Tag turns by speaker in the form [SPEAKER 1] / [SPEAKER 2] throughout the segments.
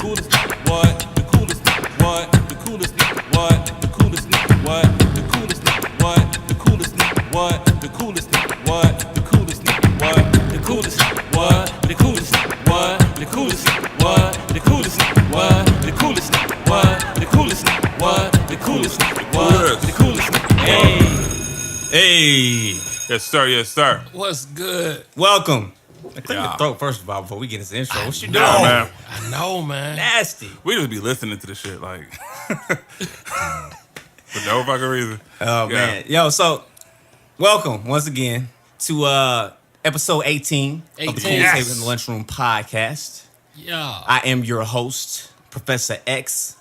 [SPEAKER 1] coolest nigga, what? The coolest nigga, what? The coolest nigga, what? The coolest nigga, what? The coolest nigga, what? The coolest nigga, what? The coolest nigga, what? The coolest nigga, what? The coolest nigga, what? The coolest nigga, what? The coolest nigga, what? The coolest nigga, what? The coolest nigga, what? The coolest nigga, what? The coolest nigga, what? The coolest nigga,
[SPEAKER 2] Hey.
[SPEAKER 1] Yes, sir. Yes, sir.
[SPEAKER 3] What's good?
[SPEAKER 2] Welcome. Clear your throat first of all before we get into the intro. What you doing?
[SPEAKER 1] Nah, man.
[SPEAKER 3] I know, man.
[SPEAKER 2] Nasty.
[SPEAKER 1] We just be listening to the shit like for no fucking reason.
[SPEAKER 2] Oh man. Yo, so welcome once again to episode 18 of the Cool Table in the Lunchroom podcast.
[SPEAKER 3] Yeah.
[SPEAKER 2] I am your host, Professor X,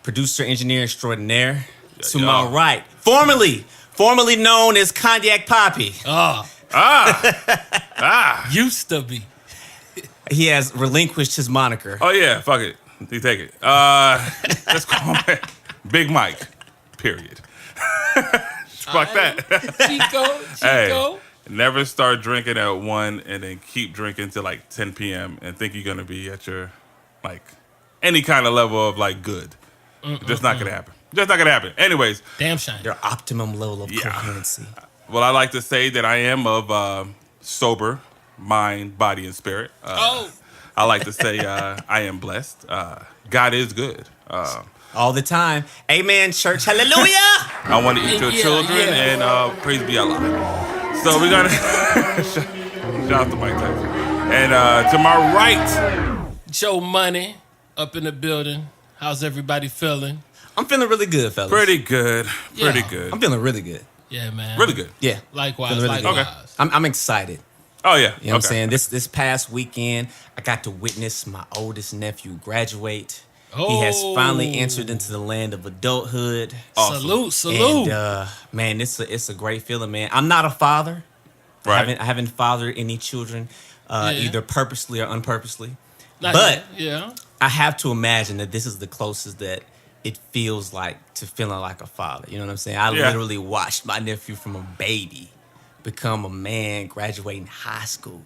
[SPEAKER 2] producer, engineer extraordinaire. To my right, formerly known as Cognac Poppy.
[SPEAKER 3] Used to be.
[SPEAKER 2] He has relinquished his moniker.
[SPEAKER 1] Oh yeah, fuck it. You take it. Let's call him Big Mike. Period. Fuck that.
[SPEAKER 3] Chico.
[SPEAKER 1] Hey, never start drinking at 1 and then keep drinking till like 10 p.m. and think you're gonna be at your like any kind of level of like good. Just not gonna happen. Just not gonna happen. Anyways.
[SPEAKER 3] Damn shine.
[SPEAKER 2] Your optimum level of coherency.
[SPEAKER 1] Well, I like to say that I am of sober mind, body, and spirit. I like to say I am blessed. God is good.
[SPEAKER 2] All the time. Amen, church. Hallelujah.
[SPEAKER 1] I want to eat your children, and praise be Allah. So we're going to shout out to Mike Tyson. And to my right,
[SPEAKER 3] Joe Money up in the building. How's everybody feeling?
[SPEAKER 2] I'm feeling really good, fellas.
[SPEAKER 1] pretty good. Pretty
[SPEAKER 3] Yeah.
[SPEAKER 1] good.
[SPEAKER 2] I'm feeling really good.
[SPEAKER 3] Yeah, man.
[SPEAKER 1] Really good.
[SPEAKER 2] Yeah.
[SPEAKER 3] Likewise.
[SPEAKER 2] Feeling really good.
[SPEAKER 3] Likewise.
[SPEAKER 2] I'm excited.
[SPEAKER 1] Oh, yeah.
[SPEAKER 2] You know what I'm saying? This past weekend, I got to witness my oldest nephew graduate. He has finally entered into the land of adulthood.
[SPEAKER 1] Awesome.
[SPEAKER 3] Salute.
[SPEAKER 2] And man, it's a great feeling, man. I'm not a father.
[SPEAKER 1] Right.
[SPEAKER 2] I haven't fathered any children, either purposely or unpurposely.
[SPEAKER 3] But yeah.
[SPEAKER 2] I have to imagine that this is the closest that it feels like to feeling like a father. You know what I'm saying? I literally watched my nephew from a baby become a man graduating high school.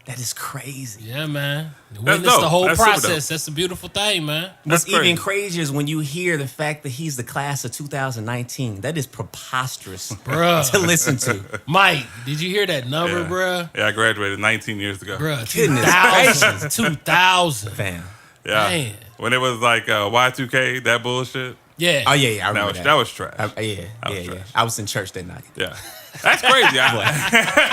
[SPEAKER 2] That is crazy.
[SPEAKER 3] Yeah, man.
[SPEAKER 1] That's
[SPEAKER 3] Witness
[SPEAKER 1] dope.
[SPEAKER 3] the whole
[SPEAKER 1] That's super
[SPEAKER 3] process. That's a beautiful thing, man.
[SPEAKER 2] What's
[SPEAKER 1] That's crazy.
[SPEAKER 2] even crazier is when you hear the fact that he's the class of 2019. That is preposterous
[SPEAKER 3] Bruh.
[SPEAKER 2] to listen to.
[SPEAKER 3] Mike, did you hear that number, bruh?
[SPEAKER 1] Yeah, I graduated 19 years ago.
[SPEAKER 3] Bruh,
[SPEAKER 2] Goodness
[SPEAKER 3] 2000. 2000.
[SPEAKER 2] Fam.
[SPEAKER 1] Yeah.
[SPEAKER 3] Man.
[SPEAKER 1] When it was like
[SPEAKER 3] Y2K,
[SPEAKER 1] that bullshit.
[SPEAKER 3] Yeah.
[SPEAKER 2] Oh, yeah. I remember
[SPEAKER 1] That was trash.
[SPEAKER 2] Yeah. I was in church that night.
[SPEAKER 1] Yeah. That's crazy.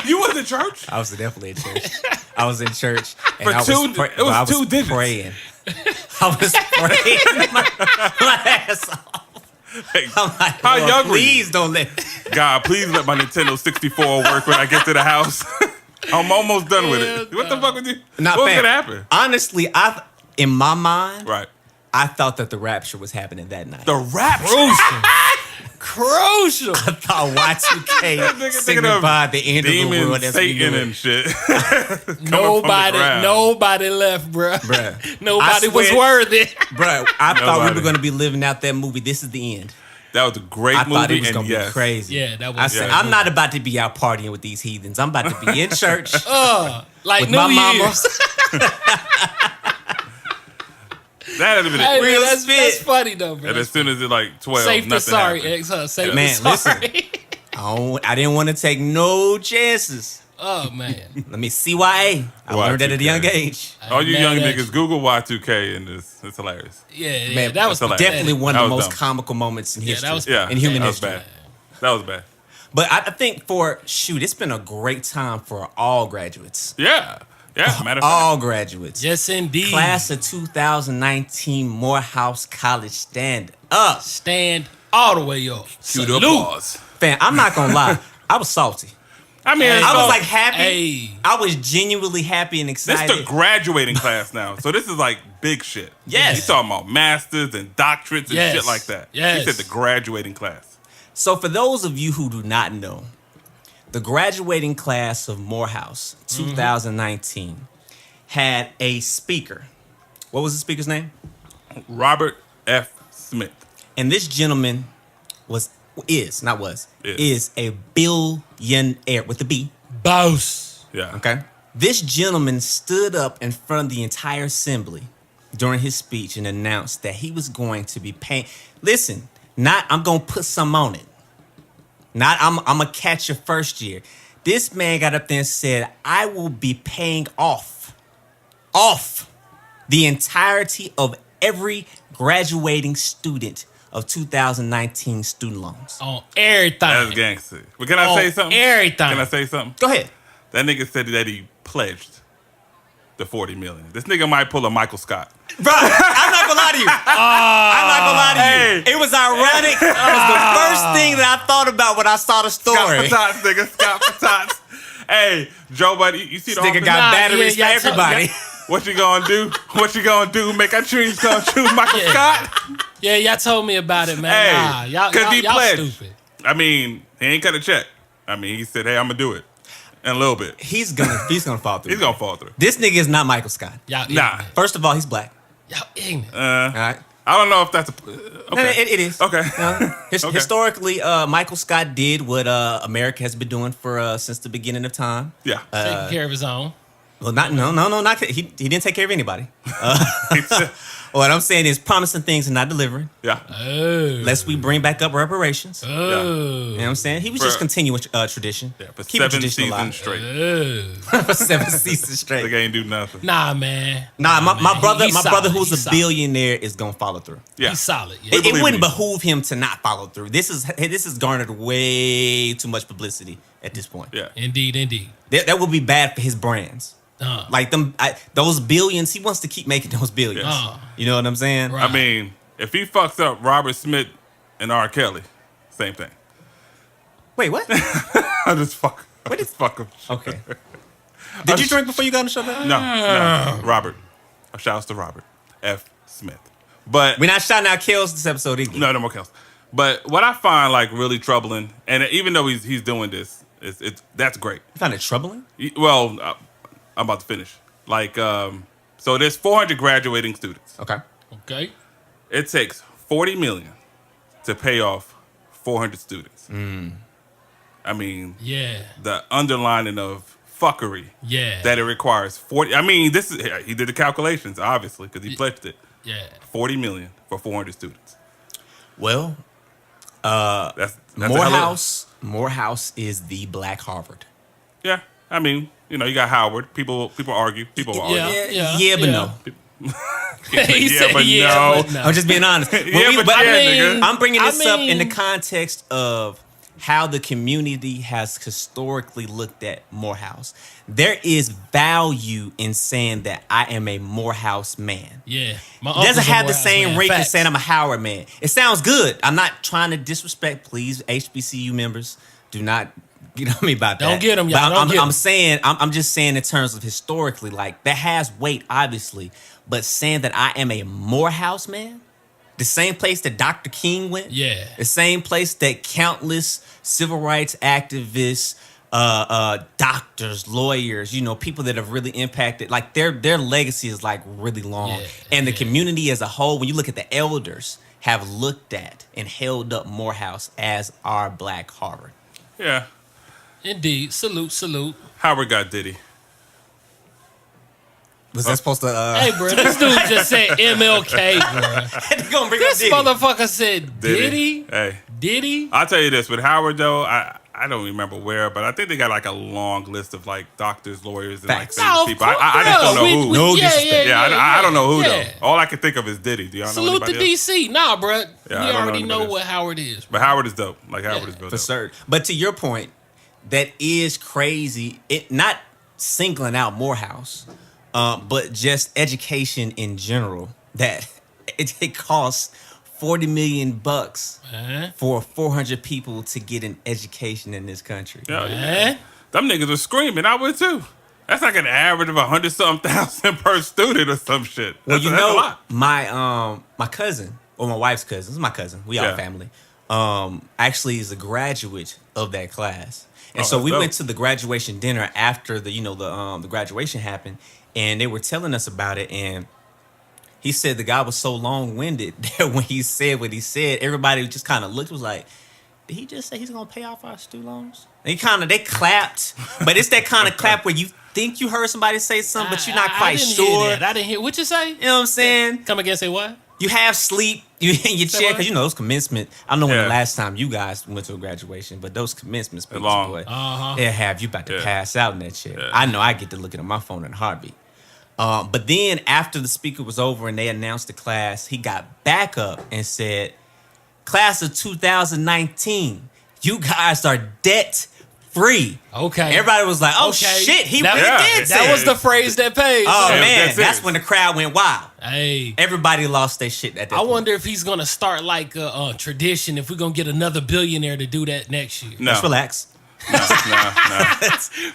[SPEAKER 1] You was in church?
[SPEAKER 2] I was definitely in church. I was in church. And
[SPEAKER 1] For
[SPEAKER 2] I was
[SPEAKER 1] it was 2 digits.
[SPEAKER 2] Praying. I was praying my ass off.
[SPEAKER 1] Hey,
[SPEAKER 2] I'm like,
[SPEAKER 1] how
[SPEAKER 2] Lord,
[SPEAKER 1] young were you?
[SPEAKER 2] please don't let...
[SPEAKER 1] God, please let my Nintendo 64 work when I get to the house. I'm almost done with it. What the fuck with you?
[SPEAKER 2] Not
[SPEAKER 1] What's
[SPEAKER 2] fam.
[SPEAKER 1] gonna happen?
[SPEAKER 2] Honestly, in my mind,
[SPEAKER 1] Right.
[SPEAKER 2] I thought that the rapture was happening that night.
[SPEAKER 1] The rapture.
[SPEAKER 3] Crucial.
[SPEAKER 2] I thought Y2K
[SPEAKER 1] Nigga
[SPEAKER 2] signified the end of the
[SPEAKER 1] Demon,
[SPEAKER 2] world as we
[SPEAKER 1] Satan,
[SPEAKER 2] knew it.
[SPEAKER 1] and shit.
[SPEAKER 3] Nobody left, bruh.
[SPEAKER 2] Bruh.
[SPEAKER 3] Nobody
[SPEAKER 2] I
[SPEAKER 3] was
[SPEAKER 2] swear-
[SPEAKER 3] worthy.
[SPEAKER 2] Bruh, I thought we
[SPEAKER 1] Nobody.
[SPEAKER 2] were going to be living out that movie. This is the end.
[SPEAKER 1] That was a great
[SPEAKER 2] I
[SPEAKER 1] movie.
[SPEAKER 2] thought it was
[SPEAKER 1] and
[SPEAKER 2] going to
[SPEAKER 1] yes.
[SPEAKER 2] be crazy.
[SPEAKER 3] Yeah, that was
[SPEAKER 2] I said,
[SPEAKER 3] great
[SPEAKER 2] I'm
[SPEAKER 3] movie.
[SPEAKER 2] not about to be out partying with these heathens. I'm about to be in church
[SPEAKER 3] Like
[SPEAKER 2] with
[SPEAKER 3] New
[SPEAKER 2] my mama.
[SPEAKER 3] Year's.
[SPEAKER 1] That had been
[SPEAKER 3] Hey,
[SPEAKER 1] it.
[SPEAKER 2] Real
[SPEAKER 3] man,
[SPEAKER 2] spit.
[SPEAKER 3] that's funny though, bro.
[SPEAKER 1] And as soon as it like 12,
[SPEAKER 3] Safe to
[SPEAKER 1] nothing
[SPEAKER 3] sorry,
[SPEAKER 1] happened.
[SPEAKER 3] ex. Safe
[SPEAKER 2] Man,
[SPEAKER 3] to sorry.
[SPEAKER 2] I didn't want to take no chances.
[SPEAKER 3] Oh man.
[SPEAKER 2] Let me CYA. I learned that at a young age.
[SPEAKER 1] All you
[SPEAKER 3] Mad
[SPEAKER 1] young
[SPEAKER 3] at
[SPEAKER 1] niggas, Google Y2K and it's hilarious.
[SPEAKER 3] Yeah,
[SPEAKER 2] Man,
[SPEAKER 3] that was
[SPEAKER 1] that's hilarious.
[SPEAKER 2] Definitely one
[SPEAKER 1] That
[SPEAKER 2] of the
[SPEAKER 1] was
[SPEAKER 2] most
[SPEAKER 1] dumb.
[SPEAKER 2] comical moments in history.
[SPEAKER 3] that was-
[SPEAKER 1] Yeah,
[SPEAKER 2] in human
[SPEAKER 1] that was
[SPEAKER 2] history.
[SPEAKER 1] bad. That was bad.
[SPEAKER 2] But I think it's been a great time for all graduates.
[SPEAKER 1] Yeah. Yeah, matter of fact.
[SPEAKER 2] All graduates.
[SPEAKER 3] Yes, indeed.
[SPEAKER 2] Class of 2019 Morehouse College, stand up.
[SPEAKER 3] Stand all the way up.
[SPEAKER 1] Cue the
[SPEAKER 3] Salute.
[SPEAKER 1] applause.
[SPEAKER 2] Fam, I'm not going to lie. I was salty.
[SPEAKER 1] I mean,
[SPEAKER 3] Hey.
[SPEAKER 2] I was
[SPEAKER 1] so-
[SPEAKER 2] like happy.
[SPEAKER 3] Hey.
[SPEAKER 2] I was genuinely happy and
[SPEAKER 1] This
[SPEAKER 2] excited.
[SPEAKER 1] is the graduating class now. So this is like big shit.
[SPEAKER 2] Yes.
[SPEAKER 1] He's talking about masters and doctorates and
[SPEAKER 3] Yes.
[SPEAKER 1] shit like that.
[SPEAKER 3] Yes.
[SPEAKER 1] He said the graduating class.
[SPEAKER 2] So for those of you who do not know, the graduating class of Morehouse 2019 had a speaker. What was the speaker's name?
[SPEAKER 1] Robert F. Smith.
[SPEAKER 2] And this gentleman is a billionaire with a B.
[SPEAKER 3] Boss.
[SPEAKER 1] Yeah.
[SPEAKER 2] Okay. This gentleman stood up in front of the entire assembly during his speech and announced that he was going to be paying. Listen, not I'm gonna put some on it. Not I'm gonna catch your first year. This man got up there and said, I will be paying off the entirety of every graduating student of 2019 student loans.
[SPEAKER 3] On everything.
[SPEAKER 4] That's gangster. But can I say something?
[SPEAKER 3] Everything.
[SPEAKER 4] Can I say something?
[SPEAKER 2] Go ahead.
[SPEAKER 4] That nigga said that he pledged the $40 million. This nigga might pull a Michael Scott.
[SPEAKER 2] Bro, I'm not gonna lie to you. I'm not gonna lie to you.
[SPEAKER 4] Hey.
[SPEAKER 2] It was ironic. It was the first thing that I thought about when I saw the
[SPEAKER 4] Scott
[SPEAKER 2] story.
[SPEAKER 4] for tots, nigga. Scott for tots. Hey, Joe Buddy, you see the
[SPEAKER 2] Nigga
[SPEAKER 4] office?
[SPEAKER 2] got batteries
[SPEAKER 3] yeah,
[SPEAKER 2] for everybody.
[SPEAKER 4] What you gonna do? What you gonna do? Make our trees gonna choose Michael Scott?
[SPEAKER 3] Yeah, y'all told me about it, man.
[SPEAKER 4] Hey,
[SPEAKER 3] Nah,
[SPEAKER 4] cause he
[SPEAKER 3] y'all
[SPEAKER 4] pledged.
[SPEAKER 3] stupid.
[SPEAKER 4] I mean, he ain't cut a check. I mean, he said, "Hey, I'm gonna do it," in a little bit.
[SPEAKER 2] He's gonna fall through.
[SPEAKER 4] He's gonna fall through.
[SPEAKER 2] This nigga is not Michael Scott.
[SPEAKER 3] Y'all
[SPEAKER 4] Nah.
[SPEAKER 3] ignorant.
[SPEAKER 2] First of all, he's black.
[SPEAKER 3] Y'all ignorant.
[SPEAKER 2] All right.
[SPEAKER 4] I don't know if that's
[SPEAKER 2] No,
[SPEAKER 4] okay.
[SPEAKER 2] it is.
[SPEAKER 4] Okay. Okay.
[SPEAKER 2] Historically, Michael Scott did what America has been doing for since the beginning of time.
[SPEAKER 4] Yeah.
[SPEAKER 3] Taking care of his own.
[SPEAKER 2] Well, not he didn't take care of anybody.
[SPEAKER 4] He said-
[SPEAKER 2] What I'm saying is promising things and not delivering.
[SPEAKER 4] yeah.
[SPEAKER 3] Oh.
[SPEAKER 2] Lest we bring back up reparations.
[SPEAKER 3] Oh.
[SPEAKER 2] You know what I'm saying? He was just continuing tradition.
[SPEAKER 4] Yeah. For
[SPEAKER 2] Keep a
[SPEAKER 4] 7
[SPEAKER 2] tradition
[SPEAKER 4] seasons
[SPEAKER 2] alive.
[SPEAKER 4] straight.
[SPEAKER 3] Oh.
[SPEAKER 2] For 7 seasons
[SPEAKER 4] They
[SPEAKER 2] straight.
[SPEAKER 4] ain't do nothing.
[SPEAKER 3] Nah, man.
[SPEAKER 2] Nah, my
[SPEAKER 3] man.
[SPEAKER 2] brother,
[SPEAKER 3] He's
[SPEAKER 2] my brother,
[SPEAKER 3] solid.
[SPEAKER 2] who's
[SPEAKER 3] He's
[SPEAKER 2] a
[SPEAKER 3] solid.
[SPEAKER 2] billionaire, is gonna follow through.
[SPEAKER 4] Yeah.
[SPEAKER 3] He's solid. Yeah.
[SPEAKER 2] It
[SPEAKER 4] believe
[SPEAKER 2] wouldn't
[SPEAKER 4] me.
[SPEAKER 2] behoove him to not follow through. This is garnered way too much publicity at this point.
[SPEAKER 4] Yeah.
[SPEAKER 3] Indeed.
[SPEAKER 2] That would be bad for his brands.
[SPEAKER 3] Uh,
[SPEAKER 2] Like those billions, he wants to keep making those billions.
[SPEAKER 3] Uh.
[SPEAKER 2] You know what I'm saying?
[SPEAKER 3] Right.
[SPEAKER 4] I mean, if he fucks up Robert Smith and R. Kelly, same thing.
[SPEAKER 2] Wait, what?
[SPEAKER 4] I just fuck. I just fuck him.
[SPEAKER 2] Okay. Did you drink before you got on the show? Man?
[SPEAKER 4] No. Robert. Shouts to Robert F. Smith. But
[SPEAKER 2] We're not shouting out kills this episode either.
[SPEAKER 4] no more kills. But what I find like really troubling, and even though he's doing this, that's great.
[SPEAKER 2] You find it troubling?
[SPEAKER 4] Well, I'm about to finish. Like, so there's 400 graduating students.
[SPEAKER 2] Okay.
[SPEAKER 3] okay.
[SPEAKER 4] It takes $40 million to pay off 400 students. I mean,
[SPEAKER 3] Yeah.
[SPEAKER 4] the underlining of fuckery
[SPEAKER 3] Yeah.
[SPEAKER 4] that it requires 40. I mean, he did the calculations obviously because he pledged it.
[SPEAKER 3] Yeah.
[SPEAKER 4] 40 million for 400 students.
[SPEAKER 2] Well,
[SPEAKER 4] That's a hell of-
[SPEAKER 2] Morehouse is the Black Harvard.
[SPEAKER 4] Yeah, I mean, you got Howard. People argue. People argue.
[SPEAKER 2] Yeah, but no.
[SPEAKER 3] He
[SPEAKER 4] Yeah,
[SPEAKER 3] said,
[SPEAKER 4] but
[SPEAKER 3] yeah,
[SPEAKER 4] no.
[SPEAKER 3] but no.
[SPEAKER 2] I'm just being honest.
[SPEAKER 4] Yeah, but yeah, nigga.
[SPEAKER 2] I'm bringing this up in the
[SPEAKER 3] mean-
[SPEAKER 2] context of how the community has historically looked at Morehouse. There is value in saying that I am a Morehouse man.
[SPEAKER 3] Yeah. My
[SPEAKER 2] It doesn't
[SPEAKER 3] uncle's a
[SPEAKER 2] have the
[SPEAKER 3] Morehouse
[SPEAKER 2] same
[SPEAKER 3] man.
[SPEAKER 2] rate as
[SPEAKER 3] Facts.
[SPEAKER 2] saying I'm a Howard man. It sounds good. I'm not trying to disrespect, please, HBCU members. Do not get on me about that.
[SPEAKER 3] Don't get 'em, y'all.
[SPEAKER 2] But
[SPEAKER 3] Don't
[SPEAKER 2] I'm,
[SPEAKER 3] get 'em.
[SPEAKER 2] I'm saying, I'm just saying in terms of historically, like that has weight, obviously. But saying that I am a Morehouse man, the same place that Dr. King went,
[SPEAKER 3] Yeah.
[SPEAKER 2] the same place that countless civil rights activists, doctors, lawyers, people that have really impacted, like their legacy is like really long.
[SPEAKER 3] Yeah,
[SPEAKER 2] And the
[SPEAKER 3] yeah.
[SPEAKER 2] community as a whole, when you look at the elders, have looked at and held up Morehouse as our Black Harvard.
[SPEAKER 4] Yeah.
[SPEAKER 3] Indeed. Salute.
[SPEAKER 4] Howard got Diddy.
[SPEAKER 2] Was that supposed to?
[SPEAKER 3] Hey, bro, this dude just said MLK, bro.
[SPEAKER 2] They gonna bring
[SPEAKER 3] This
[SPEAKER 2] up Diddy.
[SPEAKER 3] motherfucker said Diddy.
[SPEAKER 4] Hey,
[SPEAKER 3] Diddy?
[SPEAKER 4] I'll tell you this. With Howard, though, I don't remember where, but I think they got like a long list of like doctors, lawyers, and like
[SPEAKER 2] Facts.
[SPEAKER 4] famous
[SPEAKER 3] No, of
[SPEAKER 4] people.
[SPEAKER 3] course,
[SPEAKER 4] I just don't know
[SPEAKER 3] bro.
[SPEAKER 4] who.
[SPEAKER 2] No
[SPEAKER 3] yeah,
[SPEAKER 2] disrespect.
[SPEAKER 4] I don't know who
[SPEAKER 3] yeah.
[SPEAKER 4] though. All I can think of is Diddy. Do y'all know
[SPEAKER 3] Salute to
[SPEAKER 4] anybody else?
[SPEAKER 3] DC. Nah, bro.
[SPEAKER 4] Yeah, I
[SPEAKER 3] we
[SPEAKER 4] don't know
[SPEAKER 3] already know
[SPEAKER 4] anybody
[SPEAKER 3] what
[SPEAKER 4] else.
[SPEAKER 3] Howard is. Bro.
[SPEAKER 4] But Howard is dope. Like Howard is real
[SPEAKER 2] For
[SPEAKER 4] dope.
[SPEAKER 2] certain. But to your point, that is crazy. It not singling out Morehouse, but just education in general. That it costs $40 million
[SPEAKER 3] Man.
[SPEAKER 2] for 400 people to get an education in this country.
[SPEAKER 4] Yeah,
[SPEAKER 3] Man.
[SPEAKER 4] them niggas were screaming. I would too. That's like an average of 100-something thousand per student or some shit.
[SPEAKER 2] Well,
[SPEAKER 4] That's a lot.
[SPEAKER 2] my cousin or my wife's cousin. This is my cousin. We all
[SPEAKER 4] Yeah.
[SPEAKER 2] family. Actually, is a graduate of that class, and
[SPEAKER 4] Oh,
[SPEAKER 2] so
[SPEAKER 4] that's
[SPEAKER 2] we
[SPEAKER 4] dope.
[SPEAKER 2] went to the graduation dinner after the graduation happened, and they were telling us about it. And he said the guy was so long winded that when he said what he said, everybody just kind of looked, was like, did he just say he's gonna pay off our student loans? They clapped, but it's that kind of clap where you think you heard somebody say something, but you're not quite
[SPEAKER 3] I didn't
[SPEAKER 2] sure.
[SPEAKER 3] Hear that. I didn't hear what you say.
[SPEAKER 2] You know what I'm saying?
[SPEAKER 3] Come again, say what?
[SPEAKER 2] You have sleep, you in your
[SPEAKER 3] Say
[SPEAKER 2] chair,
[SPEAKER 3] what?
[SPEAKER 2] because those commencement. I don't know when
[SPEAKER 4] Yeah.
[SPEAKER 2] the last time you guys went to a graduation, but those commencement speeches,
[SPEAKER 4] long.
[SPEAKER 2] boy,
[SPEAKER 3] Uh-huh.
[SPEAKER 2] they'll have you about to
[SPEAKER 4] Yeah.
[SPEAKER 2] pass out in that chair.
[SPEAKER 4] Yeah.
[SPEAKER 2] I know I get to looking at my phone in Harvey. But then after the speaker was over and they announced the class, he got back up and said, class of 2019, you guys are debt free.
[SPEAKER 3] Okay.
[SPEAKER 2] Everybody was like, oh
[SPEAKER 3] Okay.
[SPEAKER 2] shit, he
[SPEAKER 3] That-
[SPEAKER 2] really
[SPEAKER 4] Yeah.
[SPEAKER 2] did say
[SPEAKER 3] That
[SPEAKER 2] it.
[SPEAKER 3] was the phrase that pays.
[SPEAKER 2] Oh
[SPEAKER 4] Yeah,
[SPEAKER 2] man,
[SPEAKER 4] that's
[SPEAKER 2] that's
[SPEAKER 4] it.
[SPEAKER 2] when the crowd went wild.
[SPEAKER 3] Hey.
[SPEAKER 2] Everybody lost their shit at that
[SPEAKER 3] I
[SPEAKER 2] point.
[SPEAKER 3] wonder if he's gonna start like a tradition. If we're gonna get another billionaire to do that next year.
[SPEAKER 4] No.
[SPEAKER 2] Let's relax.
[SPEAKER 4] No.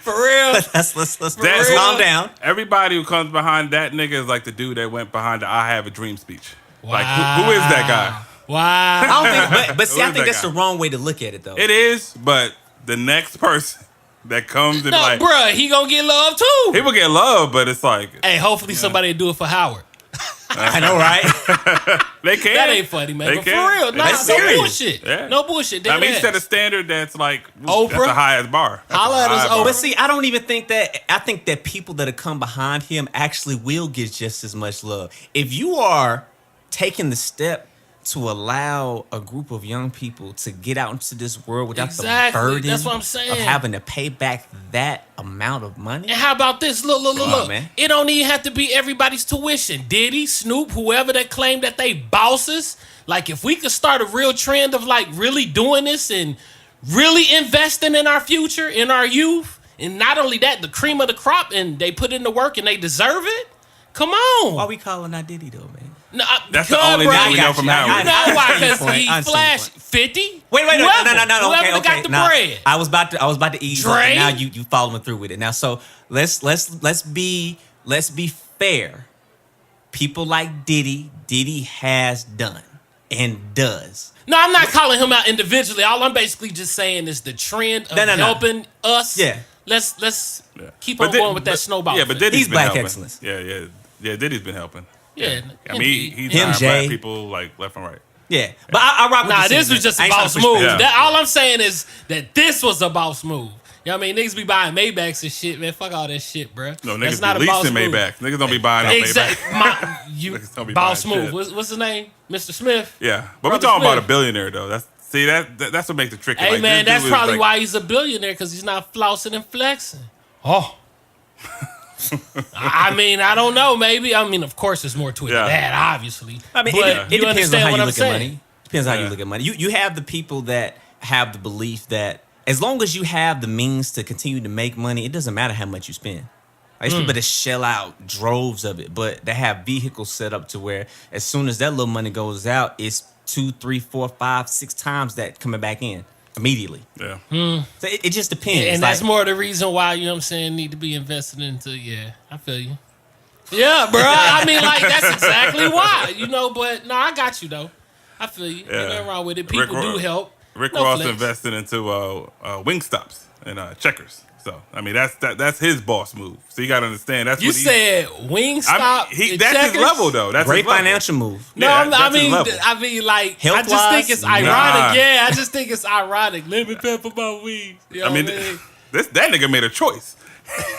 [SPEAKER 3] For real.
[SPEAKER 2] Let's
[SPEAKER 3] real?
[SPEAKER 2] calm down.
[SPEAKER 4] Everybody who comes behind that nigga is like the dude that went behind the "I Have a Dream" speech. Like, who is that guy?
[SPEAKER 3] Wow.
[SPEAKER 2] I don't think, but see,
[SPEAKER 4] Who
[SPEAKER 2] I
[SPEAKER 4] is
[SPEAKER 2] think
[SPEAKER 4] that
[SPEAKER 2] that's
[SPEAKER 4] guy?
[SPEAKER 2] the wrong way to look at it, though.
[SPEAKER 4] It is, but the next person that comes and
[SPEAKER 3] No,
[SPEAKER 4] like,
[SPEAKER 3] bruh, he gonna get love too.
[SPEAKER 4] he will get love, but it's like
[SPEAKER 3] Hey, hopefully somebody do it for Howard.
[SPEAKER 2] I know, right?
[SPEAKER 4] they can.
[SPEAKER 3] That ain't funny, man.
[SPEAKER 4] They
[SPEAKER 3] But for
[SPEAKER 4] can.
[SPEAKER 3] real,
[SPEAKER 4] They
[SPEAKER 3] no,
[SPEAKER 4] can.
[SPEAKER 3] no
[SPEAKER 2] serious.
[SPEAKER 3] bullshit.
[SPEAKER 4] Yeah.
[SPEAKER 3] No bullshit.
[SPEAKER 4] I mean, he
[SPEAKER 3] dead
[SPEAKER 4] set a
[SPEAKER 3] ass.
[SPEAKER 4] standard that's like
[SPEAKER 3] Oprah?
[SPEAKER 4] That's the highest bar. That's
[SPEAKER 3] Holla
[SPEAKER 4] a
[SPEAKER 3] at us,
[SPEAKER 4] high bar.
[SPEAKER 3] Oprah.
[SPEAKER 2] But see, I don't even think that. I think that people that have come behind him actually will get just as much love. If you are taking the step to allow a group of young people to get out into this world without
[SPEAKER 3] Exactly.
[SPEAKER 2] the burden
[SPEAKER 3] That's what I'm saying.
[SPEAKER 2] of having to pay back that amount of money.
[SPEAKER 3] And how about this? Look,
[SPEAKER 2] Come on,
[SPEAKER 3] look.
[SPEAKER 2] man.
[SPEAKER 3] It don't even have to be everybody's tuition. Diddy, Snoop, whoever that claim that they bosses. Like, if we could start a real trend of like really doing this and really investing in our future, in our youth, and not only that, the cream of the crop, and they put in the work and they deserve it. Come on.
[SPEAKER 2] Why we calling that Diddy though, man?
[SPEAKER 3] No,
[SPEAKER 4] That's the
[SPEAKER 3] because,
[SPEAKER 4] only
[SPEAKER 3] bro,
[SPEAKER 4] nigga we
[SPEAKER 2] I
[SPEAKER 4] know
[SPEAKER 2] got
[SPEAKER 4] from
[SPEAKER 2] you. I
[SPEAKER 4] Howard.
[SPEAKER 3] You know why?
[SPEAKER 2] I see your
[SPEAKER 3] Because
[SPEAKER 2] point.
[SPEAKER 3] he
[SPEAKER 2] I see your
[SPEAKER 3] flashed
[SPEAKER 2] point.
[SPEAKER 3] 50.
[SPEAKER 2] Wait,
[SPEAKER 3] Whoever,
[SPEAKER 2] no.
[SPEAKER 3] Whoever
[SPEAKER 2] Okay.
[SPEAKER 3] got the
[SPEAKER 2] Now,
[SPEAKER 3] bread.
[SPEAKER 2] I was about to ease up,
[SPEAKER 3] Dre?
[SPEAKER 2] and now you following through with it. Now, so let's be fair. People like Diddy has done and does.
[SPEAKER 3] No, I'm not calling him out individually. All I'm basically just saying is the trend of
[SPEAKER 2] No.
[SPEAKER 3] helping us.
[SPEAKER 2] Yeah.
[SPEAKER 3] Let's
[SPEAKER 4] Yeah.
[SPEAKER 3] keep
[SPEAKER 4] But
[SPEAKER 3] on
[SPEAKER 4] Di-
[SPEAKER 3] going with that
[SPEAKER 4] but-
[SPEAKER 3] snowball.
[SPEAKER 4] Yeah, but
[SPEAKER 3] effect.
[SPEAKER 4] Diddy's
[SPEAKER 2] He's
[SPEAKER 4] been
[SPEAKER 2] black
[SPEAKER 4] helping.
[SPEAKER 2] excellence.
[SPEAKER 4] Yeah. Diddy's been helping.
[SPEAKER 3] Yeah.
[SPEAKER 4] I mean, he's
[SPEAKER 2] Him,
[SPEAKER 4] hiring
[SPEAKER 2] Jay.
[SPEAKER 4] black people like left and right.
[SPEAKER 2] Yeah, but I rock with
[SPEAKER 3] Nah,
[SPEAKER 2] the
[SPEAKER 3] this
[SPEAKER 2] sentiment.
[SPEAKER 3] was just
[SPEAKER 2] I
[SPEAKER 3] a
[SPEAKER 2] ain't trying
[SPEAKER 3] boss
[SPEAKER 2] to push
[SPEAKER 3] move.
[SPEAKER 2] back.
[SPEAKER 4] Yeah.
[SPEAKER 3] That all I'm saying is that this was a boss move. You know what I mean? Niggas be buying Maybachs and shit, man. Fuck all that shit, bruh.
[SPEAKER 4] No,
[SPEAKER 3] That's
[SPEAKER 4] niggas
[SPEAKER 3] not
[SPEAKER 4] be
[SPEAKER 3] a boss
[SPEAKER 4] leasing
[SPEAKER 3] move.
[SPEAKER 4] Maybach. Niggas don't be buying no Maybach.
[SPEAKER 3] Exactly.
[SPEAKER 4] Niggas don't be
[SPEAKER 3] Boss
[SPEAKER 4] buying
[SPEAKER 3] move.
[SPEAKER 4] shit.
[SPEAKER 3] What's his name? Mr. Smith.
[SPEAKER 4] Yeah, but we're
[SPEAKER 3] Brother
[SPEAKER 4] talking about a
[SPEAKER 3] Smith.
[SPEAKER 4] billionaire though. That's what makes it tricky.
[SPEAKER 3] Hey
[SPEAKER 4] Like,
[SPEAKER 3] man,
[SPEAKER 4] this
[SPEAKER 3] that's
[SPEAKER 4] dude is
[SPEAKER 3] probably
[SPEAKER 4] like-
[SPEAKER 3] why he's a billionaire, because he's not flossing and flexing. Oh. I mean, I don't know. Maybe. I mean, of course, there's more to it
[SPEAKER 4] Yeah.
[SPEAKER 3] than that, obviously.
[SPEAKER 2] I mean,
[SPEAKER 3] But
[SPEAKER 2] it
[SPEAKER 3] you
[SPEAKER 2] depends on
[SPEAKER 3] understand
[SPEAKER 2] how
[SPEAKER 3] what
[SPEAKER 2] you
[SPEAKER 3] I'm
[SPEAKER 2] look
[SPEAKER 3] saying.
[SPEAKER 2] at money. Depends on how
[SPEAKER 4] Yeah.
[SPEAKER 2] you look at money. You have the people that have the belief that as long as you have the means to continue to make money, it doesn't matter how much you spend. Like, there's people that shell out droves of it, but they have vehicles set up to where as soon as that little money goes out, it's 2, 3, 4, 5, 6 times that coming back in immediately.
[SPEAKER 4] Yeah.
[SPEAKER 2] So it just depends.
[SPEAKER 3] And
[SPEAKER 2] Like,
[SPEAKER 3] that's more the reason why, you know what I'm saying, need to be invested into, yeah, I feel you. Yeah, bro. I mean, like, that's exactly why, you know, but no, I got you, though. I feel you.
[SPEAKER 4] Yeah.
[SPEAKER 3] Ain't nothing wrong with it. People
[SPEAKER 4] Rick
[SPEAKER 3] do
[SPEAKER 4] Ross-
[SPEAKER 3] help.
[SPEAKER 4] Rick
[SPEAKER 3] No
[SPEAKER 4] Ross
[SPEAKER 3] flex.
[SPEAKER 4] invested into Wingstops and Checkers. So I mean, that's his boss move. So you got to understand that's
[SPEAKER 3] You
[SPEAKER 4] what he,
[SPEAKER 3] said Wingstop. and
[SPEAKER 4] that's
[SPEAKER 3] Checkers?
[SPEAKER 4] his level though. That's
[SPEAKER 2] great
[SPEAKER 4] his level.
[SPEAKER 2] financial move.
[SPEAKER 3] No,
[SPEAKER 4] Yeah,
[SPEAKER 3] I
[SPEAKER 4] that's his
[SPEAKER 3] mean,
[SPEAKER 4] level.
[SPEAKER 3] like, I just
[SPEAKER 2] Health-wise,
[SPEAKER 3] think it's
[SPEAKER 2] nah.
[SPEAKER 3] ironic. Yeah, I just think it's ironic. Lemon pepper my wings. You know
[SPEAKER 4] I mean,
[SPEAKER 3] what I mean?
[SPEAKER 4] that nigga made a choice.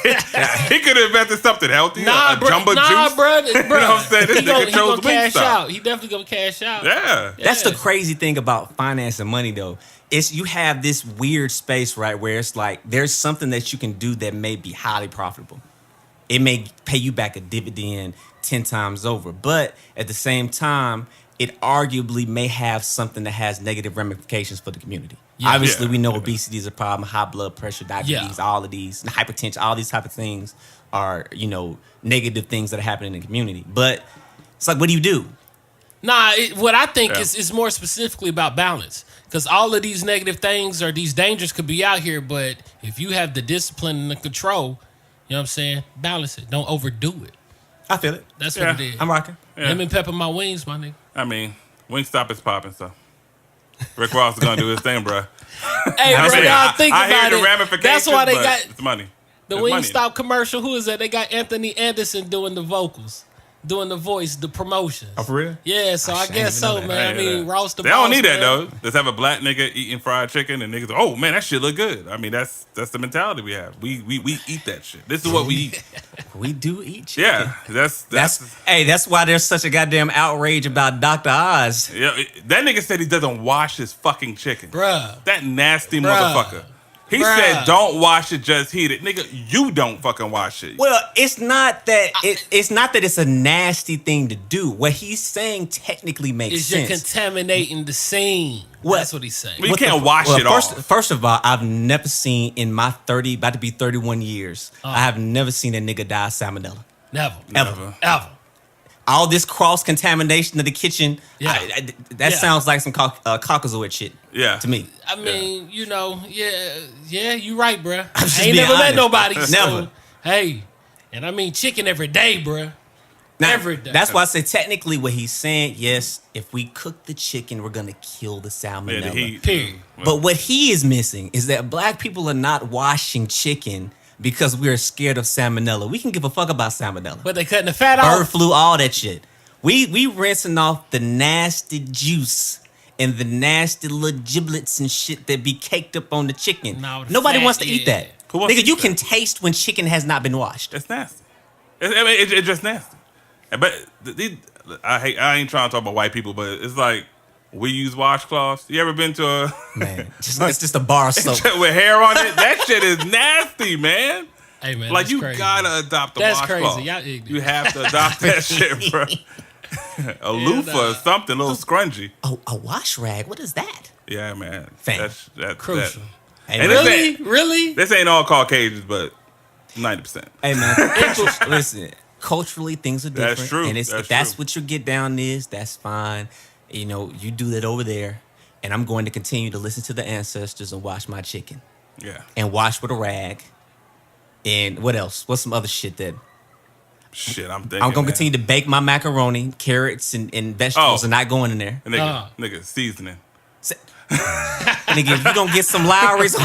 [SPEAKER 4] He could have invested something healthy,
[SPEAKER 3] Nah,
[SPEAKER 4] a
[SPEAKER 3] bro.
[SPEAKER 4] jumbo
[SPEAKER 3] Nah,
[SPEAKER 4] juice.
[SPEAKER 3] bro.
[SPEAKER 4] You know what I'm saying? This
[SPEAKER 3] He gonna
[SPEAKER 4] nigga chose
[SPEAKER 3] cash
[SPEAKER 4] Wingstop.
[SPEAKER 3] out. He definitely gonna cash out.
[SPEAKER 4] Yeah.
[SPEAKER 2] That's the
[SPEAKER 3] Yeah.
[SPEAKER 2] crazy thing about finance and money, though. It's you have this weird space, right, where it's like there's something that you can do that may be highly profitable. It may pay you back a dividend 10 times over, but at the same time, it arguably may have something that has negative ramifications for the community.
[SPEAKER 3] Yeah.
[SPEAKER 2] Obviously,
[SPEAKER 4] Yeah.
[SPEAKER 2] we know obesity is a problem, high blood pressure, diabetes, all of these, and hypertension, all these type of things are, negative things that are happening in the community. But it's like, what do you do?
[SPEAKER 3] Nah, what I think
[SPEAKER 4] Yeah.
[SPEAKER 3] is more specifically about balance. Because all of these negative things or these dangers could be out here, but if you have the discipline and the control, you know what I'm saying? Balance it. Don't overdo it.
[SPEAKER 2] I feel it.
[SPEAKER 3] That's
[SPEAKER 4] Yeah.
[SPEAKER 3] what it is.
[SPEAKER 2] I'm rocking.
[SPEAKER 4] Yeah.
[SPEAKER 3] Lemon pepper my wings, my nigga.
[SPEAKER 4] I mean, Wingstop is popping, so Rick Ross is gonna do his thing, bro.
[SPEAKER 3] Hey,
[SPEAKER 4] I
[SPEAKER 3] bro,
[SPEAKER 4] mean,
[SPEAKER 3] y'all think
[SPEAKER 4] I
[SPEAKER 3] about
[SPEAKER 4] hear the
[SPEAKER 3] it.
[SPEAKER 4] ramifications.
[SPEAKER 3] That's why they
[SPEAKER 4] but
[SPEAKER 3] got
[SPEAKER 4] it's money.
[SPEAKER 3] the
[SPEAKER 4] It's money.
[SPEAKER 3] Wingstop commercial. Who is that? They got Anthony Anderson doing the vocals. doing the voice, the promotions.
[SPEAKER 2] Oh, for real?
[SPEAKER 3] Yeah, so I
[SPEAKER 2] didn't
[SPEAKER 3] guess
[SPEAKER 2] even know
[SPEAKER 3] so,
[SPEAKER 2] that.
[SPEAKER 3] man. I mean, Ross the
[SPEAKER 4] They
[SPEAKER 3] boss,
[SPEAKER 4] don't need that
[SPEAKER 3] man.
[SPEAKER 4] though. Let's have a black nigga eating fried chicken and niggas, oh man, that shit look good. I mean, that's the mentality we have. We eat that shit. This is what we eat.
[SPEAKER 2] We do eat chicken.
[SPEAKER 4] Yeah,
[SPEAKER 2] That's why there's such a goddamn outrage about Dr. Oz.
[SPEAKER 4] yeah. That nigga said he doesn't wash his fucking chicken.
[SPEAKER 3] Bruh.
[SPEAKER 4] That nasty
[SPEAKER 3] Bruh.
[SPEAKER 4] motherfucker. He
[SPEAKER 3] Bruh.
[SPEAKER 4] said, "Don't wash it, just heat it, nigga. You don't fucking wash it."
[SPEAKER 2] Well, it's not that it's not that it's a nasty thing to do. What he's saying technically makes
[SPEAKER 3] Is you're
[SPEAKER 2] sense.
[SPEAKER 3] contaminating the scene.
[SPEAKER 2] What?
[SPEAKER 3] That's what he's saying.
[SPEAKER 4] Well, you can't wash it off.
[SPEAKER 2] First of all, I've never seen in my about to be 31 years, I have never seen a nigga die of salmonella.
[SPEAKER 3] Never.
[SPEAKER 2] Ever.
[SPEAKER 3] Ever.
[SPEAKER 2] All this cross contamination of the kitchen,
[SPEAKER 3] Yeah.
[SPEAKER 2] that
[SPEAKER 3] Yeah.
[SPEAKER 2] sounds like some Caucasoid shit.
[SPEAKER 4] Yeah.
[SPEAKER 2] To me.
[SPEAKER 3] I mean, you know, yeah, you right, bruh.
[SPEAKER 2] I'm just
[SPEAKER 3] I ain't
[SPEAKER 2] being
[SPEAKER 3] never met
[SPEAKER 2] honest.
[SPEAKER 3] nobody. So,
[SPEAKER 2] Never.
[SPEAKER 3] hey, and I mean chicken every day, bruh.
[SPEAKER 2] Now,
[SPEAKER 3] Every day.
[SPEAKER 2] That's why I say technically what he's saying, yes, if we cook the chicken, we're going to kill the
[SPEAKER 4] Yeah,
[SPEAKER 2] salmonella.
[SPEAKER 4] the heat.
[SPEAKER 3] Period.
[SPEAKER 2] But what he is missing is that black people are not washing chicken because we're scared of salmonella. We can give a fuck about salmonella.
[SPEAKER 3] But they cutting the fat
[SPEAKER 2] Bird
[SPEAKER 3] off.
[SPEAKER 2] flu, all that shit. We rinsing off the nasty juice and the nasty little giblets and shit that be caked up on the chicken.
[SPEAKER 3] No, the
[SPEAKER 2] Nobody
[SPEAKER 3] fat,
[SPEAKER 2] wants to eat
[SPEAKER 3] yeah.
[SPEAKER 2] that.
[SPEAKER 4] Who wants
[SPEAKER 2] Nigga,
[SPEAKER 4] to
[SPEAKER 2] you
[SPEAKER 4] eat
[SPEAKER 2] can
[SPEAKER 4] that?
[SPEAKER 2] taste when chicken has not been washed.
[SPEAKER 4] It's nasty. It's just nasty. But I ain't trying to talk about white people, but it's like we use washcloths. You ever been to a
[SPEAKER 2] Man, it's just a bar of soap.
[SPEAKER 4] with hair on it? That shit is nasty, man.
[SPEAKER 3] Hey man,
[SPEAKER 4] Like
[SPEAKER 3] that's
[SPEAKER 4] you
[SPEAKER 3] crazy.
[SPEAKER 4] gotta adopt the
[SPEAKER 3] That's
[SPEAKER 4] washcloth.
[SPEAKER 3] crazy. Y'all ignorant.
[SPEAKER 4] You have to adopt that shit, bro. A loofah or something, a little scrungy.
[SPEAKER 2] Oh, a wash rag? What is that?
[SPEAKER 4] Yeah, man.
[SPEAKER 2] Fam.
[SPEAKER 4] That's
[SPEAKER 3] Crucial.
[SPEAKER 2] Hey,
[SPEAKER 4] And
[SPEAKER 2] man.
[SPEAKER 4] this
[SPEAKER 3] Really?
[SPEAKER 4] This ain't all Caucasians, but 90%.
[SPEAKER 2] Hey man, listen. Culturally, things are different.
[SPEAKER 4] That's true.
[SPEAKER 2] And if
[SPEAKER 4] That's
[SPEAKER 2] that's
[SPEAKER 4] true.
[SPEAKER 2] what your get down is, that's fine. You know, you do that over there, and I'm going to continue to listen to the ancestors and wash my chicken
[SPEAKER 4] Yeah.
[SPEAKER 2] and wash with a rag. And what else? What's some other shit that
[SPEAKER 4] Shit, I'm thinking.
[SPEAKER 2] I'm gonna
[SPEAKER 4] man.
[SPEAKER 2] continue to bake my macaroni, carrots, and vegetables,
[SPEAKER 4] Oh.
[SPEAKER 2] are not going in there.
[SPEAKER 4] Nigga, seasoning.
[SPEAKER 2] Nigga, if you gonna get some Lowry's,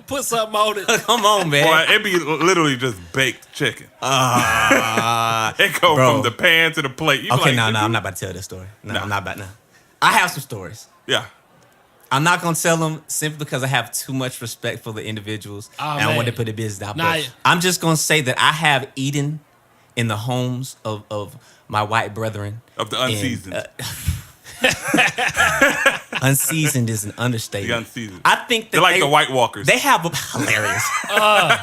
[SPEAKER 3] Put something on it.
[SPEAKER 2] come on, man.
[SPEAKER 4] Boy, it be literally just baked chicken. It go
[SPEAKER 2] bro.
[SPEAKER 4] from the pan to the plate. You
[SPEAKER 2] Okay,
[SPEAKER 4] like,
[SPEAKER 2] no, I'm not about to tell this story. No,
[SPEAKER 4] Nah.
[SPEAKER 2] I'm not about to. I have some stories.
[SPEAKER 4] Yeah.
[SPEAKER 2] I'm not gonna tell them simply because I have too much respect for the individuals.
[SPEAKER 3] Oh,
[SPEAKER 2] and I don't want to
[SPEAKER 3] man.
[SPEAKER 2] put the business out
[SPEAKER 3] Nah,
[SPEAKER 2] there.
[SPEAKER 3] yeah.
[SPEAKER 2] I'm just gonna say that I have eaten in the homes of my white brethren.
[SPEAKER 4] Of the
[SPEAKER 2] and,
[SPEAKER 4] unseasoned.
[SPEAKER 2] Unseasoned is an understatement.
[SPEAKER 4] The unseasoned.
[SPEAKER 2] I think that
[SPEAKER 4] They're like the White Walkers.
[SPEAKER 2] They have a hilarious.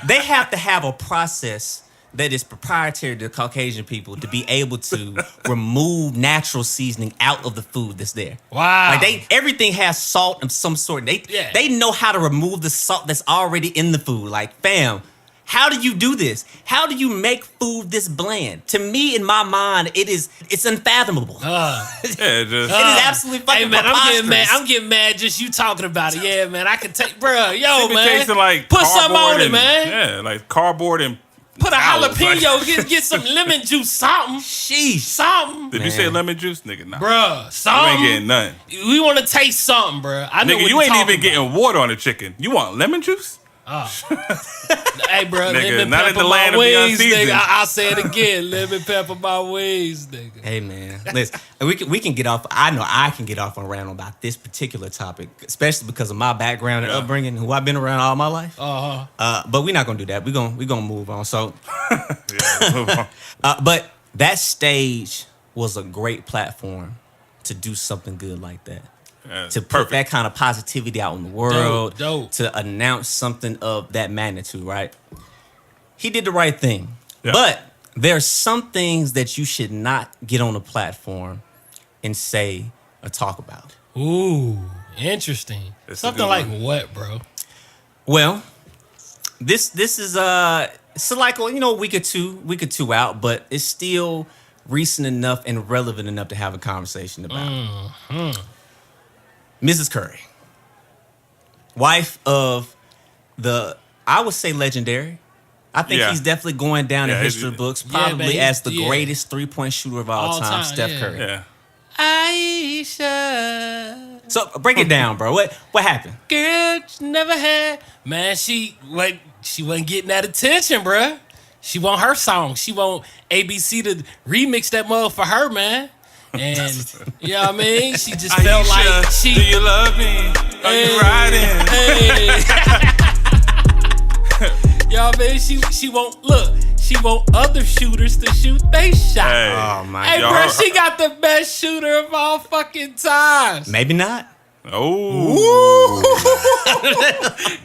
[SPEAKER 2] They have to have a process that is proprietary to Caucasian people to be able to remove natural seasoning out of the food that's there.
[SPEAKER 3] Wow.
[SPEAKER 2] Like everything has salt of some sort. They know how to remove the salt that's already in the food. Like, fam, how do you do this? How do you make food this bland? To me, in my mind, it's unfathomable.
[SPEAKER 4] Yeah, just
[SPEAKER 2] It is absolutely fucking
[SPEAKER 3] Hey man,
[SPEAKER 2] preposterous.
[SPEAKER 3] I'm getting mad just you talking about it. Yeah, man, I can take, bruh. Yo,
[SPEAKER 4] it be
[SPEAKER 3] man,
[SPEAKER 4] tasting like
[SPEAKER 3] put something
[SPEAKER 4] cardboard
[SPEAKER 3] on it,
[SPEAKER 4] and-
[SPEAKER 3] man.
[SPEAKER 4] Yeah, like cardboard and
[SPEAKER 3] Put a
[SPEAKER 4] towels,
[SPEAKER 3] jalapeno, get some lemon juice, something,
[SPEAKER 2] Sheesh.
[SPEAKER 3] something,
[SPEAKER 4] Did you say lemon juice, nigga? Nah.
[SPEAKER 3] bruh,
[SPEAKER 4] You ain't
[SPEAKER 3] something.
[SPEAKER 4] getting nothing.
[SPEAKER 3] We want to taste something, bruh. I know
[SPEAKER 4] Nigga,
[SPEAKER 3] what
[SPEAKER 4] you ain't
[SPEAKER 3] talking
[SPEAKER 4] even getting water on the chicken. You want lemon juice?
[SPEAKER 3] Hey, bruh,
[SPEAKER 4] Nigga,
[SPEAKER 3] lemon
[SPEAKER 4] not in
[SPEAKER 3] pepper
[SPEAKER 4] the land
[SPEAKER 3] my
[SPEAKER 4] of the
[SPEAKER 3] wings,
[SPEAKER 4] unseasoned.
[SPEAKER 3] nigga. I'll say it again, lemon pepper my wings, nigga.
[SPEAKER 2] Hey man, listen, we can get off. I know I can get off on rant about this particular topic, especially because of my background and
[SPEAKER 4] Yeah.
[SPEAKER 2] upbringing, who I've been around all my life.
[SPEAKER 3] Uh-huh.
[SPEAKER 2] But we're not gonna do that. We're gonna move on. So,
[SPEAKER 4] Yeah, move on.
[SPEAKER 2] but that stage was a great platform to do something good like that.
[SPEAKER 4] Yeah,
[SPEAKER 2] To put
[SPEAKER 4] perfect.
[SPEAKER 2] that kind of positivity out in the world,
[SPEAKER 3] Dope.
[SPEAKER 2] to announce something of that magnitude, right? He did the right thing.
[SPEAKER 4] Yeah.
[SPEAKER 2] But there's some things that you should not get on a platform and say or talk about.
[SPEAKER 3] Ooh, interesting.
[SPEAKER 4] That's a
[SPEAKER 3] Something
[SPEAKER 4] good
[SPEAKER 3] like
[SPEAKER 4] one.
[SPEAKER 3] what, bro?
[SPEAKER 2] Well, this is it's like a week or two out, but it's still recent enough and relevant enough to have a conversation about. Mrs. Curry, wife of I would say legendary. I think
[SPEAKER 4] Yeah.
[SPEAKER 2] he's definitely going down in
[SPEAKER 4] Yeah,
[SPEAKER 2] history
[SPEAKER 4] he's-
[SPEAKER 2] books,
[SPEAKER 3] Yeah,
[SPEAKER 2] probably
[SPEAKER 3] man,
[SPEAKER 2] as the
[SPEAKER 3] yeah.
[SPEAKER 2] greatest 3-point shooter of all
[SPEAKER 3] All
[SPEAKER 2] time,
[SPEAKER 3] time,
[SPEAKER 2] Steph
[SPEAKER 3] yeah.
[SPEAKER 2] Curry.
[SPEAKER 4] Yeah.
[SPEAKER 3] Aisha,
[SPEAKER 2] So break it down, bro. What happened?
[SPEAKER 3] girl, she never had. Man, she wasn't getting that attention, bruh. She want her song. She want ABC to remix that mug for her, man. And you know what I mean? She just felt like she.
[SPEAKER 4] Do you love me? Are you riding?
[SPEAKER 3] Hey. You know what I mean? She won't look. She want other shooters to shoot they shot.
[SPEAKER 4] Hey,
[SPEAKER 2] Oh my
[SPEAKER 3] Hey,
[SPEAKER 2] God.
[SPEAKER 3] bro, she got the best shooter of all fucking times.
[SPEAKER 2] Maybe not.
[SPEAKER 4] Oh,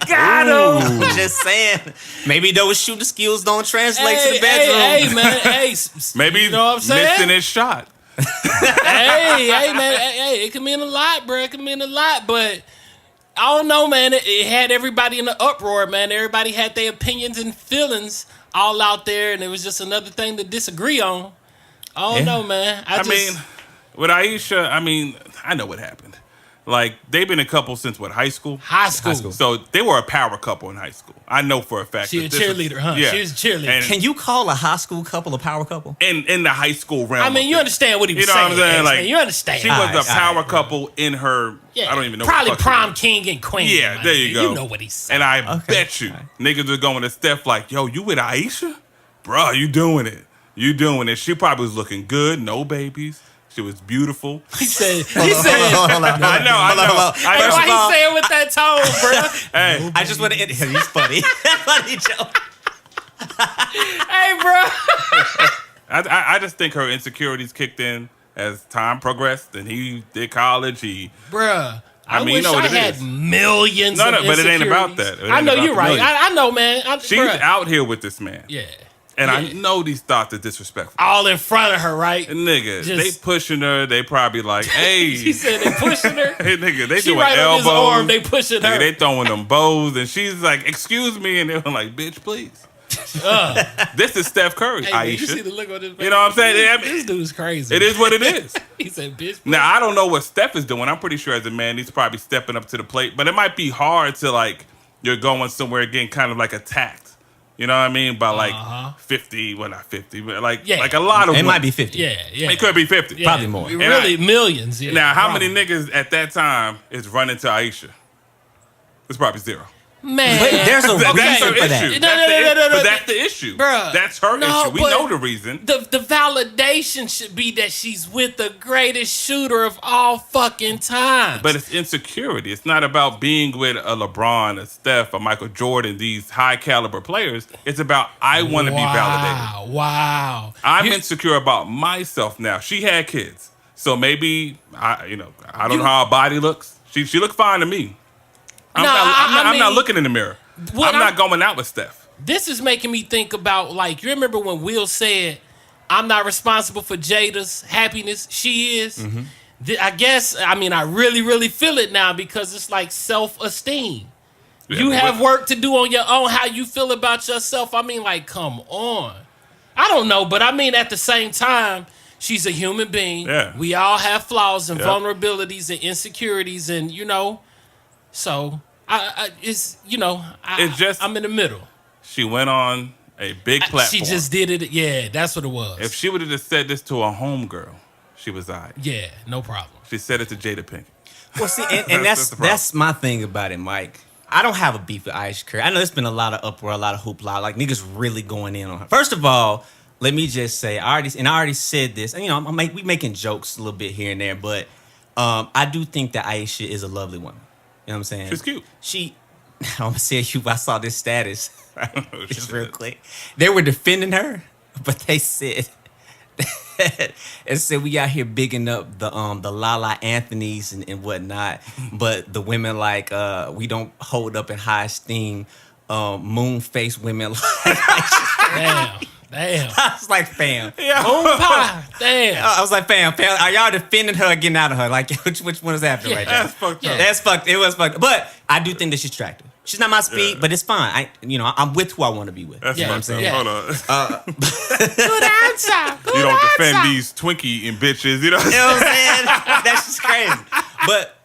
[SPEAKER 3] Got him.
[SPEAKER 2] Just saying. Maybe those shooting skills don't translate to the bedroom.
[SPEAKER 3] Hey, man. Hey,
[SPEAKER 4] maybe
[SPEAKER 3] you know what I'm saying?
[SPEAKER 4] missing his shot.
[SPEAKER 3] Hey, man. Hey, it can mean a lot, bro. It can mean a lot, but I don't know, man. It had everybody in the uproar, man. Everybody had their opinions and feelings all out there, and it was just another thing to disagree on. I don't know, man.
[SPEAKER 4] I mean, with Ayesha, I know what happened. Like, they've been a couple since what, high school?
[SPEAKER 3] high school.
[SPEAKER 4] So they were a power couple in high school. I know for a fact.
[SPEAKER 3] She a
[SPEAKER 4] that this is-
[SPEAKER 3] cheerleader, huh?
[SPEAKER 4] Yeah.
[SPEAKER 3] She was a cheerleader.
[SPEAKER 4] And
[SPEAKER 2] Can you call a high school couple a power couple?
[SPEAKER 4] in the high school realm.
[SPEAKER 3] I mean,
[SPEAKER 4] of
[SPEAKER 3] you
[SPEAKER 4] things.
[SPEAKER 3] understand what he was
[SPEAKER 4] You know
[SPEAKER 3] saying.
[SPEAKER 4] what I'm saying?
[SPEAKER 3] Ace,
[SPEAKER 4] Like,
[SPEAKER 3] man. You understand.
[SPEAKER 4] She was
[SPEAKER 2] Alright,
[SPEAKER 4] a power
[SPEAKER 2] alright,
[SPEAKER 4] couple in her.
[SPEAKER 3] Yeah,
[SPEAKER 4] I don't even know.
[SPEAKER 3] Probably
[SPEAKER 4] what the fuck
[SPEAKER 3] prom
[SPEAKER 4] she was.
[SPEAKER 3] king and queen.
[SPEAKER 4] Yeah,
[SPEAKER 3] my
[SPEAKER 4] there
[SPEAKER 3] nigga.
[SPEAKER 4] you go.
[SPEAKER 3] You know what he said.
[SPEAKER 4] And I
[SPEAKER 2] Okay.
[SPEAKER 4] bet you
[SPEAKER 2] Alright.
[SPEAKER 4] niggas are going to Steph like, yo, you with Ayesha? Bruh, you doing it. You doing it. She probably was looking good. No babies. She was beautiful.
[SPEAKER 3] He said.
[SPEAKER 2] Hold on.
[SPEAKER 4] I know.
[SPEAKER 3] Hey,
[SPEAKER 2] First
[SPEAKER 3] why
[SPEAKER 2] of all,
[SPEAKER 3] he saying with that tone, bro?
[SPEAKER 4] Hey,
[SPEAKER 2] I just want to. He's funny. Funny joke.
[SPEAKER 3] Hey, bro.
[SPEAKER 4] I just think her insecurities kicked in as time progressed, and he did college.
[SPEAKER 3] Bruh. I
[SPEAKER 4] mean, you
[SPEAKER 3] wish
[SPEAKER 4] know what
[SPEAKER 3] I
[SPEAKER 4] it
[SPEAKER 3] had
[SPEAKER 4] is.
[SPEAKER 3] millions
[SPEAKER 4] No,
[SPEAKER 3] of
[SPEAKER 4] no, but it ain't about
[SPEAKER 3] insecurities.
[SPEAKER 4] that. It
[SPEAKER 3] I
[SPEAKER 4] ain't
[SPEAKER 3] know
[SPEAKER 4] about
[SPEAKER 3] you're
[SPEAKER 4] the
[SPEAKER 3] right.
[SPEAKER 4] millions.
[SPEAKER 3] I know, man.
[SPEAKER 4] She's
[SPEAKER 3] bruh,
[SPEAKER 4] out here with this man.
[SPEAKER 3] Yeah.
[SPEAKER 4] And I
[SPEAKER 3] Yeah.
[SPEAKER 4] know these thoughts are disrespectful.
[SPEAKER 3] All in front of her, right?
[SPEAKER 4] And nigga,
[SPEAKER 3] Just-
[SPEAKER 4] they pushing her. They probably like, hey.
[SPEAKER 3] She said they pushing her.
[SPEAKER 4] Hey, nigga, they
[SPEAKER 3] She
[SPEAKER 4] doing
[SPEAKER 3] right on
[SPEAKER 4] elbows.
[SPEAKER 3] his arm. They pushing
[SPEAKER 4] Nigga,
[SPEAKER 3] her.
[SPEAKER 4] they throwing them bows. And she's like, excuse me. And they were like, bitch, please. This is Steph Curry,
[SPEAKER 3] Hey, man, you
[SPEAKER 4] Ayesha.
[SPEAKER 3] see the look on his face?
[SPEAKER 4] You know what I'm saying? I mean,
[SPEAKER 3] This dude's crazy.
[SPEAKER 4] It is what it is.
[SPEAKER 3] He said, bitch.
[SPEAKER 4] Now, I don't know what Steph is doing. I'm pretty sure as a man, he's probably stepping up to the plate. But it might be hard to, like, you're going somewhere getting kind of like attacked. You know what I mean? By like 50, well, not 50, but like a lot of
[SPEAKER 2] It
[SPEAKER 4] women.
[SPEAKER 2] might be 50.
[SPEAKER 3] Yeah, yeah.
[SPEAKER 4] It could be 50.
[SPEAKER 3] Yeah,
[SPEAKER 2] Probably more.
[SPEAKER 3] Really, millions. Yeah,
[SPEAKER 4] Now, how
[SPEAKER 3] probably.
[SPEAKER 4] many niggas at that time is running to Ayesha? It's probably zero.
[SPEAKER 3] Man.
[SPEAKER 2] But there's a
[SPEAKER 4] That's
[SPEAKER 2] reason
[SPEAKER 4] her
[SPEAKER 2] for that.
[SPEAKER 4] issue.
[SPEAKER 3] No, no.
[SPEAKER 4] But that's the issue.
[SPEAKER 3] Bruh.
[SPEAKER 4] That's her
[SPEAKER 3] No,
[SPEAKER 4] issue. We
[SPEAKER 3] but
[SPEAKER 4] know the reason.
[SPEAKER 3] The validation should be that she's with the greatest shooter of all fucking time.
[SPEAKER 4] But it's insecurity. It's not about being with a LeBron, a Steph, a Michael Jordan, these high caliber players. It's about I want to be validated.
[SPEAKER 3] Wow.
[SPEAKER 4] I'm insecure about myself now. She had kids. So maybe I don't know how her body looks. She looked fine to me. I'm
[SPEAKER 3] I
[SPEAKER 4] not
[SPEAKER 3] mean,
[SPEAKER 4] looking in the mirror.
[SPEAKER 3] what
[SPEAKER 4] I'm not going out with Steph.
[SPEAKER 3] This is making me think about, like, you remember when Will said, I'm not responsible for Jada's happiness. She is.
[SPEAKER 4] Mm-hmm.
[SPEAKER 3] I guess, I really, really feel it now because it's like self-esteem.
[SPEAKER 4] Yeah,
[SPEAKER 3] You
[SPEAKER 4] but
[SPEAKER 3] have
[SPEAKER 4] what-
[SPEAKER 3] work to do on your own, how you feel about yourself. Like, come on. I don't know, but at the same time, she's a human being.
[SPEAKER 4] Yeah.
[SPEAKER 3] We all have flaws and
[SPEAKER 4] Yep.
[SPEAKER 3] vulnerabilities and insecurities, and so it's
[SPEAKER 4] just-
[SPEAKER 3] I'm in the middle.
[SPEAKER 4] She went on a big platform.
[SPEAKER 3] She just did it. Yeah, that's what it was.
[SPEAKER 4] If she would have just said this to a homegirl, she was all right.
[SPEAKER 3] Yeah, no problem.
[SPEAKER 4] She said it to Jada Pinkett.
[SPEAKER 2] Well, see, and
[SPEAKER 4] That's the problem.
[SPEAKER 2] that's my thing about it, Mike. I don't have a beef with Ayesha Curry. I know there's been a lot of uproar, a lot of hoopla, like niggas really going in on her. First of all, let me just say, I already said this, and we making jokes a little bit here and there, but I do think that Ayesha is a lovely woman. You know what I'm saying?
[SPEAKER 4] She's cute.
[SPEAKER 2] I'm gonna say I saw this status.
[SPEAKER 4] Oh,
[SPEAKER 2] Just
[SPEAKER 4] shit.
[SPEAKER 2] real quick. They were defending her, but they said it said we out here bigging up the Lala Anthonys and whatnot, but the women like we don't hold up in high esteem moon face women like
[SPEAKER 3] Damn.
[SPEAKER 2] I was like, fam.
[SPEAKER 3] Moon pie. Damn.
[SPEAKER 2] I was like, fam, are y'all defending her or getting out of her? Like, which one is happening right now?
[SPEAKER 4] That's fucked up.
[SPEAKER 2] That's fucked. It was fucked. But I do think that she's attractive. She's not my speed, but it's fine. I'm with who I want to be with.
[SPEAKER 4] That's
[SPEAKER 3] Yeah,
[SPEAKER 4] fucked up.
[SPEAKER 3] yeah.
[SPEAKER 4] Hold on.
[SPEAKER 3] Good answer. Good
[SPEAKER 4] You don't defend
[SPEAKER 3] answer.
[SPEAKER 4] these Twinkie and bitches. You know what I'm
[SPEAKER 2] You know what I'm saying? That's just crazy. But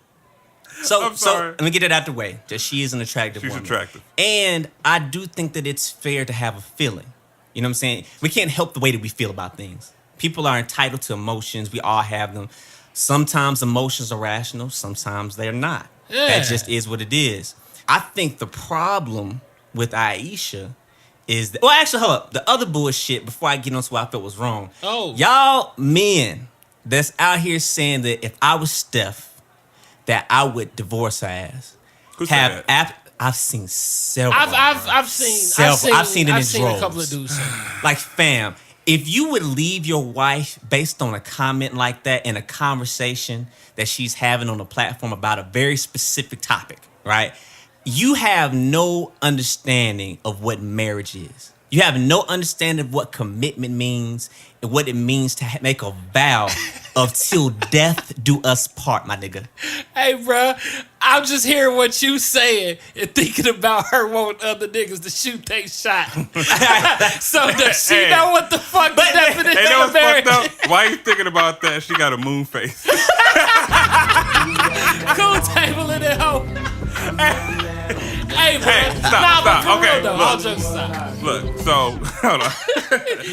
[SPEAKER 2] so
[SPEAKER 4] I'm sorry.
[SPEAKER 2] let me get it out the way. That she is an attractive
[SPEAKER 4] She's
[SPEAKER 2] woman.
[SPEAKER 4] attractive.
[SPEAKER 2] And I do think that it's fair to have a feeling. You know what I'm saying? We can't help the way that we feel about things. People are entitled to emotions. We all have them. Sometimes emotions are rational. Sometimes they're not.
[SPEAKER 3] Yeah.
[SPEAKER 2] That just is what it is. I think the problem with Ayesha is that, well, actually, hold up. The other bullshit, before I get on to what I felt was wrong.
[SPEAKER 3] Oh.
[SPEAKER 2] Y'all men that's out here saying that if I was Steph, that I would divorce her ass.
[SPEAKER 4] Who said that?
[SPEAKER 2] I've seen several.
[SPEAKER 3] I've seen
[SPEAKER 2] it in
[SPEAKER 3] a couple
[SPEAKER 2] droves.
[SPEAKER 3] of dudes say that.
[SPEAKER 2] Like, fam, if you would leave your wife based on a comment like that in a conversation that she's having on a platform about a very specific topic, right? You have no understanding of what marriage is. You have no understanding of what commitment means and what it means to make a vow of till death do us part, my nigga.
[SPEAKER 3] Hey, bro, I'm just hearing what you saying and thinking about her wanting other niggas to shoot they shot. So does she know what the fuck the definition
[SPEAKER 4] Hey,
[SPEAKER 3] of marriage is?
[SPEAKER 4] fucked up? Why are you thinking about that? She got a moon face.
[SPEAKER 3] Cool table in that hoe. Hey, bro.
[SPEAKER 4] Hey, stop.
[SPEAKER 3] But for
[SPEAKER 4] Okay,
[SPEAKER 3] real, though,
[SPEAKER 4] look.
[SPEAKER 3] all jokes aside.
[SPEAKER 4] Look, so, hold on.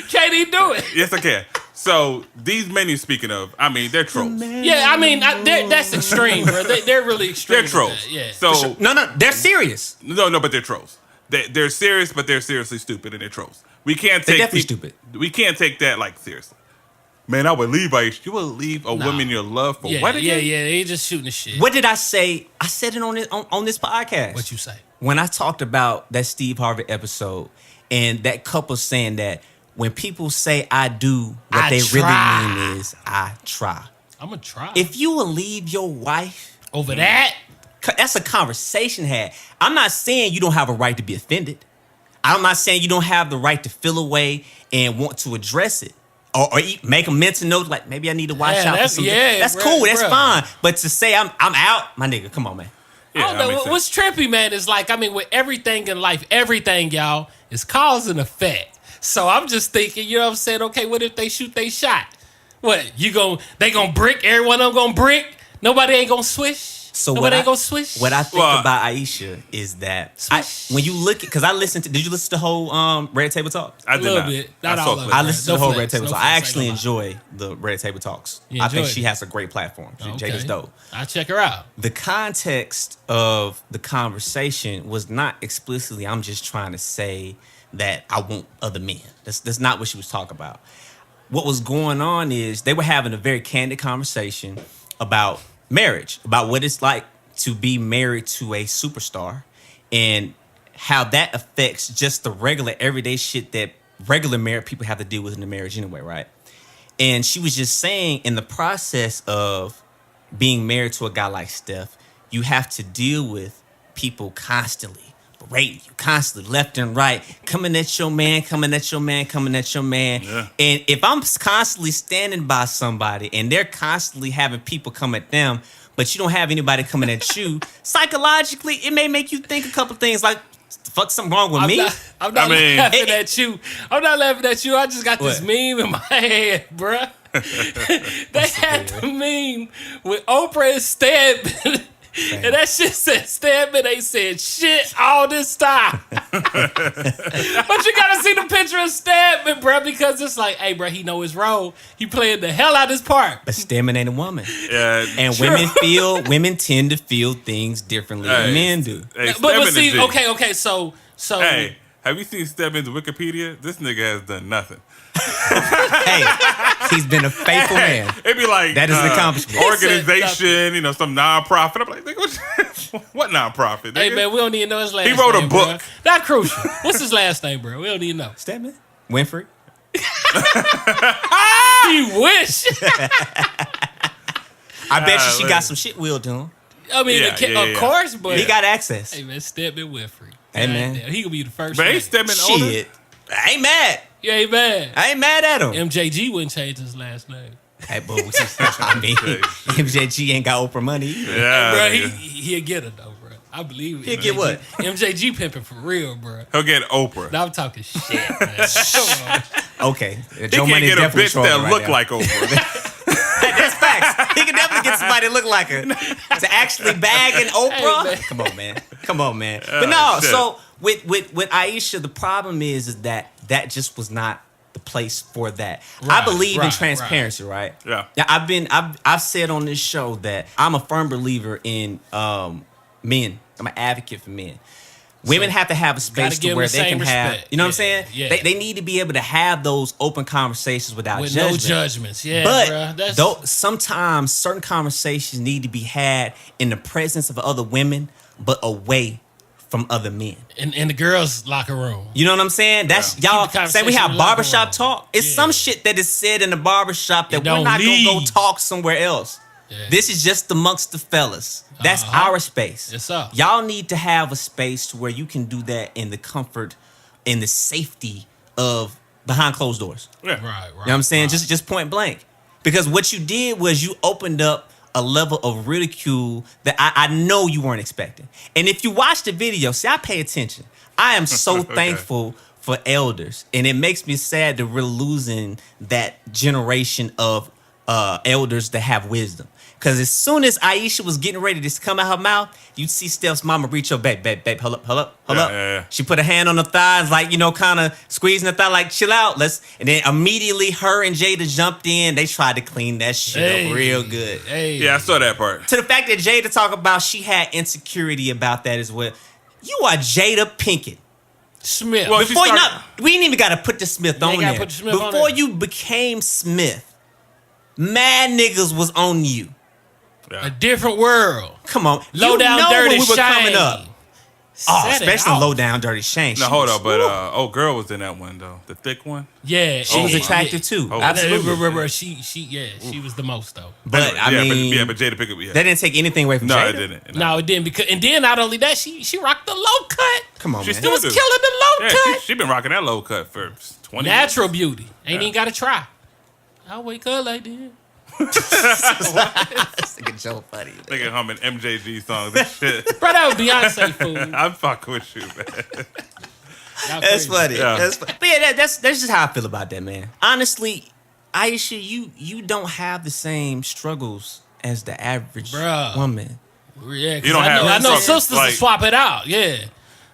[SPEAKER 3] Can't even do it.
[SPEAKER 4] Yes, I can. So, these men you're speaking of, I mean, they're trolls.
[SPEAKER 3] Yeah, I mean, that's extreme, bro. They're really extreme.
[SPEAKER 4] They're trolls.
[SPEAKER 3] with that, Yeah.
[SPEAKER 4] So,
[SPEAKER 2] No, they're serious.
[SPEAKER 4] no, but they're trolls. They're serious, but they're seriously stupid, and they're trolls. We can't
[SPEAKER 2] They're
[SPEAKER 4] take
[SPEAKER 2] definitely stupid.
[SPEAKER 4] We can't take that like seriously. Man, I would leave Ayesha. You would leave a woman you love for
[SPEAKER 3] Yeah,
[SPEAKER 4] what again?
[SPEAKER 3] yeah. They just shooting the shit.
[SPEAKER 2] What did I say? I said it on this podcast.
[SPEAKER 3] What you say?
[SPEAKER 2] When I talked about that Steve Harvey episode and that couple saying that when people say I do, what
[SPEAKER 3] I
[SPEAKER 2] they
[SPEAKER 3] try.
[SPEAKER 2] really mean is I try.
[SPEAKER 3] I'm gonna try.
[SPEAKER 2] If you will leave your wife,
[SPEAKER 3] Over that,
[SPEAKER 2] that's a conversation had. I'm not saying you don't have a right to be offended. I'm not saying you don't have the right to feel away and want to address it. Or make a mental note, like maybe I need to watch out for something. That's
[SPEAKER 3] bruh,
[SPEAKER 2] cool. That's
[SPEAKER 3] bruh.
[SPEAKER 2] fine. But to say I'm out, my nigga, come on, man.
[SPEAKER 3] I don't know.
[SPEAKER 4] that makes
[SPEAKER 3] What's trippy, man, is like, I mean, with everything in life, everything, y'all, is cause and effect. So I'm just thinking, you know what I'm saying? Okay, what if they shoot they shot? What, they gonna brick? Everyone of them gonna brick? Nobody ain't gonna swish?
[SPEAKER 2] So
[SPEAKER 3] Nobody ain't gonna swish?
[SPEAKER 2] What I think
[SPEAKER 4] Well,
[SPEAKER 2] about Ayesha is that
[SPEAKER 3] Swish.
[SPEAKER 2] when you look at, because I listened to, did you listen to the whole Red Table Talk?
[SPEAKER 4] I
[SPEAKER 3] A
[SPEAKER 4] did
[SPEAKER 3] little
[SPEAKER 4] not.
[SPEAKER 3] bit. Not
[SPEAKER 4] I
[SPEAKER 3] all
[SPEAKER 4] saw
[SPEAKER 3] of it.
[SPEAKER 4] clips.
[SPEAKER 2] I listened to the
[SPEAKER 3] No
[SPEAKER 2] whole
[SPEAKER 3] flex,
[SPEAKER 2] Red Table
[SPEAKER 3] no
[SPEAKER 2] Talk.
[SPEAKER 3] flex,
[SPEAKER 2] I
[SPEAKER 3] ain't
[SPEAKER 2] actually
[SPEAKER 3] gonna
[SPEAKER 2] enjoy the Red Table Talks.
[SPEAKER 3] You
[SPEAKER 2] I think
[SPEAKER 3] enjoy
[SPEAKER 2] she
[SPEAKER 3] it?
[SPEAKER 2] has a great platform. Jada's dope.
[SPEAKER 3] I'll check her out.
[SPEAKER 2] The context of the conversation was not explicitly, I'm just trying to say that I want other men. That's not what she was talking about. What was going on is they were having a very candid conversation about marriage, about what it's like to be married to a superstar and how that affects just the regular everyday shit that regular married people have to deal with in the marriage anyway, right? And she was just saying in the process of being married to a guy like Steph, you have to deal with people constantly berating you, constantly left and right, coming at your man, coming at your man, coming at your man.
[SPEAKER 4] Yeah.
[SPEAKER 2] And if I'm constantly standing by somebody and they're constantly having people come at them, but you don't have anybody coming at you, psychologically, it may make you think a couple things like, fuck, something wrong with me?
[SPEAKER 3] I'm not
[SPEAKER 4] I mean-
[SPEAKER 3] laughing at you. I'm not laughing at you. I just got this
[SPEAKER 2] What?
[SPEAKER 3] meme in my head, bruh. They had the meme with Oprah and Stedman. And that shit said Stedman ain't said shit all this time. But you gotta see the picture of Stedman, bruh, because it's like, hey, bruh, he know his role. He playing the hell out of his part.
[SPEAKER 2] But Stedman ain't a woman.
[SPEAKER 4] Yeah,
[SPEAKER 2] And women tend to feel things differently than
[SPEAKER 4] Hey,
[SPEAKER 2] men do.
[SPEAKER 4] Hey,
[SPEAKER 3] But
[SPEAKER 4] Stedman
[SPEAKER 3] see,
[SPEAKER 4] a G.
[SPEAKER 3] okay, so
[SPEAKER 4] Hey, have you seen Stedman's Wikipedia? This nigga has done nothing.
[SPEAKER 2] Hey, he's been a faithful man.
[SPEAKER 4] It'd be like
[SPEAKER 2] That is an accomplishment.
[SPEAKER 4] Organization, some nonprofit. I'm like, nigga, what nonprofit?
[SPEAKER 3] hey
[SPEAKER 4] Nigga?
[SPEAKER 3] man, we don't even know his last name.
[SPEAKER 4] He wrote a book.
[SPEAKER 3] Bruh. Not crucial. What's his last name, bro? We don't even know.
[SPEAKER 2] Stedman? Winfrey?
[SPEAKER 3] He wish.
[SPEAKER 2] I bet you she
[SPEAKER 4] man.
[SPEAKER 2] got some shit wheeled to him.
[SPEAKER 3] I mean,
[SPEAKER 4] Yeah,
[SPEAKER 3] of course, but
[SPEAKER 2] He got access.
[SPEAKER 3] hey man, Stedman Winfrey.
[SPEAKER 2] Hey, man.
[SPEAKER 3] Goddamn, he gonna be the first.
[SPEAKER 4] But
[SPEAKER 3] man.
[SPEAKER 4] ain't Stedman older?
[SPEAKER 2] Shit. I ain't mad.
[SPEAKER 3] You ain't mad.
[SPEAKER 2] I ain't mad at him.
[SPEAKER 3] MJG wouldn't change his last name.
[SPEAKER 2] Hey, but I mean, MJG ain't got Oprah money either.
[SPEAKER 4] Yeah,
[SPEAKER 3] Bro,
[SPEAKER 4] nigga.
[SPEAKER 3] he'll get it though, bro. I believe it.
[SPEAKER 2] He'll get what?
[SPEAKER 3] MJG pimping for real, bro.
[SPEAKER 4] He'll get Oprah.
[SPEAKER 3] Now I'm talking shit, man. Come on.
[SPEAKER 2] Okay.
[SPEAKER 4] He
[SPEAKER 2] Joe
[SPEAKER 4] can't
[SPEAKER 2] Money is
[SPEAKER 4] get a
[SPEAKER 2] definitely
[SPEAKER 4] bitch
[SPEAKER 2] trolling
[SPEAKER 4] that
[SPEAKER 2] right
[SPEAKER 4] look
[SPEAKER 2] now.
[SPEAKER 4] like Oprah.
[SPEAKER 2] That's facts. He can definitely get somebody to look like her. To actually bag an Oprah?
[SPEAKER 3] Hey, man.
[SPEAKER 2] Come on, man. But no,
[SPEAKER 4] shit.
[SPEAKER 2] so with Ayesha, the problem is that just was not the place for that. I
[SPEAKER 3] Right,
[SPEAKER 2] believe in
[SPEAKER 3] right,
[SPEAKER 2] transparency, right?
[SPEAKER 4] Yeah.
[SPEAKER 2] I've said on this show that I'm a firm believer in men. I'm an advocate for men. Women
[SPEAKER 3] So,
[SPEAKER 2] have to have a
[SPEAKER 3] gotta
[SPEAKER 2] space
[SPEAKER 3] give
[SPEAKER 2] to where
[SPEAKER 3] them the
[SPEAKER 2] they
[SPEAKER 3] same
[SPEAKER 2] can have,
[SPEAKER 3] respect.
[SPEAKER 2] you know what I'm
[SPEAKER 3] Yeah,
[SPEAKER 2] saying?
[SPEAKER 3] yeah.
[SPEAKER 2] They need to be able to have those open conversations without
[SPEAKER 3] with
[SPEAKER 2] judgment.
[SPEAKER 3] no judgments. Yeah,
[SPEAKER 2] But
[SPEAKER 3] bruh. That's
[SPEAKER 2] though sometimes certain conversations need to be had in the presence of other women, but away from other men.
[SPEAKER 3] in the girls' locker room.
[SPEAKER 2] You know what I'm saying? That's
[SPEAKER 3] Yeah.
[SPEAKER 2] y'all
[SPEAKER 3] Keep the
[SPEAKER 2] say we
[SPEAKER 3] conversation
[SPEAKER 2] have
[SPEAKER 3] in the locker
[SPEAKER 2] barbershop
[SPEAKER 3] room.
[SPEAKER 2] talk. It's
[SPEAKER 3] Yeah.
[SPEAKER 2] some shit that is said in the barbershop that
[SPEAKER 3] It
[SPEAKER 2] we're
[SPEAKER 3] don't
[SPEAKER 2] not gonna go
[SPEAKER 3] leave.
[SPEAKER 2] talk somewhere else.
[SPEAKER 3] Yeah.
[SPEAKER 2] This is just amongst the fellas. That's
[SPEAKER 3] Uh-huh.
[SPEAKER 2] our space.
[SPEAKER 3] Yes, sir.
[SPEAKER 2] Y'all need to have a space to where you can do that in the comfort, in the safety of behind closed doors.
[SPEAKER 4] Yeah.
[SPEAKER 3] Right.
[SPEAKER 2] You know what I'm saying?
[SPEAKER 3] right.
[SPEAKER 2] Just point blank. Because what you did was you opened up a level of ridicule that I know you weren't expecting. And if you watch the video, see, I pay attention. I am so thankful for elders. And it makes me sad that we're losing that generation of elders that have wisdom. Because as soon as Ayesha was getting ready to come out her mouth, you'd see Steph's mama reach her, babe, hold up.
[SPEAKER 4] Yeah.
[SPEAKER 2] She put her hand on her thighs, like, you know, kind of squeezing her thigh, like, chill out. And then immediately her and Jada jumped in. They tried to clean that shit up real good.
[SPEAKER 3] Hey.
[SPEAKER 4] Yeah, I saw that part.
[SPEAKER 2] To the fact that Jada talk about she had insecurity about that as well. You are Jada Pinkett.
[SPEAKER 3] Smith.
[SPEAKER 4] Well,
[SPEAKER 2] Before
[SPEAKER 4] she
[SPEAKER 2] you
[SPEAKER 4] started-
[SPEAKER 2] we ain't even got to put the Smith on
[SPEAKER 3] ain't gotta
[SPEAKER 2] there.
[SPEAKER 3] put the Smith on
[SPEAKER 2] Before
[SPEAKER 3] there.
[SPEAKER 2] you became Smith, mad niggas was on you.
[SPEAKER 3] a different world.
[SPEAKER 2] Come on.
[SPEAKER 3] Low
[SPEAKER 2] you
[SPEAKER 3] down
[SPEAKER 2] know
[SPEAKER 3] dirty
[SPEAKER 2] when we were
[SPEAKER 3] Shane.
[SPEAKER 2] coming up. Oh,
[SPEAKER 3] Set it
[SPEAKER 2] especially
[SPEAKER 3] off.
[SPEAKER 2] low down dirty Shane.
[SPEAKER 4] No,
[SPEAKER 2] She
[SPEAKER 4] hold
[SPEAKER 2] was-
[SPEAKER 4] up, but
[SPEAKER 2] woo.
[SPEAKER 4] girl was in that one though, the thick one.
[SPEAKER 3] Yeah,
[SPEAKER 2] She was
[SPEAKER 3] yeah,
[SPEAKER 2] attractive too.
[SPEAKER 4] Oh,
[SPEAKER 2] Absolutely.
[SPEAKER 3] She was the most though.
[SPEAKER 2] But
[SPEAKER 4] Anyway,
[SPEAKER 2] I mean,
[SPEAKER 4] but Jada Pinkett, yeah.
[SPEAKER 2] that didn't take anything away from
[SPEAKER 4] No,
[SPEAKER 2] Jada.
[SPEAKER 4] it didn't.
[SPEAKER 3] No, it didn't and then not only that, she rocked the low cut.
[SPEAKER 2] Come on,
[SPEAKER 4] She
[SPEAKER 2] man.
[SPEAKER 4] still
[SPEAKER 3] Was
[SPEAKER 4] do.
[SPEAKER 3] killing the low
[SPEAKER 4] Yeah,
[SPEAKER 3] cut.
[SPEAKER 4] she been rocking that low cut for 20
[SPEAKER 3] Natural beauty. Ain't
[SPEAKER 4] Yeah.
[SPEAKER 3] even got to try. I wake up like this.
[SPEAKER 2] That's like a joke, buddy.
[SPEAKER 4] Nigga humming MJG songs and shit.
[SPEAKER 3] Bro, that was Beyonce food.
[SPEAKER 4] I'm fucking with you, man.
[SPEAKER 3] Y'all
[SPEAKER 2] That's
[SPEAKER 3] crazy.
[SPEAKER 2] funny.
[SPEAKER 4] Yeah.
[SPEAKER 2] That's funny. But yeah, that's just how I feel about that, man. Honestly, Ayesha, you don't have the same struggles as the average
[SPEAKER 3] Bruh.
[SPEAKER 2] woman.
[SPEAKER 3] Yeah, 'cause
[SPEAKER 4] You don't
[SPEAKER 3] I
[SPEAKER 4] have
[SPEAKER 3] know, I know
[SPEAKER 4] like-
[SPEAKER 3] sisters
[SPEAKER 4] like-
[SPEAKER 3] to swap it out. Yeah,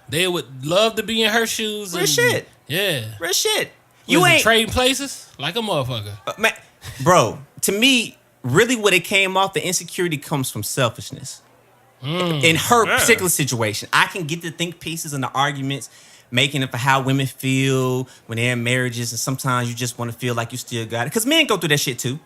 [SPEAKER 3] they would love to be in her shoes.
[SPEAKER 2] Real
[SPEAKER 3] and,
[SPEAKER 2] shit.
[SPEAKER 3] Yeah,
[SPEAKER 2] Real shit.
[SPEAKER 3] you
[SPEAKER 2] You ain't
[SPEAKER 3] trading places like a motherfucker.
[SPEAKER 2] man, bro. To me, really, what it came off, the insecurity comes from selfishness. In her
[SPEAKER 4] Yeah.
[SPEAKER 2] particular situation, I can get the think pieces and the arguments, making it for how women feel when they're in marriages, and sometimes you just want to feel like you still got it. Because men go through that shit too.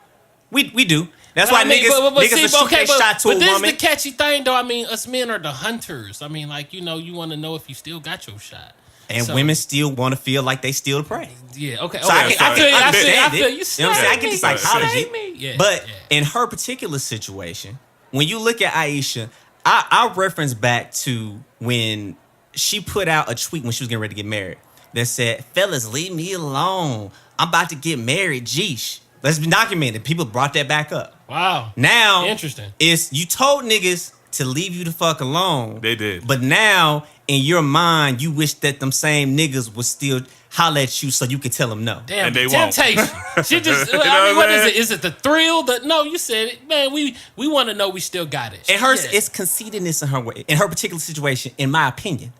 [SPEAKER 2] We do. That's why
[SPEAKER 3] I mean,
[SPEAKER 2] niggas
[SPEAKER 3] but
[SPEAKER 2] will
[SPEAKER 3] see,
[SPEAKER 2] shoot their shot to a
[SPEAKER 3] this
[SPEAKER 2] woman.
[SPEAKER 3] is the catchy thing, though. I mean, us men are the hunters. I mean, like, you want to know if you still got your shot.
[SPEAKER 2] And
[SPEAKER 3] So-
[SPEAKER 2] women still want to feel like they steal the prey.
[SPEAKER 3] Yeah, okay.
[SPEAKER 2] So I
[SPEAKER 3] okay.
[SPEAKER 2] can-
[SPEAKER 3] I feel you. I
[SPEAKER 2] understand
[SPEAKER 3] feel
[SPEAKER 2] it.
[SPEAKER 3] you.
[SPEAKER 2] You know what I'm saying? I get the
[SPEAKER 3] Slay
[SPEAKER 2] psychology.
[SPEAKER 3] me. Yeah,
[SPEAKER 2] But
[SPEAKER 3] yeah.
[SPEAKER 2] in her particular situation, when you look at Ayesha, I reference back to when she put out a tweet when she was getting ready to get married that said, "Fellas, leave me alone. I'm about to get married. Geesh." Let's be documented. People brought that back up.
[SPEAKER 3] Wow.
[SPEAKER 2] Now,
[SPEAKER 3] Interesting.
[SPEAKER 2] It's you told niggas to leave you the fuck alone.
[SPEAKER 4] They did.
[SPEAKER 2] But now, in your mind, you wish that them same niggas would still holler at you so you could tell them no.
[SPEAKER 3] Damn,
[SPEAKER 4] And they won't.
[SPEAKER 3] temptation. She just,
[SPEAKER 4] You know
[SPEAKER 3] I mean,
[SPEAKER 4] what
[SPEAKER 3] what
[SPEAKER 4] I'm
[SPEAKER 3] is
[SPEAKER 4] saying?
[SPEAKER 3] it? Is it the thrill? No, you said it. Man, we want to know we still got it.
[SPEAKER 2] And hers,
[SPEAKER 3] Yeah.
[SPEAKER 2] it's conceitedness in her way, in her particular situation, in my opinion.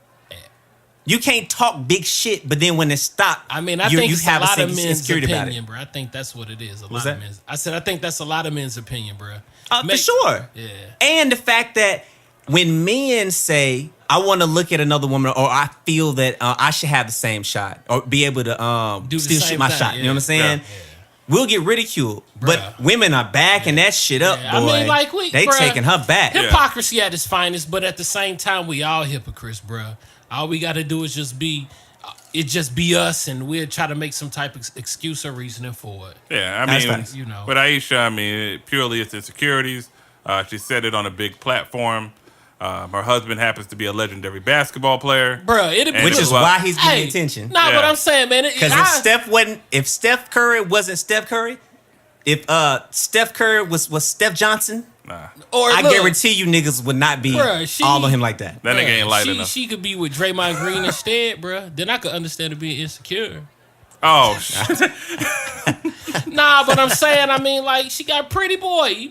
[SPEAKER 2] You can't talk big shit, but then when it stops,
[SPEAKER 3] I mean, I think it's a lot of men's
[SPEAKER 2] insecurity about
[SPEAKER 3] opinion,
[SPEAKER 2] it.
[SPEAKER 3] bro. I think that's what it is. A
[SPEAKER 2] What's
[SPEAKER 3] lot of
[SPEAKER 2] that?
[SPEAKER 3] men's. I said I think that's a lot of men's opinion, bro.
[SPEAKER 2] For sure.
[SPEAKER 3] Yeah.
[SPEAKER 2] And the fact that when men say, I want to look at another woman, or I feel that I should have the same shot, or be able to
[SPEAKER 3] Do the
[SPEAKER 2] still shoot
[SPEAKER 3] same
[SPEAKER 2] my
[SPEAKER 3] thing,
[SPEAKER 2] shot. You know
[SPEAKER 3] yeah.
[SPEAKER 2] what I'm saying?
[SPEAKER 4] Yeah.
[SPEAKER 2] We'll get ridiculed, but
[SPEAKER 3] Bruh.
[SPEAKER 2] women are backing that shit up,
[SPEAKER 3] Yeah.
[SPEAKER 2] boy.
[SPEAKER 3] I mean, like,
[SPEAKER 2] they
[SPEAKER 3] bruh,
[SPEAKER 2] taking her back.
[SPEAKER 3] Hypocrisy at its finest, but at the same time, we all hypocrites, bro. All we got to do is just be us, and we'll try to make some type of excuse or reasoning for it.
[SPEAKER 4] Yeah, I
[SPEAKER 2] That's
[SPEAKER 4] mean,
[SPEAKER 2] facts.
[SPEAKER 3] You know.
[SPEAKER 4] But Ayesha, I mean, purely it's insecurities. She said it on a big platform. Her husband happens to be a legendary basketball player.
[SPEAKER 3] Bro, it'd be
[SPEAKER 4] And
[SPEAKER 2] Which
[SPEAKER 4] it's
[SPEAKER 2] is
[SPEAKER 4] why-
[SPEAKER 2] why he's getting
[SPEAKER 3] Hey,
[SPEAKER 2] attention.
[SPEAKER 3] Nah,
[SPEAKER 4] Yeah.
[SPEAKER 3] but I'm saying, man,
[SPEAKER 2] Because if Steph Curry wasn't Steph Curry, if Steph Curry was Steph Johnson,
[SPEAKER 4] Nah,
[SPEAKER 3] or
[SPEAKER 2] I
[SPEAKER 3] look,
[SPEAKER 2] guarantee you niggas would not be
[SPEAKER 3] Bruh,
[SPEAKER 2] all on him like that.
[SPEAKER 4] that nigga ain't light
[SPEAKER 3] she,
[SPEAKER 4] enough.
[SPEAKER 3] She could be with Draymond Green instead, bro. Then I could understand her being insecure.
[SPEAKER 4] Oh, shit.
[SPEAKER 3] Nah, but I'm saying, I mean, like, she got pretty boy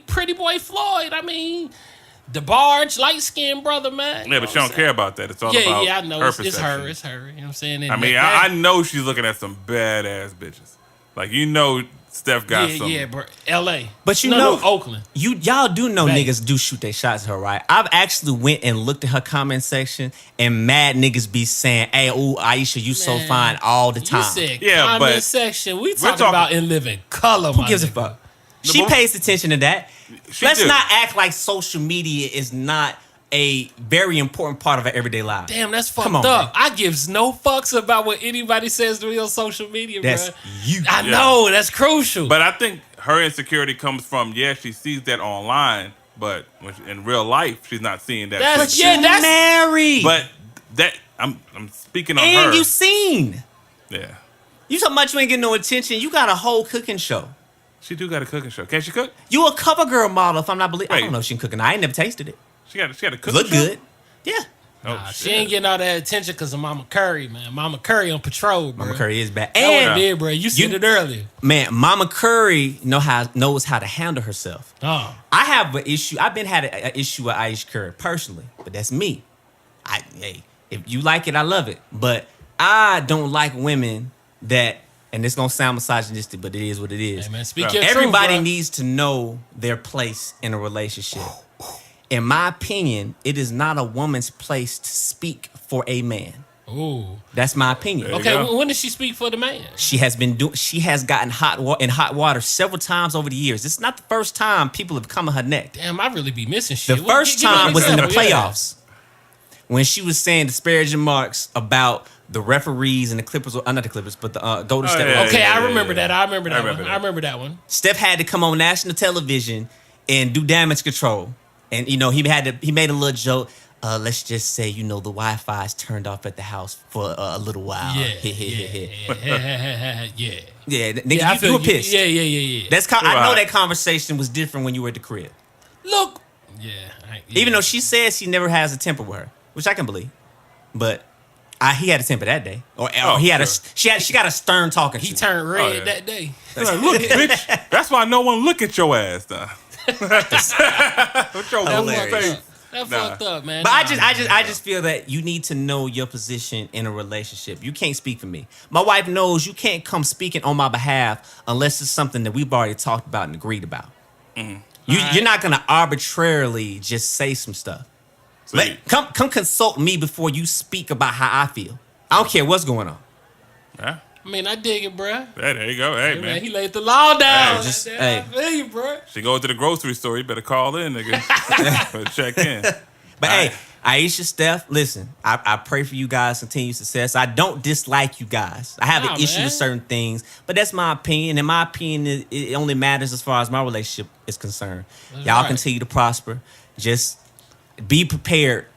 [SPEAKER 3] Floyd. I mean, the barge, light skinned brother, man.
[SPEAKER 4] Yeah, but she don't care about that. It's all
[SPEAKER 3] Yeah,
[SPEAKER 4] about
[SPEAKER 3] yeah, I know.
[SPEAKER 4] her
[SPEAKER 3] It's her.
[SPEAKER 4] perception.
[SPEAKER 3] It's her. You know what I'm saying?
[SPEAKER 4] I mean, I know she's looking at some badass bitches. Like, you know, Steph got some.
[SPEAKER 3] Yeah, bro. L.A.
[SPEAKER 2] But
[SPEAKER 3] No, Oakland.
[SPEAKER 2] y'all do know
[SPEAKER 3] Vegas.
[SPEAKER 2] niggas do shoot their shots at her, right? I've actually went and looked at her comment section, and mad niggas be saying, "Hey, ooh, Ayesha, you so
[SPEAKER 3] Man,
[SPEAKER 2] fine all the time."
[SPEAKER 3] You said
[SPEAKER 4] Yeah,
[SPEAKER 3] comment
[SPEAKER 4] but
[SPEAKER 3] section. We
[SPEAKER 4] talking-
[SPEAKER 3] talking about in living color,
[SPEAKER 2] Who gives a fuck? She
[SPEAKER 4] but-
[SPEAKER 2] pays attention to that.
[SPEAKER 4] She
[SPEAKER 2] Let's
[SPEAKER 4] do.
[SPEAKER 2] not act like social media is not a very important part of our everyday life.
[SPEAKER 3] Damn, that's fucked
[SPEAKER 2] Come on,
[SPEAKER 3] up. I gives no fucks about what anybody says to me on social media,
[SPEAKER 2] That's
[SPEAKER 3] bro.
[SPEAKER 2] you.
[SPEAKER 3] I know, that's crucial.
[SPEAKER 4] But I think her insecurity comes from, she sees that online, but in real life, she's not seeing that.
[SPEAKER 3] That's-
[SPEAKER 4] shit.
[SPEAKER 3] yeah, that's-
[SPEAKER 2] married.
[SPEAKER 4] But that I'm speaking on
[SPEAKER 2] and
[SPEAKER 4] her.
[SPEAKER 2] you seen.
[SPEAKER 4] Yeah,
[SPEAKER 2] You talking about you ain't getting no attention. You got a whole cooking show.
[SPEAKER 4] she do got a cooking show. Can she cook?
[SPEAKER 2] You a cover girl model, if I'm not believing. I
[SPEAKER 4] Wait.
[SPEAKER 2] don't know if she can cook or not. I ain't never tasted it.
[SPEAKER 4] She got a cooking
[SPEAKER 2] Look
[SPEAKER 4] show.
[SPEAKER 2] good. Yeah.
[SPEAKER 4] Oh,
[SPEAKER 3] Nah, she
[SPEAKER 4] shit.
[SPEAKER 3] ain't getting all that attention because of Mama Curry, man. Mama Curry on patrol, bro.
[SPEAKER 2] Mama Curry is bad.
[SPEAKER 3] That what
[SPEAKER 2] And
[SPEAKER 3] it did, bro. You said it earlier.
[SPEAKER 2] man, Mama Curry knows how to handle herself.
[SPEAKER 3] Oh.
[SPEAKER 2] I have an issue. I've been had an issue with Ayesha Curry personally, but that's me. Hey, if you like it, I love it. But I don't like women that, and it's gonna sound misogynistic, but it is what it is.
[SPEAKER 3] Hey, man, speak
[SPEAKER 4] Yeah.
[SPEAKER 3] your
[SPEAKER 2] Everybody
[SPEAKER 3] truth, bro.
[SPEAKER 2] needs to know their place in a relationship. In my opinion, it is not a woman's place to speak for a man.
[SPEAKER 3] Ooh.
[SPEAKER 2] That's my opinion.
[SPEAKER 4] There you
[SPEAKER 3] Okay,
[SPEAKER 4] go.
[SPEAKER 3] when did she speak for the man?
[SPEAKER 2] She has been doing. She has gotten in hot water several times over the years. It's not the first time people have come on her neck.
[SPEAKER 3] Damn, I really be missing shit.
[SPEAKER 2] The first
[SPEAKER 3] Give me an
[SPEAKER 2] time was in the
[SPEAKER 3] example, yeah.
[SPEAKER 2] playoffs when she was saying disparaging marks about the referees and the Clippers, or not the Clippers, but the Golden State.
[SPEAKER 4] yeah,
[SPEAKER 3] Okay,
[SPEAKER 4] yeah,
[SPEAKER 3] I
[SPEAKER 4] yeah,
[SPEAKER 3] remember
[SPEAKER 4] yeah.
[SPEAKER 3] that. I remember that
[SPEAKER 4] I remember
[SPEAKER 3] one.
[SPEAKER 4] that.
[SPEAKER 3] I remember that one.
[SPEAKER 2] Steph had to come on national television and do damage control, and he made a little joke. Let's just say, the Wi-Fi is turned off at the house for a little while.
[SPEAKER 3] Yeah,
[SPEAKER 2] yeah.
[SPEAKER 3] yeah.
[SPEAKER 2] Yeah, nigga,
[SPEAKER 3] Yeah, I
[SPEAKER 2] you
[SPEAKER 3] feel
[SPEAKER 2] were
[SPEAKER 3] you.
[SPEAKER 2] pissed.
[SPEAKER 3] Yeah.
[SPEAKER 2] I know
[SPEAKER 4] Right.
[SPEAKER 2] that conversation was different when you were at the crib.
[SPEAKER 3] Look. Yeah.
[SPEAKER 2] Even though she says he never has a temper with her, which I can believe, but he had a temper that day, or he had
[SPEAKER 4] sure.
[SPEAKER 2] she got a stern talking.
[SPEAKER 3] he
[SPEAKER 2] to.
[SPEAKER 3] turned red
[SPEAKER 4] Oh, yeah.
[SPEAKER 3] that day.
[SPEAKER 4] Like, look, bitch. That's why no one look at your ass, though. What's your
[SPEAKER 2] Hilarious.
[SPEAKER 4] face?
[SPEAKER 3] That
[SPEAKER 4] Nah.
[SPEAKER 3] fucked up, man.
[SPEAKER 2] But
[SPEAKER 3] Nah.
[SPEAKER 2] I just feel that you need to know your position in a relationship. You can't speak for me. My wife knows you can't come speaking on my behalf unless it's something that we've already talked about and agreed about. You're not gonna arbitrarily just say some stuff.
[SPEAKER 4] See,
[SPEAKER 2] Come consult me before you speak about how I feel. I don't care what's going on.
[SPEAKER 4] yeah.
[SPEAKER 3] I mean, I dig it, bruh.
[SPEAKER 4] Hey, there you go. Hey,
[SPEAKER 3] Man,
[SPEAKER 4] man.
[SPEAKER 3] he laid the law down.
[SPEAKER 2] Hey, just-
[SPEAKER 3] Damn,
[SPEAKER 2] hey.
[SPEAKER 3] I feel you, bruh.
[SPEAKER 4] She go to the grocery store, you better call in, nigga. Better check in.
[SPEAKER 2] But hey, Ayesha, Steph, listen, I pray for you guys' continued success. I don't dislike you guys. I have
[SPEAKER 3] Nah,
[SPEAKER 2] an issue
[SPEAKER 3] man.
[SPEAKER 2] with certain things, but that's my opinion. And my opinion, it only matters as far as my relationship is concerned.
[SPEAKER 3] That's
[SPEAKER 2] Y'all
[SPEAKER 3] right.
[SPEAKER 2] continue to prosper. Just be prepared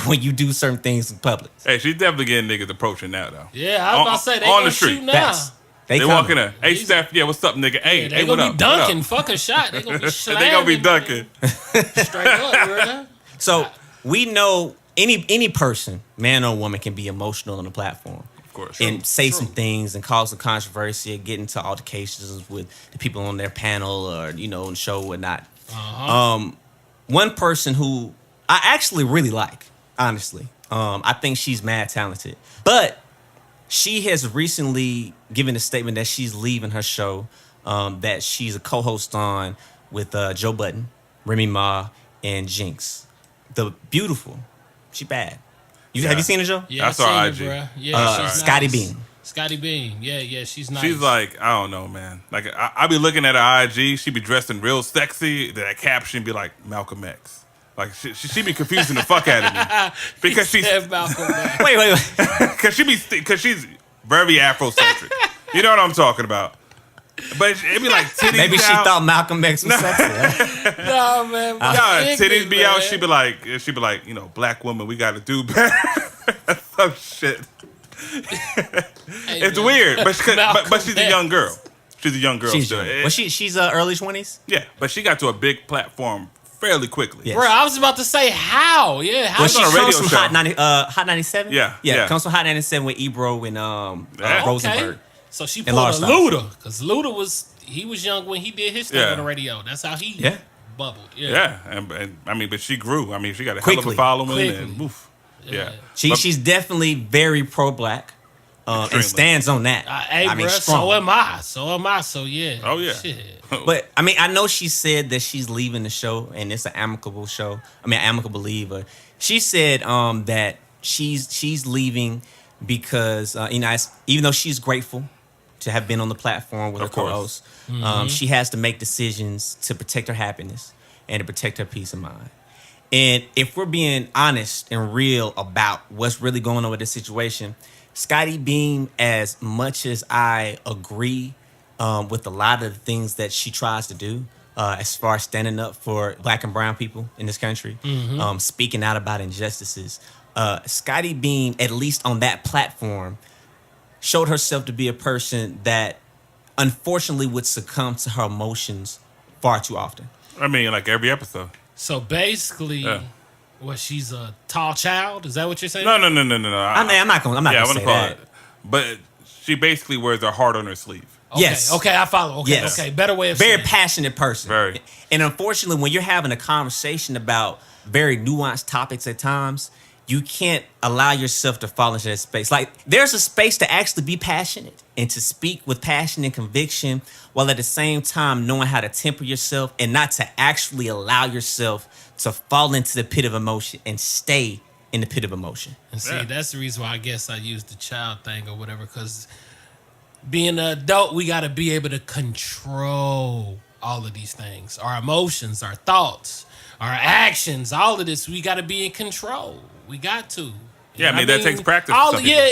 [SPEAKER 2] when you do certain things in public.
[SPEAKER 4] Hey, she's definitely getting niggas approaching now, though.
[SPEAKER 3] Yeah, I was about to say, they
[SPEAKER 4] on
[SPEAKER 3] gonna
[SPEAKER 4] the street.
[SPEAKER 3] shoot now.
[SPEAKER 2] Facts. They
[SPEAKER 4] They walking
[SPEAKER 2] coming.
[SPEAKER 4] in. Hey, Steph, yeah, what's up, nigga? Hey,
[SPEAKER 3] Yeah, they
[SPEAKER 4] hey, what
[SPEAKER 3] gonna
[SPEAKER 4] up?
[SPEAKER 3] be
[SPEAKER 4] What up?
[SPEAKER 3] dunking. Fuck a shot. They gonna be slamming.
[SPEAKER 4] They gonna be dunking.
[SPEAKER 3] Straight up, bruh.
[SPEAKER 2] So we know any person, man or woman, can be emotional on the platform.
[SPEAKER 4] Of course.
[SPEAKER 2] And say some things and cause some controversy and get into altercations with the people on their panel or, on the show or whatnot. One person who I actually really like, honestly, I think she's mad talented. But she has recently given a statement that she's leaving her show that she's a co-host on with Joe Budden, Remy Ma, and Jinx. The beautiful. She bad. Have you seen the show?
[SPEAKER 3] Yeah,
[SPEAKER 4] That's
[SPEAKER 3] I
[SPEAKER 4] our
[SPEAKER 3] seen it,
[SPEAKER 4] IG.
[SPEAKER 3] bruh. Yeah, she's
[SPEAKER 2] Scottie
[SPEAKER 3] nice.
[SPEAKER 2] Beam.
[SPEAKER 3] Scottie Beam. Yeah, she's nice.
[SPEAKER 4] She's like, I don't know, man. Like, I be looking at her IG. She be dressed in real sexy. That caption be like Malcolm X. Like, she be confusing the fuck out of me because she's
[SPEAKER 3] Said Malcolm X.
[SPEAKER 2] Wait.
[SPEAKER 4] because she's very Afrocentric. You know what I'm talking about? But it be like titties.
[SPEAKER 2] Maybe she
[SPEAKER 4] out.
[SPEAKER 2] thought Malcolm X was sexy. Huh?
[SPEAKER 3] No, man.
[SPEAKER 4] Nah,
[SPEAKER 3] Ignorant,
[SPEAKER 4] titties be out.
[SPEAKER 3] man.
[SPEAKER 4] She be like, black woman, we got to do better. Some shit.
[SPEAKER 3] Hey,
[SPEAKER 4] It's
[SPEAKER 3] man.
[SPEAKER 4] weird, but
[SPEAKER 3] Malcolm
[SPEAKER 4] she's a
[SPEAKER 3] X.
[SPEAKER 4] young girl. She's a young girl
[SPEAKER 2] She's
[SPEAKER 4] still.
[SPEAKER 2] young. Well, she's early 20s.
[SPEAKER 4] Yeah, but she got to a big platform fairly quickly.
[SPEAKER 2] Yeah.
[SPEAKER 3] Bro, I was about to say how. Yeah, how?
[SPEAKER 2] Well,
[SPEAKER 4] It's
[SPEAKER 2] she
[SPEAKER 4] on a radio
[SPEAKER 2] comes from
[SPEAKER 4] show.
[SPEAKER 2] Hot 97.
[SPEAKER 4] Yeah,
[SPEAKER 2] yeah.
[SPEAKER 4] yeah.
[SPEAKER 2] Comes from Hot 97 with Ebro and
[SPEAKER 4] Yeah.
[SPEAKER 2] Rosenberg.
[SPEAKER 3] So she
[SPEAKER 2] And
[SPEAKER 3] pulled a
[SPEAKER 2] Large Styles.
[SPEAKER 3] Luda because Luda was young when he did his thing
[SPEAKER 4] Yeah.
[SPEAKER 3] on the radio. That's how he
[SPEAKER 2] Yeah.
[SPEAKER 3] bubbled.
[SPEAKER 4] Yeah, and I mean, but she grew. I mean, she got a hell of
[SPEAKER 2] Quickly.
[SPEAKER 4] a following,
[SPEAKER 3] Quickly.
[SPEAKER 4] and woof. Yeah,
[SPEAKER 2] She's definitely very pro-black.
[SPEAKER 4] Extremely.
[SPEAKER 2] and stands on that.
[SPEAKER 3] Hey,
[SPEAKER 2] I mean,
[SPEAKER 3] bruh,
[SPEAKER 2] strong.
[SPEAKER 3] so am I. So yeah.
[SPEAKER 4] Oh, yeah.
[SPEAKER 3] Shit.
[SPEAKER 2] But I mean, I know she said that she's leaving the show, and it's an amicable show. I mean, amicable leave. She said that she's leaving because even though she's grateful to have been on the platform with her
[SPEAKER 4] Of course.
[SPEAKER 2] co-host, she has to make decisions to protect her happiness and to protect her peace of mind. And if we're being honest and real about what's really going on with this situation, Scottie Beam, as much as I agree with a lot of the things that she tries to do, as far as standing up for Black and brown people in this country, speaking out about injustices, Scottie Beam, at least on that platform, showed herself to be a person that unfortunately would succumb to her emotions far too often.
[SPEAKER 4] I mean, like every episode.
[SPEAKER 3] So basically, she's a tall child? Is that what you're saying?
[SPEAKER 4] No.
[SPEAKER 2] I'm not gonna say that.
[SPEAKER 4] But she basically wears her heart on her sleeve.
[SPEAKER 3] Okay,
[SPEAKER 2] Yes.
[SPEAKER 3] Okay, I follow. Okay,
[SPEAKER 2] Yes.
[SPEAKER 3] okay. Better way of
[SPEAKER 2] Very
[SPEAKER 3] saying it.
[SPEAKER 2] passionate person.
[SPEAKER 4] Very.
[SPEAKER 2] And unfortunately, when you're having a conversation about very nuanced topics at times, you can't allow yourself to fall into that space. Like, there's a space to actually be passionate and to speak with passion and conviction, while at the same time knowing how to temper yourself and not to actually allow yourself to fall into the pit of emotion and stay in the pit of emotion.
[SPEAKER 3] And see, that's the reason why I guess I used the child thing or whatever, because being an adult, we got to be able to control all of these things. Our emotions, our thoughts, our actions, all of this, we got to be in control. We got to.
[SPEAKER 4] Yeah, I mean, that takes practice.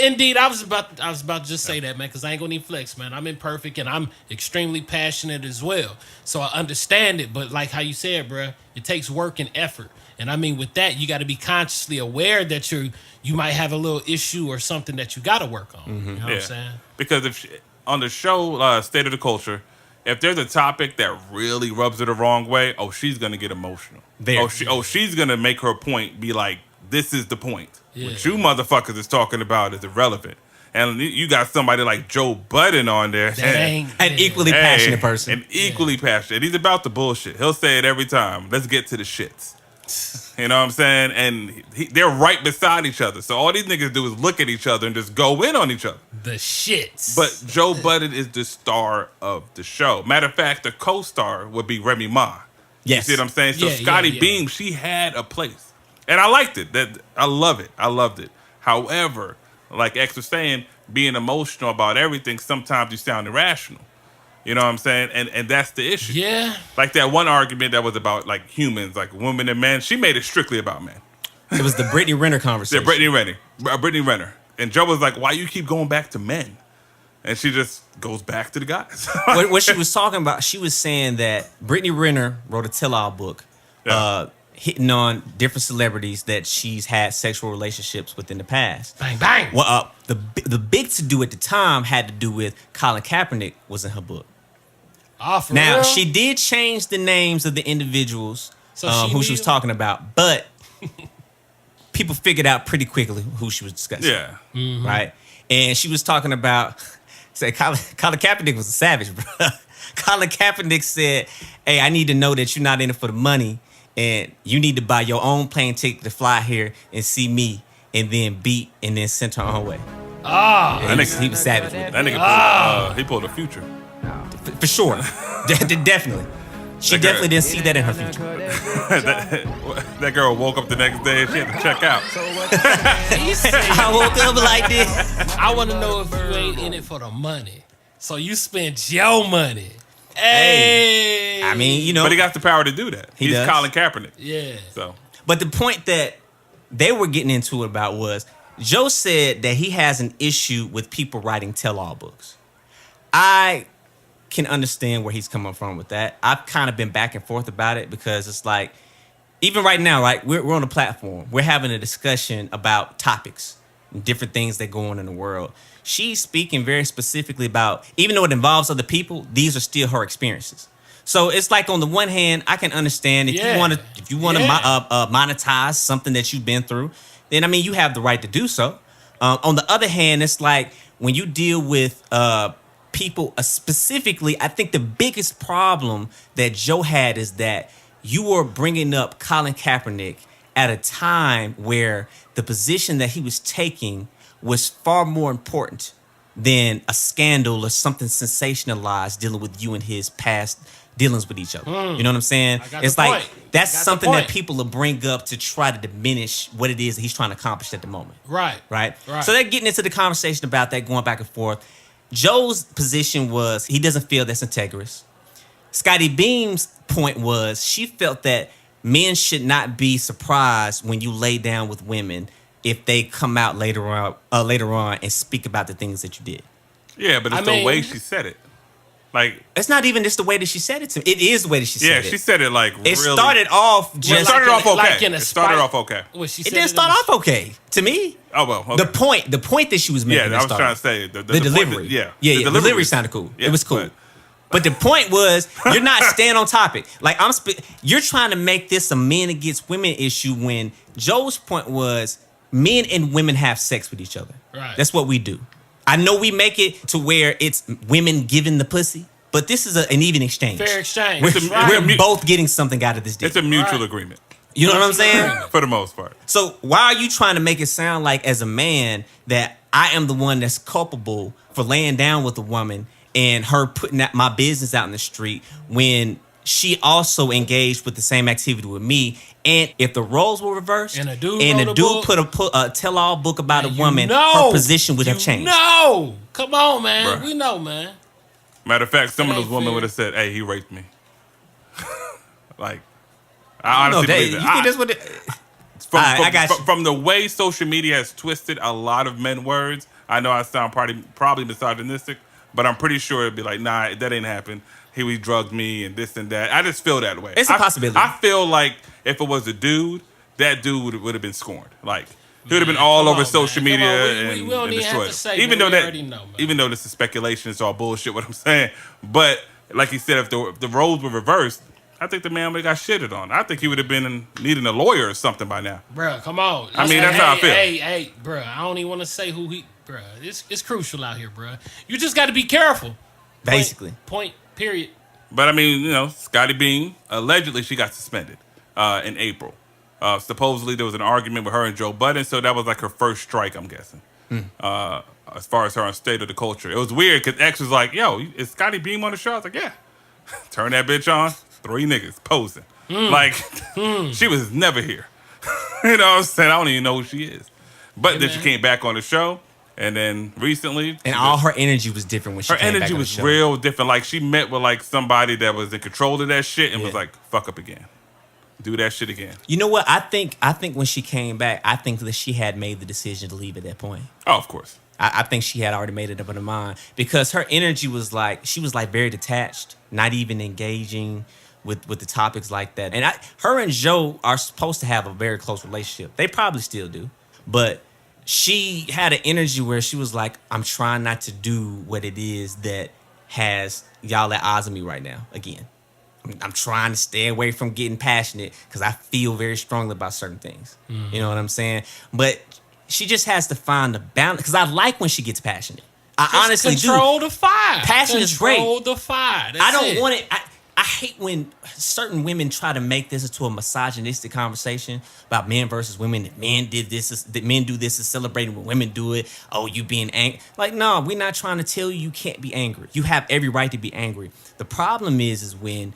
[SPEAKER 3] Indeed. I was about to just say that, man, because I ain't gonna need flex, man. I'm imperfect and I'm extremely passionate as well. So I understand it, but like how you said, bruh, it takes work and effort. And I mean, with that, you got to be consciously aware that you might have a little issue or something that you got to work on. You know what I'm saying?
[SPEAKER 4] Because on the show State of the Culture, if there's a topic that really rubs her the wrong way, she's gonna get emotional. She's gonna make her point be like, this is the point.
[SPEAKER 3] Yeah.
[SPEAKER 4] What you motherfuckers is talking about is irrelevant. And you got somebody like Joe Budden on there.
[SPEAKER 2] An equally passionate person.
[SPEAKER 4] And equally passionate. He's about the bullshit. He'll say it every time. Let's get to the shits. You know what I'm saying? And they're right beside each other. So all these niggas do is look at each other and just go in on each other.
[SPEAKER 3] The shits.
[SPEAKER 4] But Joe Budden is the star of the show. Matter of fact, the co-star would be Remy Ma.
[SPEAKER 2] Yes.
[SPEAKER 4] You see what I'm saying? So Scottie Beams, she had a place. And I liked it. I love it. I loved it. However, like X was saying, being emotional about everything, sometimes you sound irrational. You know what I'm saying? And that's the issue.
[SPEAKER 3] Yeah.
[SPEAKER 4] Like that one argument that was about like humans, like women and men. She made it strictly about men.
[SPEAKER 2] It was the Brittany Renner conversation.
[SPEAKER 4] Yeah, Brittany Renner. And Joe was like, why you keep going back to men? And she just goes back to the guys.
[SPEAKER 2] What she was talking about, she was saying that Brittany Renner wrote a tell-all book hitting on different celebrities that she's had sexual relationships with in the past.
[SPEAKER 3] Bang, bang.
[SPEAKER 2] Well, the big to-do at the time had to do with Colin Kaepernick was in her book.
[SPEAKER 3] Oh, for
[SPEAKER 2] Now,
[SPEAKER 3] real?
[SPEAKER 2] she did change the names of the individuals who she was
[SPEAKER 3] knew?
[SPEAKER 2] talking about, but people figured out pretty quickly who she was discussing.
[SPEAKER 4] Yeah.
[SPEAKER 3] Mm-hmm.
[SPEAKER 2] Right? And she was talking about, say, Colin Kaepernick was a savage, bro. Colin Kaepernick said, hey, I need to know that you're not in it for the money, and you need to buy your own plane ticket to fly here and see me, and then beat, and then send her on her way.
[SPEAKER 3] Oh.
[SPEAKER 2] He was savage with it.
[SPEAKER 4] That nigga he pulled a Future.
[SPEAKER 2] For sure. Definitely. She
[SPEAKER 4] That girl-
[SPEAKER 2] definitely didn't see that in her future.
[SPEAKER 4] that girl woke up the next day and she had to check out.
[SPEAKER 3] He said,
[SPEAKER 2] I woke up like this.
[SPEAKER 3] I want to know if you ain't in it for the money. So you spent your money. Hey.
[SPEAKER 2] I mean, you know.
[SPEAKER 4] But he got the power to do that. He's
[SPEAKER 2] does.
[SPEAKER 4] Colin Kaepernick.
[SPEAKER 3] Yeah.
[SPEAKER 4] So
[SPEAKER 2] But the point that they were getting into it about was Joe said that he has an issue with people writing tell-all books. I can understand where he's coming from with that. I've kind of been back and forth about it because it's like, even right now, right, we're on a platform. We're having a discussion about topics and different things that go on in the world. She's speaking very specifically about, even though it involves other people, these are still her experiences. So it's like, on the one hand, I can understand if you want to monetize something that you've been through, then I mean you have the right to do so. On the other hand, it's like when you deal with people specifically, I think the biggest problem that Joe had is that you were bringing up Colin Kaepernick at a time where the position that he was taking was far more important than a scandal or something sensationalized dealing with you and his past dealings with each other. You know what I'm saying?
[SPEAKER 3] I got
[SPEAKER 2] It's
[SPEAKER 3] the
[SPEAKER 2] like
[SPEAKER 3] point.
[SPEAKER 2] that's
[SPEAKER 3] Got the
[SPEAKER 2] something that
[SPEAKER 3] point.
[SPEAKER 2] people will bring up to try to diminish what it is that he's trying to accomplish at the moment.
[SPEAKER 3] Right.
[SPEAKER 2] Right?
[SPEAKER 3] Right.
[SPEAKER 2] So they're getting into the conversation about that, going back and forth. Joe's position was he doesn't feel that's integrous. Scottie Beams' point was she felt that men should not be surprised when you lay down with women if they come out later on and speak about the things that you did.
[SPEAKER 4] Yeah, but it's the way she said it. Like,
[SPEAKER 2] it's not even just the way that she said it to me. It is the way that she said it.
[SPEAKER 4] yeah, she said it like
[SPEAKER 2] It
[SPEAKER 4] really.
[SPEAKER 2] started off just.
[SPEAKER 4] It started off okay.
[SPEAKER 3] like in a
[SPEAKER 4] It started
[SPEAKER 3] spite-
[SPEAKER 4] off okay.
[SPEAKER 3] What she
[SPEAKER 2] It
[SPEAKER 3] said
[SPEAKER 2] didn't start off okay to me.
[SPEAKER 4] Oh well. Okay.
[SPEAKER 2] The point that she was making.
[SPEAKER 4] Yeah, I was
[SPEAKER 2] started.
[SPEAKER 4] trying to say the
[SPEAKER 2] The delivery.
[SPEAKER 4] point that- yeah,
[SPEAKER 2] The
[SPEAKER 4] the
[SPEAKER 2] delivery sounded cool.
[SPEAKER 4] Yeah,
[SPEAKER 2] It was cool. But the point was, you're not staying on topic. Like you're trying to make this a men against women issue when Joe's point was men and women have sex with each other.
[SPEAKER 3] Right.
[SPEAKER 2] That's what we do. I know we make it to where it's women giving the pussy, but this is an even exchange.
[SPEAKER 3] Fair exchange.
[SPEAKER 2] We're both getting something out of this deal.
[SPEAKER 4] It's a mutual
[SPEAKER 3] Right.
[SPEAKER 4] agreement
[SPEAKER 2] You know what I'm saying?
[SPEAKER 4] for the most part.
[SPEAKER 2] So why are you trying to make it sound like as a man that I am the one that's culpable for laying down with a woman and her putting my business out in the street when she also engaged with the same activity with me? And if the roles were reversed
[SPEAKER 3] And a dude
[SPEAKER 2] put a tell-all book about a
[SPEAKER 3] You
[SPEAKER 2] woman,
[SPEAKER 3] know.
[SPEAKER 2] her position would have changed.
[SPEAKER 3] No, come on, man.
[SPEAKER 4] Bruh.
[SPEAKER 3] We know, man.
[SPEAKER 4] Matter of fact, some of
[SPEAKER 3] It
[SPEAKER 4] those
[SPEAKER 3] ain't
[SPEAKER 4] women
[SPEAKER 3] fair.
[SPEAKER 4] would have said, "Hey, he raped me." Like, I honestly believe
[SPEAKER 2] you
[SPEAKER 4] it.
[SPEAKER 2] think that's what it,
[SPEAKER 4] From,
[SPEAKER 2] All right,
[SPEAKER 4] from,
[SPEAKER 2] I got
[SPEAKER 4] from,
[SPEAKER 2] you.
[SPEAKER 4] from the way social media has twisted a lot of men words, I know I sound probably misogynistic, but I'm pretty sure it'd be like, nah, that ain't happened. He drugged me and this and that. I just feel that way.
[SPEAKER 2] It's a possibility.
[SPEAKER 4] I feel like if it was a dude, that dude would have been scorned. Like, he would have been all
[SPEAKER 3] come
[SPEAKER 4] over
[SPEAKER 3] on,
[SPEAKER 4] social
[SPEAKER 3] man. Come
[SPEAKER 4] media
[SPEAKER 3] on, we
[SPEAKER 4] and,
[SPEAKER 3] don't
[SPEAKER 4] and
[SPEAKER 3] even have
[SPEAKER 4] destroyed
[SPEAKER 3] to
[SPEAKER 4] him.
[SPEAKER 3] say,
[SPEAKER 4] even
[SPEAKER 3] man.
[SPEAKER 4] though
[SPEAKER 3] We
[SPEAKER 4] that,
[SPEAKER 3] already know, man.
[SPEAKER 4] even though this is speculation, it's all bullshit. What I'm saying, but like you said, if the roles were reversed, I think the man would have got shitted on. I think he would have been needing a lawyer or something by now.
[SPEAKER 3] Bruh, come on.
[SPEAKER 4] I mean, that's how I feel.
[SPEAKER 3] Hey, bruh, I don't even want to say who he. Bruh, it's crucial out here, bruh. You just got to be careful.
[SPEAKER 2] basically.
[SPEAKER 3] Point. Period.
[SPEAKER 4] But I mean, you know, Scottie Beam, allegedly she got suspended in April. Supposedly there was an argument with her and Joe Budden, so that was like her first strike, I'm guessing. As far as her on State of the Culture. It was weird because X was like, yo, is Scottie Beam on the show? I was like, yeah. Turn that bitch on. 3 niggas posing. Like, she was never here. You know what I'm saying? I don't even know who she is. But then she came back on the show, and then recently...
[SPEAKER 2] And all her energy was different when she
[SPEAKER 4] Her
[SPEAKER 2] came back
[SPEAKER 4] energy
[SPEAKER 2] on the
[SPEAKER 4] was
[SPEAKER 2] show.
[SPEAKER 4] real different. Like, she met with, like, somebody that was in control of that shit and was like, fuck up again. Do that shit again.
[SPEAKER 2] You know what? I think when she came back, I think that she had made the decision to leave at that point.
[SPEAKER 4] Oh, of course.
[SPEAKER 2] I think she had already made it up in her mind because her energy was like, she was like very detached, not even engaging with the topics like that. And her and Joe are supposed to have a very close relationship. They probably still do. But she had an energy where she was like, I'm trying not to do what it is that has y'all at odds with me right now again. I'm trying to stay away from getting passionate because I feel very strongly about certain things. You know what I'm saying? But she just has to find the balance because I like when she gets passionate. I honestly do.
[SPEAKER 3] Control the fire.
[SPEAKER 2] Passion is great.
[SPEAKER 3] Control the fire.
[SPEAKER 2] I don't want it. I hate when certain women try to make this into a misogynistic conversation about men versus women. That men did this, that men do this is celebrating when women do it. Oh, you being angry. Like, no, we're not trying to tell you can't be angry. You have every right to be angry. The problem is when,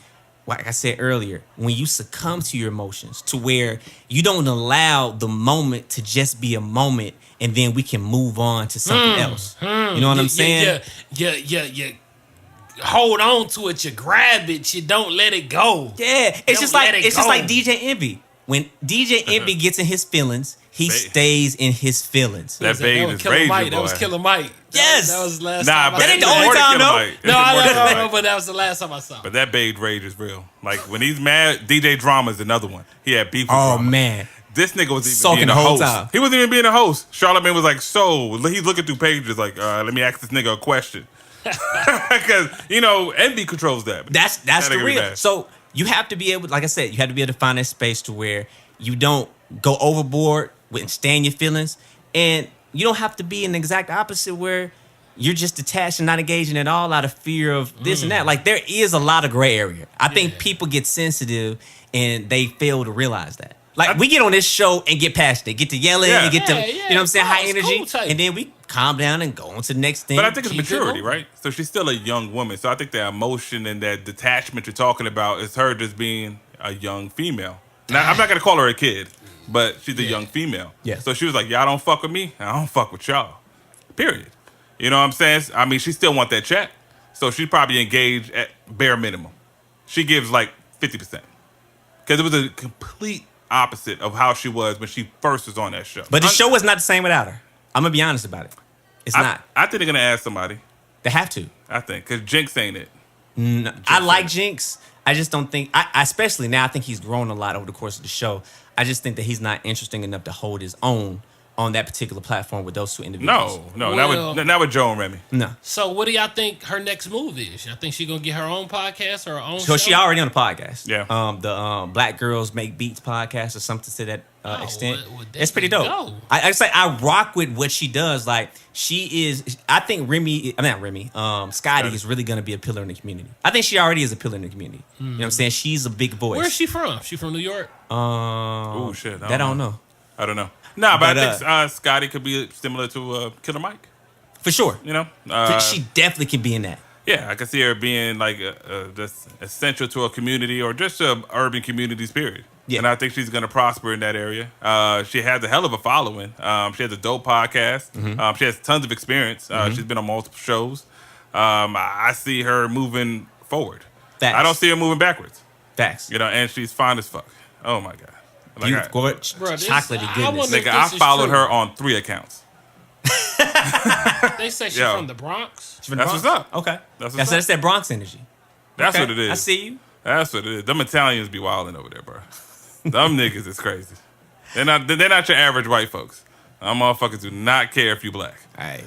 [SPEAKER 2] like I said earlier, when you succumb to your emotions to where you don't allow the moment to just be a moment and then we can move on to something else. You know what I'm saying?
[SPEAKER 3] Yeah. Hold on to it, you grab it, you don't let it go.
[SPEAKER 2] Yeah, it's just like
[SPEAKER 3] go.
[SPEAKER 2] DJ Envy. When DJ Envy gets in his feelings, he stays in his feelings.
[SPEAKER 4] That babe is raging, boy.
[SPEAKER 3] That was Killer Mike.
[SPEAKER 2] Yes.
[SPEAKER 3] That was the last
[SPEAKER 4] Nah,
[SPEAKER 3] time
[SPEAKER 4] but
[SPEAKER 2] That
[SPEAKER 3] I
[SPEAKER 2] ain't
[SPEAKER 3] saw
[SPEAKER 2] the
[SPEAKER 3] him.
[SPEAKER 2] only time, though.
[SPEAKER 3] No, but that was the last time I saw him.
[SPEAKER 4] But that babe rage is real. Like, when he's mad, DJ Drama is another one. He had beef with
[SPEAKER 2] Oh
[SPEAKER 4] Drama.
[SPEAKER 2] man,
[SPEAKER 4] This nigga was even
[SPEAKER 2] Sulking
[SPEAKER 4] being
[SPEAKER 2] the
[SPEAKER 4] a
[SPEAKER 2] whole
[SPEAKER 4] host.
[SPEAKER 2] time.
[SPEAKER 4] He wasn't even being a host. Charlamagne was like, so, he's looking through pages like, let me ask this nigga a question. Because, you know, Envy controls that.
[SPEAKER 2] that's
[SPEAKER 4] That
[SPEAKER 2] the
[SPEAKER 4] nigga
[SPEAKER 2] real.
[SPEAKER 4] mad.
[SPEAKER 2] So you have to be able, like I said, you have to be able to find that space to where you don't go overboard with and stay in your feelings, and you don't have to be an exact opposite where you're just detached and not engaging at all out of fear of this and that. Like, there is a lot of gray area. I think people get sensitive and they fail to realize that. Like, we get on this show and get past it, get to yelling,
[SPEAKER 4] Yeah.
[SPEAKER 2] and get to,
[SPEAKER 3] Yeah,
[SPEAKER 2] you know what I'm saying, high
[SPEAKER 3] it's
[SPEAKER 2] energy,
[SPEAKER 3] cool type.
[SPEAKER 2] and then we calm down and go on to the next thing.
[SPEAKER 4] But I think it's
[SPEAKER 3] Keep it
[SPEAKER 4] maturity,
[SPEAKER 3] moving.
[SPEAKER 4] right? So she's still a young woman. So I think the emotion and that detachment you're talking about is her just being a young female. Now, I'm not going to call her a kid, but she's a young female.
[SPEAKER 2] Yes.
[SPEAKER 4] So she was like, y'all don't fuck with me, I don't fuck with y'all. Period. You know what I'm saying? I mean, she still want that check. So she probably engaged at bare minimum. She gives like 50%. Because it was a complete opposite of how she was when she first was on that show.
[SPEAKER 2] But the show was not the same without her. I'm going to be honest about it. It's not.
[SPEAKER 4] I think they're going to ask somebody.
[SPEAKER 2] They have to.
[SPEAKER 4] I think. Because Jinx ain't it.
[SPEAKER 2] No, I like Jinx. I just don't think, I especially now, I think he's grown a lot over the course of the show. I just think that he's not interesting enough to hold his own on that particular platform with those two individuals.
[SPEAKER 4] No.
[SPEAKER 3] Well-
[SPEAKER 4] not with Joe and Remy.
[SPEAKER 2] No.
[SPEAKER 3] So what do y'all think her next move is? I think she gonna get her own podcast or her own
[SPEAKER 2] So
[SPEAKER 3] show?
[SPEAKER 2] she already on the podcast.
[SPEAKER 4] Yeah.
[SPEAKER 2] The Black Girls Make Beats podcast or something to that extent.
[SPEAKER 3] well,
[SPEAKER 2] It's pretty dope.
[SPEAKER 3] go.
[SPEAKER 2] I say I rock with what she does. Like, she is, I think Scottie is really going to be a pillar in the community. I think she already is a pillar in the community. You know what I'm saying? She's a big voice.
[SPEAKER 3] Where's she from? She from New York?
[SPEAKER 4] Oh shit.
[SPEAKER 2] I don't know.
[SPEAKER 4] I don't know. Nah, but
[SPEAKER 2] But,
[SPEAKER 4] I think Scottie could be similar to Killer Mike.
[SPEAKER 2] For sure.
[SPEAKER 4] You know?
[SPEAKER 2] She definitely can be in that.
[SPEAKER 4] Yeah, I can see her being like just essential to a community or just to urban communities, period.
[SPEAKER 2] Yeah.
[SPEAKER 4] And I think she's going to prosper in that area. She has a hell of a following. She has a dope podcast.
[SPEAKER 2] Mm-hmm.
[SPEAKER 4] She has tons of experience. She's been on multiple shows. I see her moving forward.
[SPEAKER 2] Facts.
[SPEAKER 4] I don't see her moving backwards.
[SPEAKER 2] Facts.
[SPEAKER 4] You know, and she's fine as fuck. Oh my god. Like,
[SPEAKER 2] You,
[SPEAKER 4] I-
[SPEAKER 2] gorge,
[SPEAKER 3] Bro, this-
[SPEAKER 2] chocolatey
[SPEAKER 3] I
[SPEAKER 2] goodness.
[SPEAKER 3] wonder-
[SPEAKER 4] nigga,
[SPEAKER 3] if
[SPEAKER 4] I
[SPEAKER 3] this is
[SPEAKER 4] followed
[SPEAKER 3] true.
[SPEAKER 4] her on 3 accounts.
[SPEAKER 3] They say she's
[SPEAKER 4] Yo.
[SPEAKER 3] from the Bronx.
[SPEAKER 2] She from the
[SPEAKER 4] That's
[SPEAKER 2] Bronx?
[SPEAKER 4] what's up.
[SPEAKER 2] Okay.
[SPEAKER 4] That's what's
[SPEAKER 2] That's that Bronx energy.
[SPEAKER 4] That's
[SPEAKER 2] Okay.
[SPEAKER 4] what it is.
[SPEAKER 2] I see you.
[SPEAKER 4] That's what it is. Them Italians be wilding over there, bro. Them niggas is crazy. They're not your average white folks. Them motherfuckers do not care if you black.
[SPEAKER 2] I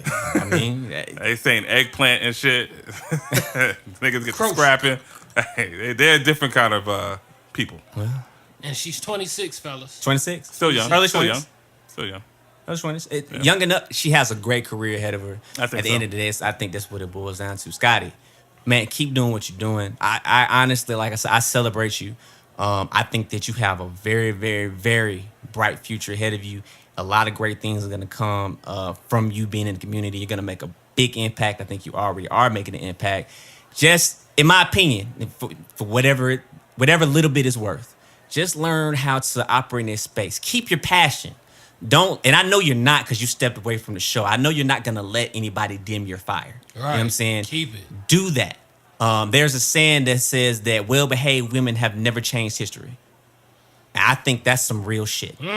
[SPEAKER 2] mean,
[SPEAKER 4] They saying eggplant and shit. Niggas get to
[SPEAKER 3] Gross.
[SPEAKER 4] scrapping. Hey, they're a different kind of people.
[SPEAKER 3] And she's 26, fellas.
[SPEAKER 2] 26.
[SPEAKER 4] Still young.
[SPEAKER 2] Early
[SPEAKER 4] Still
[SPEAKER 2] 20s.
[SPEAKER 4] young. Still young.
[SPEAKER 2] Early 20s. Young enough. She has a great career ahead of her.
[SPEAKER 4] I think
[SPEAKER 2] At the
[SPEAKER 4] so.
[SPEAKER 2] end of the day, I think that's what it boils down to. Scottie, man, keep doing what you're doing. I honestly, like I said, I celebrate you. I think that you have a very, very, very bright future ahead of you. A lot of great things are going to come from you being in the community. You're going to make a big impact. I think you already are making an impact. Just, in my opinion, for whatever little bit is worth, just learn how to operate in this space. Keep your passion. Don't, and I know you're not because you stepped away from the show. I know you're not going to let anybody dim your fire. You know what I'm saying?
[SPEAKER 3] Keep it.
[SPEAKER 2] Do that. There's a saying that says that well-behaved women have never changed history. And I think that's some real shit. You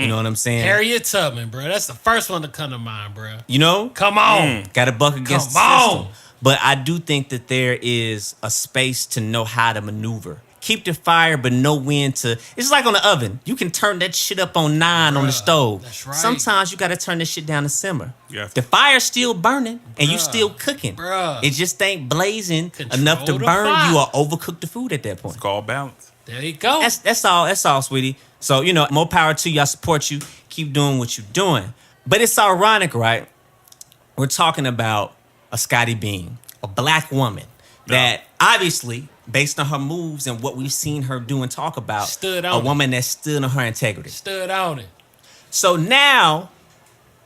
[SPEAKER 2] know what I'm saying?
[SPEAKER 3] Harriet Tubman, bro. That's the first one to come to mind, bro.
[SPEAKER 2] You know?
[SPEAKER 3] Come on.
[SPEAKER 2] Got to buck against
[SPEAKER 3] Come
[SPEAKER 2] the
[SPEAKER 3] on.
[SPEAKER 2] system. But I do think that there is a space to know how to maneuver. Keep the fire, but know when to. It's like on the oven. You can turn that shit up on 9 on the stove.
[SPEAKER 3] that's right.
[SPEAKER 2] Sometimes you got to turn this shit down to simmer.
[SPEAKER 4] Yes.
[SPEAKER 2] The fire's still burning and you
[SPEAKER 3] Bruh.
[SPEAKER 2] still cooking.
[SPEAKER 3] Bruh.
[SPEAKER 2] It just ain't blazing
[SPEAKER 3] Control
[SPEAKER 2] enough to
[SPEAKER 3] the
[SPEAKER 2] burn
[SPEAKER 3] fire.
[SPEAKER 2] you or overcook the food at that point.
[SPEAKER 4] It's called balance.
[SPEAKER 3] There you go.
[SPEAKER 2] That's all, sweetie. So, you know, more power to you. I support you. Keep doing what you're doing. But it's ironic, right? We're talking about a Scottie Beam, a black woman that obviously, based on her moves and what we've seen her do and talk about,
[SPEAKER 3] Stood
[SPEAKER 2] a
[SPEAKER 3] on it.
[SPEAKER 2] woman that stood on her integrity.
[SPEAKER 3] Stood on it.
[SPEAKER 2] So now,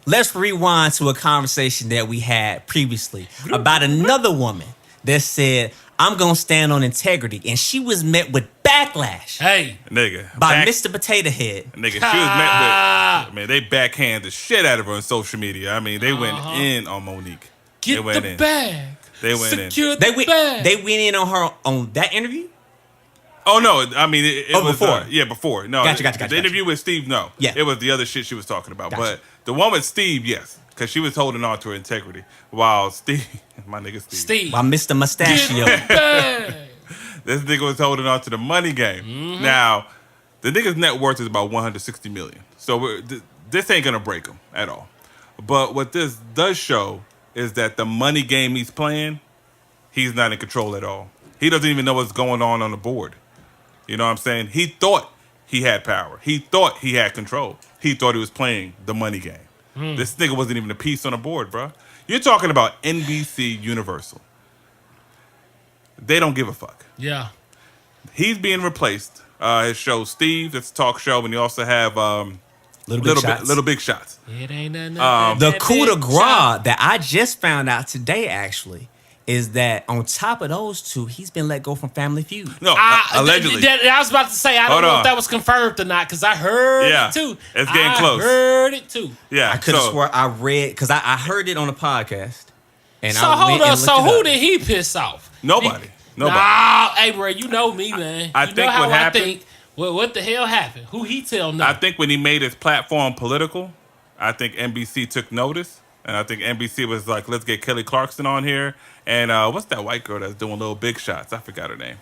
[SPEAKER 2] let's rewind to a conversation that we had previously about another woman that said, I'm going to stand on integrity. And she was met with backlash
[SPEAKER 3] Hey.
[SPEAKER 4] Nigga.
[SPEAKER 2] by Mr. Potato Head.
[SPEAKER 4] Nigga, she was met with, I mean, they backhand the shit out of her on social media. I mean, they went in on Monique.
[SPEAKER 3] Get
[SPEAKER 4] They went
[SPEAKER 3] the
[SPEAKER 4] in.
[SPEAKER 3] bag.
[SPEAKER 4] They went in.
[SPEAKER 3] Secure
[SPEAKER 2] They
[SPEAKER 3] the
[SPEAKER 2] went,
[SPEAKER 3] bag.
[SPEAKER 2] they went in on her on that interview?
[SPEAKER 4] Oh, no. I mean, it was...
[SPEAKER 2] before.
[SPEAKER 4] Yeah, before. No,
[SPEAKER 2] Gotcha.
[SPEAKER 4] The interview with Steve, no.
[SPEAKER 2] Yeah.
[SPEAKER 4] It was the other shit she was talking about.
[SPEAKER 2] Gotcha.
[SPEAKER 4] But the one with Steve, yes. Because she was holding on to her integrity. While Steve... My nigga Steve.
[SPEAKER 3] Steve.
[SPEAKER 2] By Mr. Mustachio.
[SPEAKER 3] Bag.
[SPEAKER 4] This nigga was holding on to the money game.
[SPEAKER 3] Mm-hmm.
[SPEAKER 4] Now, the nigga's net worth is about $160 million. So this ain't going to break him at all. But what this does show is that the money game he's playing, he's not in control at all. He doesn't even know what's going on the board. You know what I'm saying? He thought he had power. He thought he had control. He thought he was playing the money game. This nigga wasn't even a piece on the board, bro. You're talking about NBC Universal. They don't give a fuck.
[SPEAKER 3] Yeah.
[SPEAKER 4] He's being replaced His show Steve, it's a talk show, and you also have Little Big Shots.
[SPEAKER 3] It ain't nothing.
[SPEAKER 2] The coup de grace that I just found out today, actually, is that on top of those two, he's been let go from Family Feud.
[SPEAKER 4] No, allegedly.
[SPEAKER 3] I was about to say, I don't know if that was confirmed or not, because I heard it too.
[SPEAKER 4] It's getting close.
[SPEAKER 3] I heard it too.
[SPEAKER 4] Yeah,
[SPEAKER 2] I could have swore I read, because I heard it on a podcast. And
[SPEAKER 3] So
[SPEAKER 2] I
[SPEAKER 3] hold
[SPEAKER 2] went
[SPEAKER 3] up.
[SPEAKER 2] and
[SPEAKER 3] So
[SPEAKER 2] looked it
[SPEAKER 3] who
[SPEAKER 2] up.
[SPEAKER 3] did he piss off?
[SPEAKER 4] Nobody.
[SPEAKER 3] Nah, hey, bro, you know me, man.
[SPEAKER 4] I
[SPEAKER 3] you know
[SPEAKER 4] think
[SPEAKER 3] how
[SPEAKER 4] what happened.
[SPEAKER 3] I think. Well, what the hell happened? Who he tell no?
[SPEAKER 4] I think when he made his platform political, I think NBC took notice. And I think NBC was like, let's get Kelly Clarkson on here. And what's that white girl that's doing Little Big Shots? I forgot her name.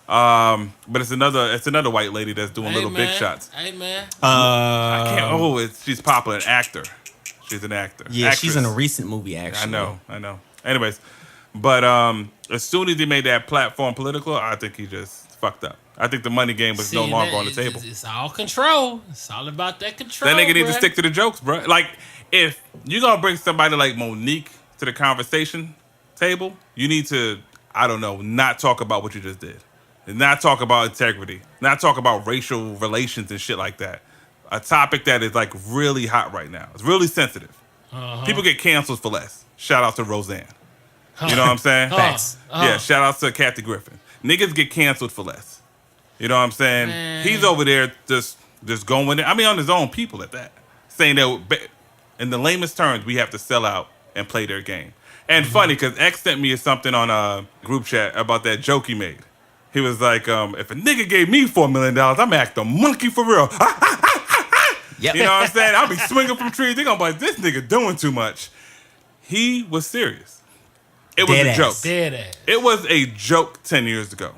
[SPEAKER 4] But it's another white lady that's doing Little Big Shots.
[SPEAKER 3] Hey, man.
[SPEAKER 4] I can't. She's popular, an actor. She's an actor.
[SPEAKER 2] Yeah,
[SPEAKER 4] Actress.
[SPEAKER 2] she's in a recent movie, actually.
[SPEAKER 4] I know. Anyways, but as soon as he made that platform political, I think he just fucked up. I think the money game was no longer on the table.
[SPEAKER 3] It's all control. It's all about that control.
[SPEAKER 4] That nigga need to stick to the jokes, bro. Like, if you're gonna bring somebody like Monique to the conversation table, you need to, I don't know, not talk about what you just did. And not talk about integrity. Not talk about racial relations and shit like that. A topic that is like really hot right now. It's really sensitive. People get canceled for less. Shout out to Roseanne. You know what I'm saying?
[SPEAKER 2] Facts.
[SPEAKER 4] Yeah, shout out to Kathy Griffin. Niggas get canceled for less. You know what I'm saying?
[SPEAKER 3] Man.
[SPEAKER 4] He's over there just going in. I mean, on his own people at that. Saying that in the lamest terms, we have to sell out and play their game. And funny, because X sent me something on a group chat about that joke he made. He was like, if a nigga gave me $4 million, I'm act a monkey for real.
[SPEAKER 2] Yep.
[SPEAKER 4] You know what I'm saying? I'll be swinging from trees. They're going to be like, this nigga doing too much. He was serious. It was a joke.
[SPEAKER 3] Dead ass.
[SPEAKER 4] It was a joke 10 years ago.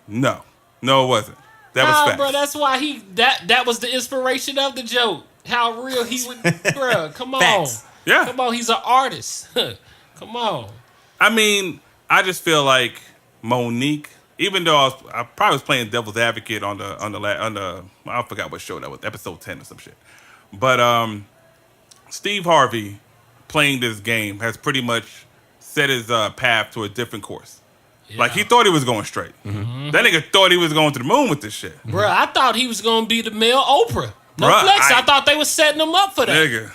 [SPEAKER 4] No, it wasn't. That was facts.
[SPEAKER 3] Bro, that's why that was the inspiration of the joke. How real he would, bro. Come on.
[SPEAKER 2] Facts.
[SPEAKER 4] Yeah.
[SPEAKER 3] Come on, he's an artist. Come on.
[SPEAKER 4] I mean, I just feel like Monique, even though I probably was playing devil's advocate on the I forgot what show that was, episode 10 or some shit. But Steve Harvey playing this game has pretty much set his path to a different course. Yeah. Like, he thought he was going straight. Mm-hmm. That nigga thought he was going to the moon with this shit.
[SPEAKER 3] Bro, I thought he was going to be the male Oprah. No flex. I thought they were setting him up for that.
[SPEAKER 4] Nigga,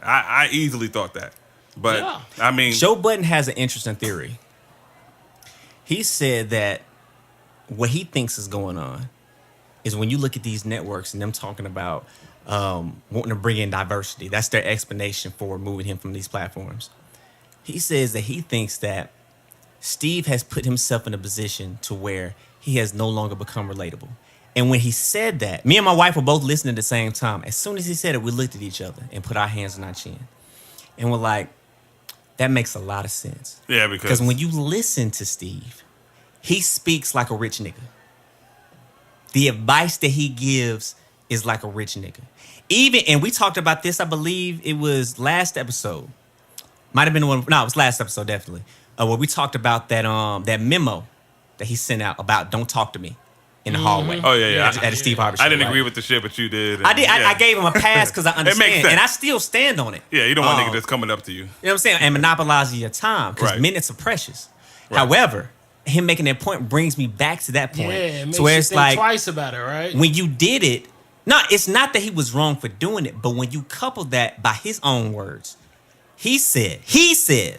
[SPEAKER 4] I easily thought that. But, yeah. I mean...
[SPEAKER 2] Joe Budden has an interesting theory. He said that what he thinks is going on is when you look at these networks and them talking about wanting to bring in diversity, that's their explanation for removing him from these platforms. He says that he thinks that Steve has put himself in a position to where he has no longer become relatable. And when he said that, me and my wife were both listening at the same time. As soon as he said it, we looked at each other and put our hands on our chin. And we're like, that makes a lot of sense.
[SPEAKER 4] Yeah, because
[SPEAKER 2] when you listen to Steve, he speaks like a rich nigga. The advice that he gives is like a rich nigga. And we talked about this, I believe it was last episode. Might have been one. No, it was last episode, definitely. Where we talked about that memo that he sent out about don't talk to me in the hallway.
[SPEAKER 4] Oh, yeah.
[SPEAKER 2] At the Steve Harvey show.
[SPEAKER 4] I didn't agree with the shit, but you did.
[SPEAKER 2] I did. I gave him a pass because I understand.
[SPEAKER 4] It makes sense.
[SPEAKER 2] And I still stand on it.
[SPEAKER 4] Yeah, you don't want niggas that's coming up to you.
[SPEAKER 2] You know what I'm saying? And monopolizing your time because minutes are precious. Right. However, him making that point brings me back to that point.
[SPEAKER 3] Yeah, it makes
[SPEAKER 2] to where
[SPEAKER 3] you
[SPEAKER 2] it's
[SPEAKER 3] think
[SPEAKER 2] like,
[SPEAKER 3] twice about it, right?
[SPEAKER 2] When you did it, no, it's not that he was wrong for doing it, but when you couple that by his own words, he said,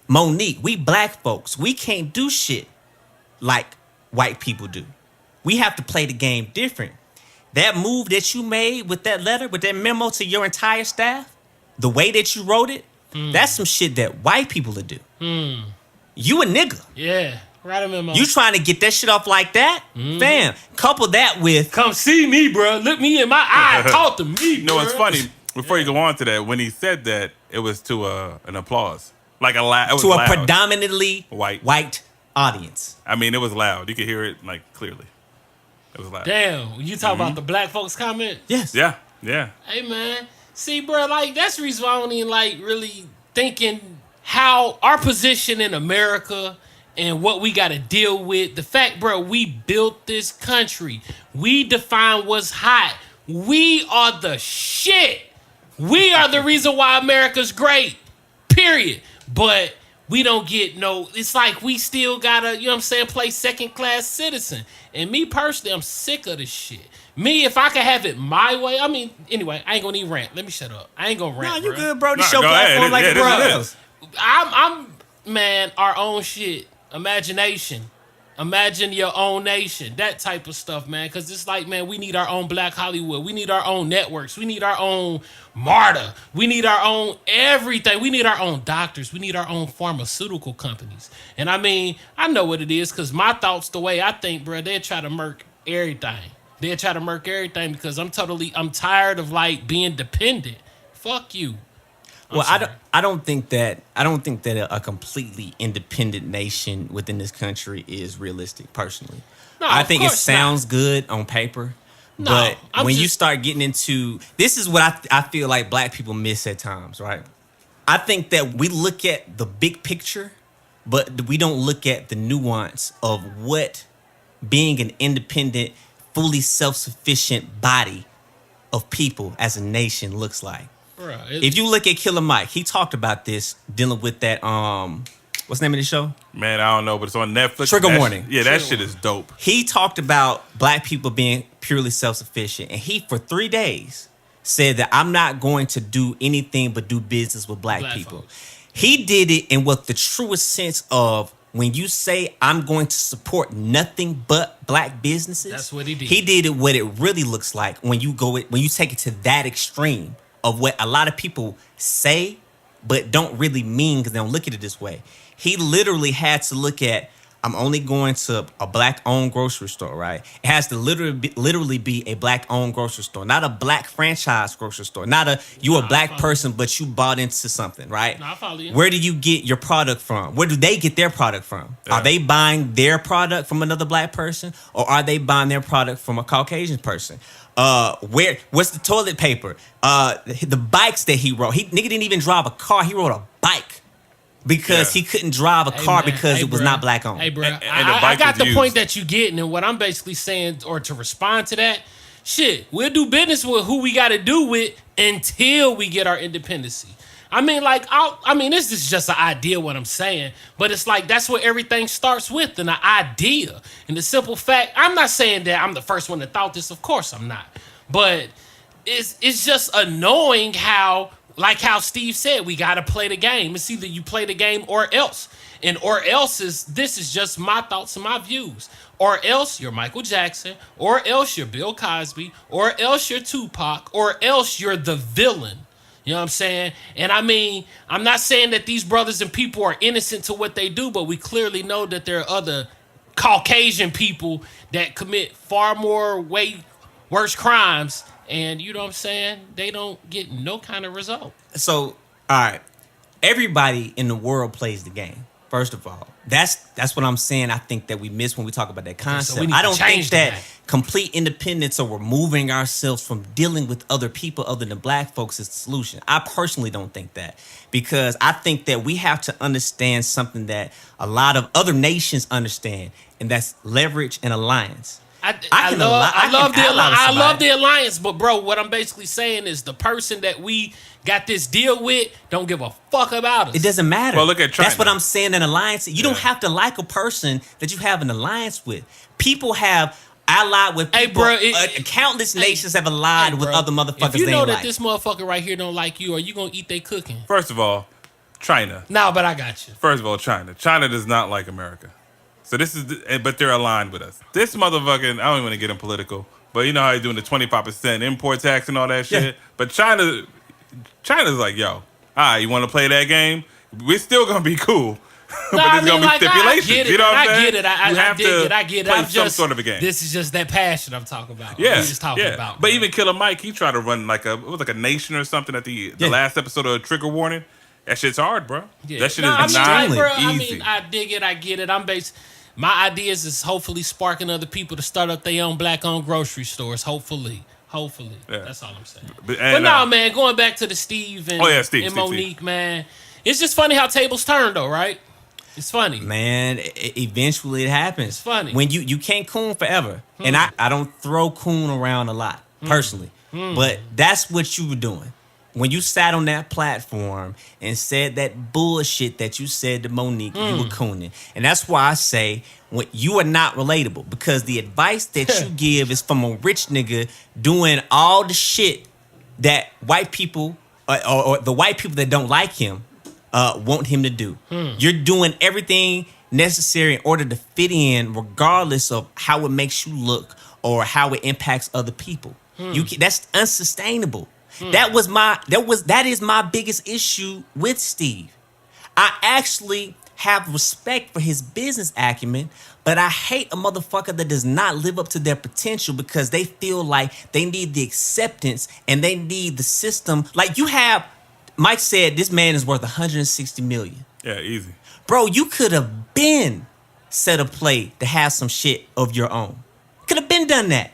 [SPEAKER 2] Monique, we black folks, we can't do shit like white people do. We have to play the game different. That move that you made with that letter, with that memo to your entire staff, the way that you wrote it, that's some shit that white people would do. You a nigga.
[SPEAKER 3] Yeah. Write a memo.
[SPEAKER 2] You trying to get that shit off like that? Fam, couple that with...
[SPEAKER 3] Come see me, bro. Look me in my eye. Talk to me, bro.
[SPEAKER 4] You know what's funny? Before you go on to that, when he said that, it was to an applause. Like to
[SPEAKER 2] a predominantly white audience.
[SPEAKER 4] I mean, it was loud. You could hear it, like, clearly. It was loud.
[SPEAKER 3] Damn. You talk about the black folks comment?
[SPEAKER 2] Yes.
[SPEAKER 4] Yeah.
[SPEAKER 3] Hey, man. See, bro, like, that's the reason why I don't even, like, really thinking how our position in America and what we got to deal with. The fact, bro, we built this country. We define what's hot. We are the shit. We are the reason why America's great. Period. But we don't get no. It's like we still gotta, you know what I'm saying, play second class citizen. And me personally, I'm sick of this shit. Me, if I could have it my way, I mean, anyway, I ain't gonna even rant. Let me shut up. I ain't gonna rant.
[SPEAKER 2] No, you good, bro.
[SPEAKER 4] Nah,
[SPEAKER 2] This show
[SPEAKER 4] go ahead.
[SPEAKER 2] platform like
[SPEAKER 4] Yeah,
[SPEAKER 2] everybody
[SPEAKER 4] this is
[SPEAKER 2] else.
[SPEAKER 3] I'm man, our own shit, imagination. Imagine your own nation, that type of stuff, man. Because it's like, man, we need our own Black Hollywood. We need our own networks. We need our own MARTA. We need our own everything. We need our own doctors. We need our own pharmaceutical companies. And I mean, I know what it is because my thoughts, the way I think, bro, they'll try to murk everything. They'll try to murk everything because I'm tired of like being dependent. Fuck you.
[SPEAKER 2] Well, I don't think that a completely independent nation within this country is realistic. Personally,
[SPEAKER 3] No,
[SPEAKER 2] I
[SPEAKER 3] of
[SPEAKER 2] think it
[SPEAKER 3] course
[SPEAKER 2] sounds good on paper,
[SPEAKER 3] No,
[SPEAKER 2] but
[SPEAKER 3] I'm
[SPEAKER 2] when you
[SPEAKER 3] just-
[SPEAKER 2] start getting into this, is what I feel like Black people miss at times. Right? I think that we look at the big picture, but we don't look at the nuance of what being an independent, fully self-sufficient body of people as a nation looks like.
[SPEAKER 3] Bruh,
[SPEAKER 2] If you look at Killer Mike, he talked about this dealing with that what's the name of the show?
[SPEAKER 4] Man, I don't know, but it's on Netflix.
[SPEAKER 2] Trigger
[SPEAKER 4] That
[SPEAKER 2] warning.
[SPEAKER 4] Yeah, that shit is dope.
[SPEAKER 2] He talked about Black people being purely self-sufficient, and he for 3 days said that I'm not going to do anything but do business with black people.
[SPEAKER 3] folks.
[SPEAKER 2] He did it in what the truest sense of when you say I'm going to support nothing but black businesses.
[SPEAKER 3] That's what he did.
[SPEAKER 2] He did it what it really looks like when you take it to that extreme of what a lot of people say but don't really mean because they don't look at it this way. He literally had to look at, I'm only going to a black-owned grocery store, right? It has to literally be a black-owned grocery store, not a black franchise grocery store. Not a you a black person, but you bought into something, right?
[SPEAKER 3] I follow you.
[SPEAKER 2] Where do you get your product from? Where do they get their product from?
[SPEAKER 4] Yeah.
[SPEAKER 2] Are they buying their product from another black person, or are they buying their product from a Caucasian person? What's the toilet paper? The bikes that he rode. Nigga didn't even drive a car. He rode a bike. Because
[SPEAKER 4] Yeah.
[SPEAKER 2] he couldn't drive a car
[SPEAKER 3] man.
[SPEAKER 2] because it was
[SPEAKER 3] bruh.
[SPEAKER 2] not black owned.
[SPEAKER 3] Hey, bro,
[SPEAKER 4] And the
[SPEAKER 3] I
[SPEAKER 4] bike
[SPEAKER 3] got
[SPEAKER 4] was
[SPEAKER 3] the point
[SPEAKER 4] used.
[SPEAKER 3] that you getting, and what I'm basically saying, or to respond to that, shit, we'll do business with who we got to do with until we get our independency. I mean, like, this is just an idea, what I'm saying, but it's like that's what everything starts with, an idea. And the simple fact, I'm not saying that I'm the first one that thought this, of course I'm not, but it's just annoying how. Like how Steve said, we got to play the game. It's either you play the game or else. And or else this is just my thoughts and my views. Or else you're Michael Jackson. Or else you're Bill Cosby. Or else you're Tupac. Or else you're the villain. You know what I'm saying? And I mean, I'm not saying that these brothers and people are innocent to what they do, but we clearly know that there are other Caucasian people that commit far more way worse crimes. And you know what I'm saying? They don't get no kind of result.
[SPEAKER 2] So, all right, everybody in the world plays the game. First of all, that's what I'm saying. I think that we miss when we talk about that concept.
[SPEAKER 3] we need
[SPEAKER 2] I
[SPEAKER 3] to
[SPEAKER 2] don't think
[SPEAKER 3] change the
[SPEAKER 2] that
[SPEAKER 3] game.
[SPEAKER 2] complete independence or removing ourselves from dealing with other people other than black folks is the solution. I personally don't think that, because I think that we have to understand something that a lot of other nations understand, and that's leverage and alliance.
[SPEAKER 3] I love the alliance, but bro, what I'm basically saying is the person that we got this deal with don't give a fuck about us.
[SPEAKER 2] It doesn't matter.
[SPEAKER 4] Well, look at China.
[SPEAKER 2] That's what I'm saying. An alliance. You don't have to like a person that you have an alliance with. People have allied with people. Countless nations have allied with other motherfuckers.
[SPEAKER 3] If you
[SPEAKER 2] they
[SPEAKER 3] know
[SPEAKER 2] ain't
[SPEAKER 3] that
[SPEAKER 2] like.
[SPEAKER 3] this motherfucker right here don't like you, are you gonna eat they cooking?
[SPEAKER 4] First of all, China.
[SPEAKER 3] No, but I got you.
[SPEAKER 4] First of all, China. China does not like America. So this is, but they're aligned with us. This motherfucking, I don't even want to get him political, but you know how they're doing the 25% import tax and all that shit?
[SPEAKER 2] Yeah.
[SPEAKER 4] But China's like, yo, all right, you want to play that game? We're still going to be cool. But there's going to be stipulations.
[SPEAKER 3] I get it.
[SPEAKER 4] You know what I'm
[SPEAKER 3] I
[SPEAKER 4] saying?
[SPEAKER 3] get it. I get it.
[SPEAKER 4] Play
[SPEAKER 3] I'm
[SPEAKER 4] some
[SPEAKER 3] just,
[SPEAKER 4] sort of a game.
[SPEAKER 3] This is just that passion I'm talking about.
[SPEAKER 4] Yeah,
[SPEAKER 3] We just talking about.
[SPEAKER 4] But
[SPEAKER 3] bro.
[SPEAKER 4] even Killer Mike, he tried to run like a nation or something at the last episode of Trigger Warning. That shit's hard, bro.
[SPEAKER 3] Yeah.
[SPEAKER 4] That shit
[SPEAKER 3] No,
[SPEAKER 4] is
[SPEAKER 3] I
[SPEAKER 4] not
[SPEAKER 3] mean, bro,
[SPEAKER 4] easy.
[SPEAKER 3] I dig it. I get it. My ideas is hopefully sparking other people to start up their own black-owned grocery stores. Hopefully.
[SPEAKER 4] Yeah.
[SPEAKER 3] That's all I'm saying.
[SPEAKER 4] But
[SPEAKER 3] no, man, going back to the Steve and,
[SPEAKER 4] Steve,
[SPEAKER 3] Monique, man. It's just funny how tables turn, though, right? It's funny.
[SPEAKER 2] Man, eventually it happens.
[SPEAKER 3] It's funny.
[SPEAKER 2] When you can't coon forever. And I don't throw coon around a lot, personally. But that's what you were doing. when you sat on that platform and said that bullshit that you said to Monique, you were cooning. And that's why I say when you are not relatable, because the advice that you give is from a rich nigga doing all the shit that white people or the white people that don't like him want him to do. You're doing everything necessary in order to fit in, regardless of how it makes you look or how it impacts other people. That's unsustainable. That is my biggest issue with Steve. I actually have respect for his business acumen, but I hate a motherfucker that does not live up to their potential because they feel like they need the acceptance and they need the system. Like Mike said, this man is worth 160 million.
[SPEAKER 4] Yeah, easy.
[SPEAKER 2] Bro, you could have been set a plate to have some shit of your own. Could have been done that.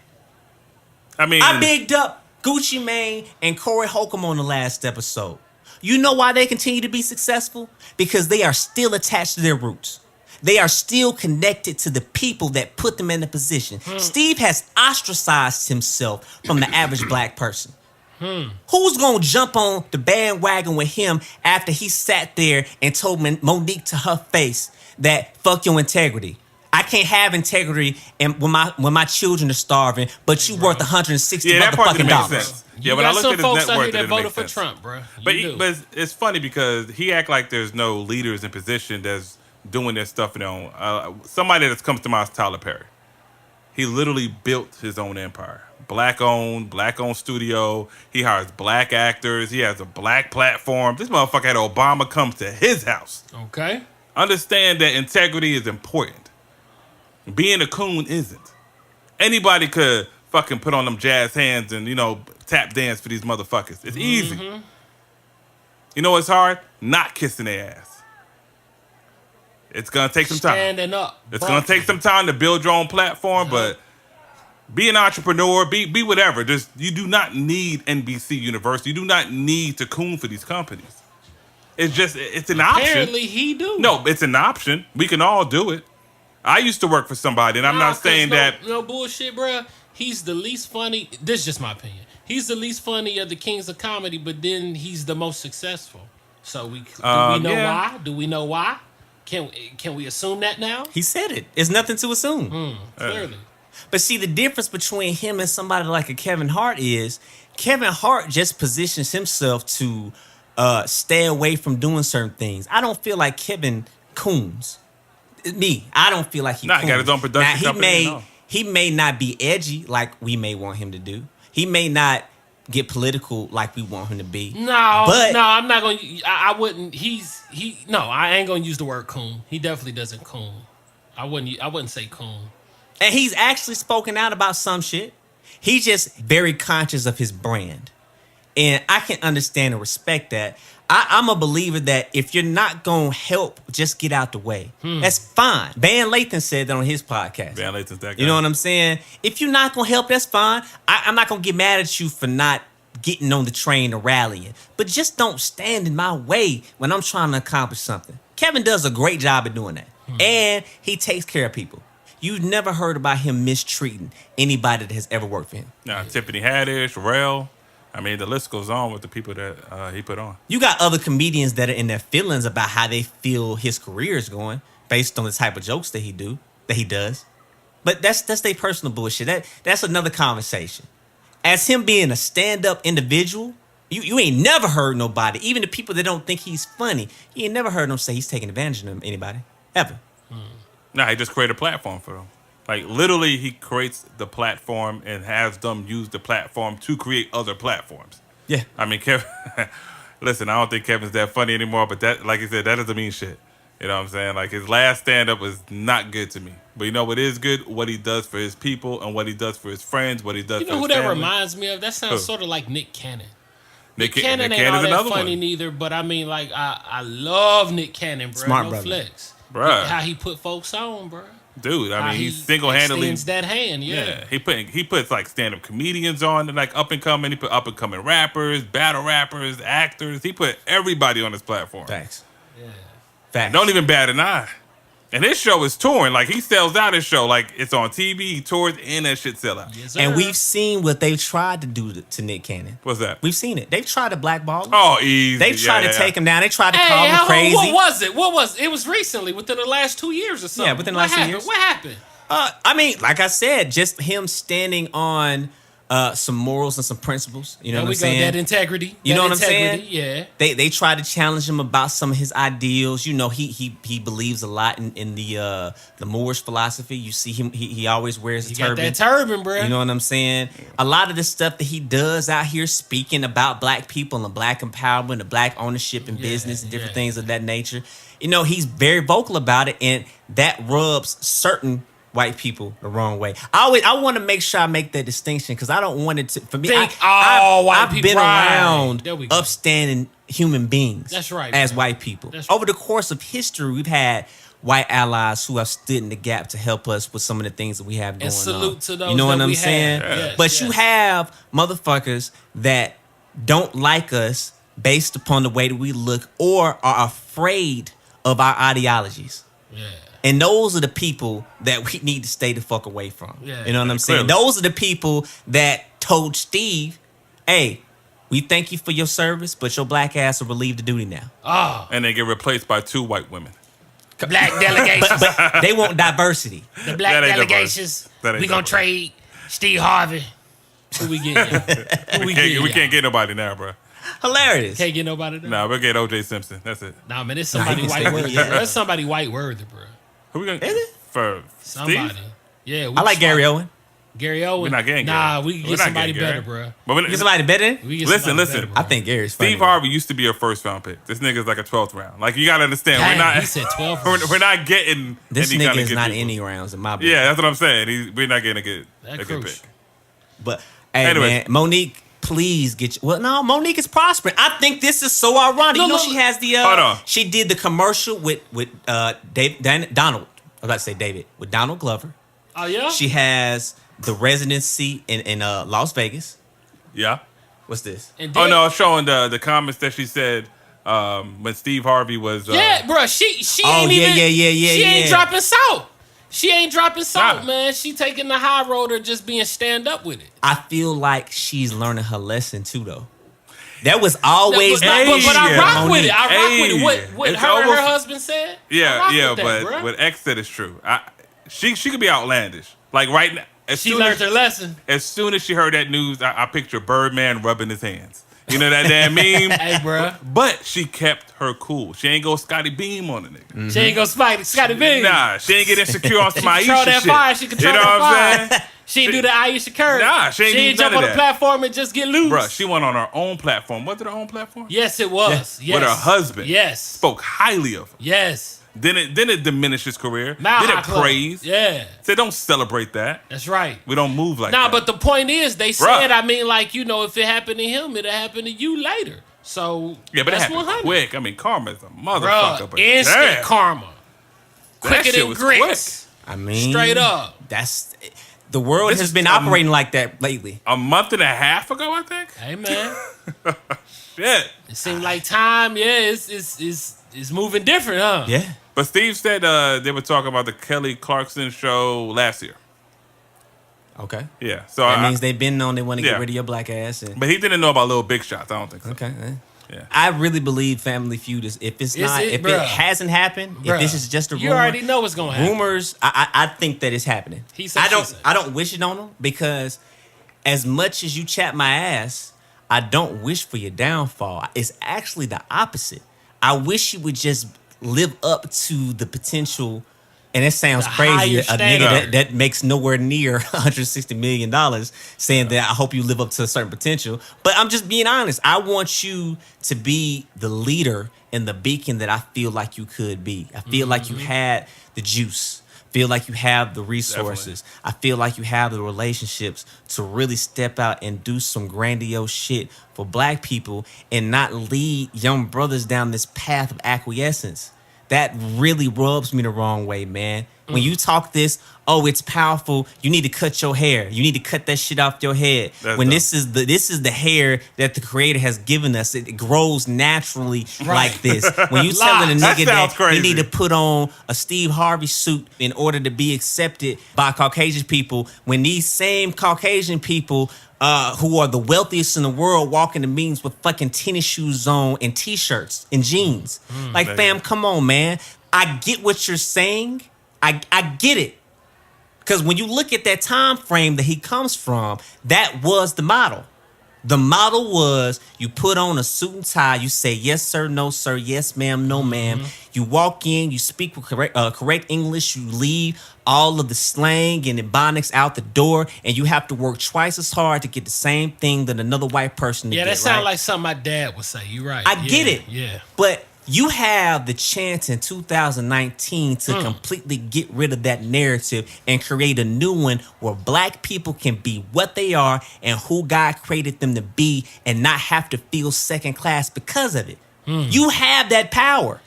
[SPEAKER 4] I mean,
[SPEAKER 2] I bigged up Gucci Mane and Corey Holcomb on the last episode. You know why they continue to be successful? Because they are still attached to their roots. They are still connected to the people that put them in the position. Steve has ostracized himself from the average black person. Who's gonna jump on the bandwagon with him after he sat there and told Monique to her face that fuck your integrity? I can't have integrity and when my children are starving, but you worth 160
[SPEAKER 4] that part didn't
[SPEAKER 2] motherfucking
[SPEAKER 4] make
[SPEAKER 2] dollars.
[SPEAKER 4] sense.
[SPEAKER 3] You
[SPEAKER 4] when I
[SPEAKER 3] got
[SPEAKER 4] looked
[SPEAKER 3] some
[SPEAKER 4] at his
[SPEAKER 3] folks
[SPEAKER 4] net
[SPEAKER 3] out
[SPEAKER 4] worth,
[SPEAKER 3] here
[SPEAKER 4] it
[SPEAKER 3] that
[SPEAKER 4] didn't
[SPEAKER 3] voted
[SPEAKER 4] make
[SPEAKER 3] for
[SPEAKER 4] sense.
[SPEAKER 3] Trump, bro.
[SPEAKER 4] But it's funny because he act like there's no leaders in position that's doing this stuff. Somebody that comes to mind is Tyler Perry. He literally built his own empire. Black owned studio. He hires black actors. He has a black platform. This motherfucker had Obama come to his house.
[SPEAKER 3] Okay.
[SPEAKER 4] Understand that integrity is important. Being a coon isn't. Anybody could fucking put on them jazz hands and, tap dance for these motherfuckers. It's easy. You know what's hard? Not kissing their ass. It's going to take some time.
[SPEAKER 3] Standing up.
[SPEAKER 4] It's going to take some time to build your own platform, but be an entrepreneur, be whatever. You do not need NBC Universal. You do not need to coon for these companies. It's an option.
[SPEAKER 3] Apparently he do.
[SPEAKER 4] No, it's an option. We can all do it. I used to work for somebody, and I'm not saying that.
[SPEAKER 3] No bullshit, bro. He's the least funny. This is just my opinion. He's the least funny of the kings of comedy, but then he's the most successful. So do we know why? Do we know why? Can we assume that now?
[SPEAKER 2] He said it. It's nothing to assume.
[SPEAKER 3] Clearly.
[SPEAKER 2] But see, the difference between him and somebody like a Kevin Hart is Kevin Hart just positions himself to stay away from doing certain things. I don't feel like Kevin coons. I don't feel like he coons.
[SPEAKER 4] He got his own production company.
[SPEAKER 2] He may not be edgy like we may want him to do. He may not get political like we want him to be.
[SPEAKER 3] No, I'm not going to. I wouldn't. I ain't going to use the word coon. He definitely doesn't coon. I wouldn't say coon.
[SPEAKER 2] And he's actually spoken out about some shit. He's just very conscious of his brand. And I can understand and respect that. I'm a believer that if you're not going to help, just get out the way. That's fine. Van Lathan said that on his podcast.
[SPEAKER 4] Van Lathan's that guy.
[SPEAKER 2] You know what I'm saying? If you're not going to help, that's fine. I'm not going to get mad at you for not getting on the train or rallying. But just don't stand in my way when I'm trying to accomplish something. Kevin does a great job at doing that. And he takes care of people. You've never heard about him mistreating anybody that has ever worked for him.
[SPEAKER 4] Tiffany Haddish, Rel. I mean, the list goes on with the people that he put on.
[SPEAKER 2] You got other comedians that are in their feelings about how they feel his career is going based on the type of jokes that he does. But that's their personal bullshit. That's another conversation. As him being a stand-up individual, you ain't never heard nobody, even the people that don't think he's funny, you ain't never heard them say he's taking advantage of anybody. Ever.
[SPEAKER 4] He just created a platform for them. Like, literally, he creates the platform and has them use the platform to create other platforms.
[SPEAKER 2] Yeah.
[SPEAKER 4] I mean, Kevin, listen, I don't think Kevin's that funny anymore, but that, like I said, that doesn't mean shit. You know what I'm saying? Like, his last stand-up was not good to me. But you know what is good? What he does for his people and what he does for his friends, what he does for his family.
[SPEAKER 3] You know who that reminds me of? That sounds sort of like Nick Cannon. Nick Cannon ain't all that funny neither, but I mean, like, I love Nick Cannon, bro.
[SPEAKER 2] Smart
[SPEAKER 3] no
[SPEAKER 2] brother.
[SPEAKER 3] Flex.
[SPEAKER 4] Bruh.
[SPEAKER 3] How he put folks on, bro.
[SPEAKER 4] Dude, I mean, he single-handedly
[SPEAKER 3] extends that hand, yeah.
[SPEAKER 4] He puts like stand-up comedians on, and like up-and-coming. He put up-and-coming rappers, battle rappers, actors. He put everybody on his platform.
[SPEAKER 2] Facts.
[SPEAKER 3] Yeah.
[SPEAKER 2] Facts.
[SPEAKER 4] Don't even bat an eye. And his show is touring. Like, he sells out his show. Like, it's on TV, he tours, and that shit sell out.
[SPEAKER 3] Yes, sir.
[SPEAKER 2] And we've seen what they've tried to do to Nick Cannon.
[SPEAKER 4] What's that?
[SPEAKER 2] We've seen it. They've tried to blackball him.
[SPEAKER 4] Oh, easy.
[SPEAKER 2] They've tried to take him down. They tried to
[SPEAKER 3] Hey,
[SPEAKER 2] call him crazy.
[SPEAKER 3] what was it? What was it? It was recently, within the last 2 years or something.
[SPEAKER 2] Yeah, within the last 2 years.
[SPEAKER 3] What happened?
[SPEAKER 2] I mean, like I said, just him standing on some morals and some principles. You know
[SPEAKER 3] There
[SPEAKER 2] what
[SPEAKER 3] we
[SPEAKER 2] I'm
[SPEAKER 3] go.
[SPEAKER 2] saying?
[SPEAKER 3] That integrity.
[SPEAKER 2] You know what I'm
[SPEAKER 3] integrity,
[SPEAKER 2] saying?
[SPEAKER 3] Yeah.
[SPEAKER 2] They tried to challenge him about some of his ideals. You know, he believes a lot in the Moorish philosophy. You see him; he always wears a
[SPEAKER 3] You got
[SPEAKER 2] turban.
[SPEAKER 3] that turban, bro.
[SPEAKER 2] You know what I'm saying? A lot of the stuff that he does out here, speaking about black people and black empowerment, and black ownership and business and different things of that nature. You know, he's very vocal about it, and that rubs certain white people the wrong way. I want to make sure I make that distinction because I don't want it to. For me, I've been around
[SPEAKER 3] There we go.
[SPEAKER 2] upstanding human beings.
[SPEAKER 3] That's right,
[SPEAKER 2] As
[SPEAKER 3] bro.
[SPEAKER 2] white people,
[SPEAKER 3] That's right.
[SPEAKER 2] over the course of history, we've had white allies who have stood in the gap to help us with some of the things that we have going on.
[SPEAKER 3] salute to those
[SPEAKER 2] You know what
[SPEAKER 3] that
[SPEAKER 2] I'm
[SPEAKER 3] we
[SPEAKER 2] saying?
[SPEAKER 3] have. Yes,
[SPEAKER 2] But
[SPEAKER 3] yes.
[SPEAKER 2] you have motherfuckers that don't like us based upon the way that we look or are afraid of our ideologies.
[SPEAKER 3] Yeah.
[SPEAKER 2] And those are the people that we need to stay the fuck away from.
[SPEAKER 3] Yeah.
[SPEAKER 2] You know what I'm saying?
[SPEAKER 4] Clearly.
[SPEAKER 2] Those are the people that told Steve, hey, we thank you for your service, but your black ass will relieve the duty now.
[SPEAKER 3] Oh,
[SPEAKER 4] And they get replaced by 2 white women.
[SPEAKER 3] black delegations.
[SPEAKER 2] But they want diversity.
[SPEAKER 3] The black
[SPEAKER 4] That ain't
[SPEAKER 3] delegations.
[SPEAKER 4] That ain't
[SPEAKER 3] We gonna
[SPEAKER 4] diverse.
[SPEAKER 3] trade Steve Harvey. Who we getting? Who we getting?
[SPEAKER 4] We can't get nobody now, bro.
[SPEAKER 2] Hilarious.
[SPEAKER 3] Can't get nobody there.
[SPEAKER 4] Nah, we'll get O.J. Simpson. That's it.
[SPEAKER 3] Nah, man, it's somebody
[SPEAKER 2] he can
[SPEAKER 3] white
[SPEAKER 2] stay
[SPEAKER 3] worthy.
[SPEAKER 2] with it, yeah.
[SPEAKER 3] Bro. That's somebody white worthy, bro.
[SPEAKER 4] Who we gonna
[SPEAKER 2] Is it?
[SPEAKER 4] For
[SPEAKER 3] Somebody.
[SPEAKER 4] Steve?
[SPEAKER 3] Yeah, we
[SPEAKER 2] I like Gary
[SPEAKER 3] swap-
[SPEAKER 2] Owen.
[SPEAKER 3] Gary Owen.
[SPEAKER 4] We're not getting
[SPEAKER 3] Nah,
[SPEAKER 4] Gary.
[SPEAKER 3] we can
[SPEAKER 4] We're
[SPEAKER 3] get
[SPEAKER 4] not
[SPEAKER 3] somebody
[SPEAKER 4] getting
[SPEAKER 3] better,
[SPEAKER 4] Gary.
[SPEAKER 3] bro.
[SPEAKER 4] But when,
[SPEAKER 2] Get somebody better?
[SPEAKER 3] We get
[SPEAKER 4] Listen,
[SPEAKER 3] somebody
[SPEAKER 4] listen.
[SPEAKER 3] better, bro.
[SPEAKER 2] I think Gary's funny.
[SPEAKER 4] Steve Harvey used to be a first round pick. This nigga's like a 12th round. Like, you gotta understand,
[SPEAKER 3] Dang,
[SPEAKER 4] we're not.
[SPEAKER 3] he said 12.
[SPEAKER 4] We're not getting
[SPEAKER 2] This
[SPEAKER 4] any
[SPEAKER 2] nigga
[SPEAKER 4] kind of
[SPEAKER 2] is
[SPEAKER 4] good
[SPEAKER 2] not
[SPEAKER 4] people.
[SPEAKER 2] any rounds in my book.
[SPEAKER 4] Yeah, that's what I'm saying. We're not getting a
[SPEAKER 3] That
[SPEAKER 4] good
[SPEAKER 3] crucial.
[SPEAKER 4] pick.
[SPEAKER 2] But hey,
[SPEAKER 4] Anyways.
[SPEAKER 2] man, Monique, please get you. Well, no, Monique is prospering. I think this is so ironic.
[SPEAKER 3] No,
[SPEAKER 2] you know,
[SPEAKER 3] no,
[SPEAKER 2] she has the.
[SPEAKER 4] Hold on.
[SPEAKER 2] She did the commercial with Donald. I was about to say David with Donald Glover.
[SPEAKER 3] Oh yeah.
[SPEAKER 2] She has the residency in Las Vegas.
[SPEAKER 4] Yeah.
[SPEAKER 2] What's this?
[SPEAKER 3] And
[SPEAKER 4] Oh
[SPEAKER 3] then-
[SPEAKER 4] no, I was showing the comments that she said when Steve Harvey was.
[SPEAKER 3] Yeah, bro. She
[SPEAKER 2] Oh,
[SPEAKER 3] ain't
[SPEAKER 2] yeah,
[SPEAKER 3] even.
[SPEAKER 2] yeah.
[SPEAKER 3] She ain't dropping salt. She ain't dropping salt,
[SPEAKER 4] Nah.
[SPEAKER 3] man. She taking the high road or just being stand up with it.
[SPEAKER 2] I feel like she's learning her lesson too, though. That was always
[SPEAKER 3] but,
[SPEAKER 2] my
[SPEAKER 3] but
[SPEAKER 2] issue
[SPEAKER 3] I
[SPEAKER 2] with
[SPEAKER 3] rock with it.
[SPEAKER 2] Monique.
[SPEAKER 3] I rock with it. What
[SPEAKER 4] It's
[SPEAKER 3] her and her
[SPEAKER 4] almost-
[SPEAKER 3] husband said. I
[SPEAKER 4] Yeah,
[SPEAKER 3] rock
[SPEAKER 4] yeah,
[SPEAKER 3] with that,
[SPEAKER 4] but
[SPEAKER 3] bruh.
[SPEAKER 4] what X said is true. She could be outlandish. Like right now,
[SPEAKER 3] She learned her lesson.
[SPEAKER 4] as soon as she heard that news, I picture Birdman rubbing his hands. You know that damn meme?
[SPEAKER 3] Hey, bro.
[SPEAKER 4] But she kept her cool. She ain't go Scottie Beam on the nigga.
[SPEAKER 3] She ain't gonna spike Scottie Beams.
[SPEAKER 4] Nah, she ain't get insecure on some Ayesha
[SPEAKER 3] Control that
[SPEAKER 4] shit.
[SPEAKER 3] fire. She control
[SPEAKER 4] you know
[SPEAKER 3] that
[SPEAKER 4] what I'm
[SPEAKER 3] fire.
[SPEAKER 4] saying?
[SPEAKER 3] She ain't do the Ayesha Curry.
[SPEAKER 4] Nah, she ain't do
[SPEAKER 3] jump
[SPEAKER 4] none
[SPEAKER 3] on
[SPEAKER 4] of
[SPEAKER 3] the
[SPEAKER 4] that.
[SPEAKER 3] platform and just get loose.
[SPEAKER 4] Bruh, she went on her own platform. Was it her own platform?
[SPEAKER 3] Yes, it was. Yes.
[SPEAKER 4] With her husband.
[SPEAKER 3] Yes.
[SPEAKER 4] Spoke highly of him.
[SPEAKER 3] Yes.
[SPEAKER 4] Then it diminished his career.
[SPEAKER 3] Mile
[SPEAKER 4] then
[SPEAKER 3] High
[SPEAKER 4] it
[SPEAKER 3] Club.
[SPEAKER 4] praised.
[SPEAKER 3] Yeah.
[SPEAKER 4] Said don't celebrate that.
[SPEAKER 3] That's right.
[SPEAKER 4] We don't move like
[SPEAKER 3] Nah,
[SPEAKER 4] that.
[SPEAKER 3] but the point is, they
[SPEAKER 4] Bruh.
[SPEAKER 3] said, I mean, like, you know, if it happened to him, it'll happen to you later. So,
[SPEAKER 4] yeah, but it
[SPEAKER 3] that's
[SPEAKER 4] happened
[SPEAKER 3] 100.
[SPEAKER 4] quick. I mean, karma's a motherfucker.
[SPEAKER 3] Bruh,
[SPEAKER 4] but
[SPEAKER 3] instant
[SPEAKER 4] damn,
[SPEAKER 3] karma.
[SPEAKER 4] that
[SPEAKER 3] Quicker
[SPEAKER 4] shit
[SPEAKER 3] than
[SPEAKER 4] was
[SPEAKER 3] grits.
[SPEAKER 2] I mean,
[SPEAKER 3] Straight up.
[SPEAKER 2] That's the world
[SPEAKER 4] This
[SPEAKER 2] has
[SPEAKER 4] is,
[SPEAKER 2] been operating like that lately.
[SPEAKER 4] A month and a half ago, I think.
[SPEAKER 3] Hey, man.
[SPEAKER 4] Shit.
[SPEAKER 3] It seemed like time, yeah, it's moving different, huh?
[SPEAKER 2] Yeah.
[SPEAKER 4] But Steve said they were talking about the Kelly Clarkson show last year.
[SPEAKER 2] Okay.
[SPEAKER 4] Yeah, so
[SPEAKER 2] That means they've been known they want to
[SPEAKER 4] Yeah.
[SPEAKER 2] get rid of your black ass. And
[SPEAKER 4] but he didn't know about Little Big Shots. I don't think so.
[SPEAKER 2] okay.
[SPEAKER 4] Yeah.
[SPEAKER 2] I really believe Family Feud is if it's not
[SPEAKER 3] it,
[SPEAKER 2] if
[SPEAKER 3] bruh?
[SPEAKER 2] it hasn't happened,
[SPEAKER 3] Bruh,
[SPEAKER 2] if this is just a rumor.
[SPEAKER 3] You already know what's gonna happen.
[SPEAKER 2] Rumors, I think that it's happening.
[SPEAKER 3] He said, she said.
[SPEAKER 2] I don't wish it on them because as much as you chat my ass, I don't wish for your downfall. It's actually the opposite. I wish you would just live up to the potential. And it sounds
[SPEAKER 3] The
[SPEAKER 2] crazy.
[SPEAKER 3] higher
[SPEAKER 2] A nigga
[SPEAKER 3] standard.
[SPEAKER 2] that makes nowhere near $160 million saying that I hope you live up to a certain potential. But I'm just being honest. I want you to be the leader and the beacon that I feel like you could be. I feel like you had the juice. Feel like you have the resources. I feel like you have the relationships to really step out and do some grandiose shit for black people and not lead young brothers down this path of acquiescence. That really rubs me the wrong way, man. When you talk this, oh, it's powerful. You need to cut your hair. You need to cut that shit off your head.
[SPEAKER 4] That's
[SPEAKER 2] when
[SPEAKER 4] dumb.
[SPEAKER 2] this is the hair that the Creator has given us. It grows naturally like this. When you telling a
[SPEAKER 4] That
[SPEAKER 2] nigga
[SPEAKER 4] sounds
[SPEAKER 2] that
[SPEAKER 4] crazy.
[SPEAKER 2] he need to put on a Steve Harvey suit in order to be accepted by Caucasian people, when these same Caucasian people who are the wealthiest in the world walk in the meetings with fucking tennis shoes on and t-shirts and jeans. Like, fam, come on, man. I get what you're saying. I get it. Because when you look at that time frame that he comes from, that was the model. The model was you put on a suit and tie, you say yes sir, no sir, yes ma'am, no ma'am. You walk in, you speak with correct English, you leave all of the slang and ebonics out the door, and you have to work twice as hard to get the same thing that another white person to
[SPEAKER 3] Yeah,
[SPEAKER 2] get,
[SPEAKER 3] that sounds
[SPEAKER 2] right?
[SPEAKER 3] like something my dad would say. You're right.
[SPEAKER 2] I get it.
[SPEAKER 3] Yeah.
[SPEAKER 2] But you have the chance in 2019 to completely get rid of that narrative and create a new one where black people can be what they are and who God created them to be and not have to feel second class because of it. You have that power.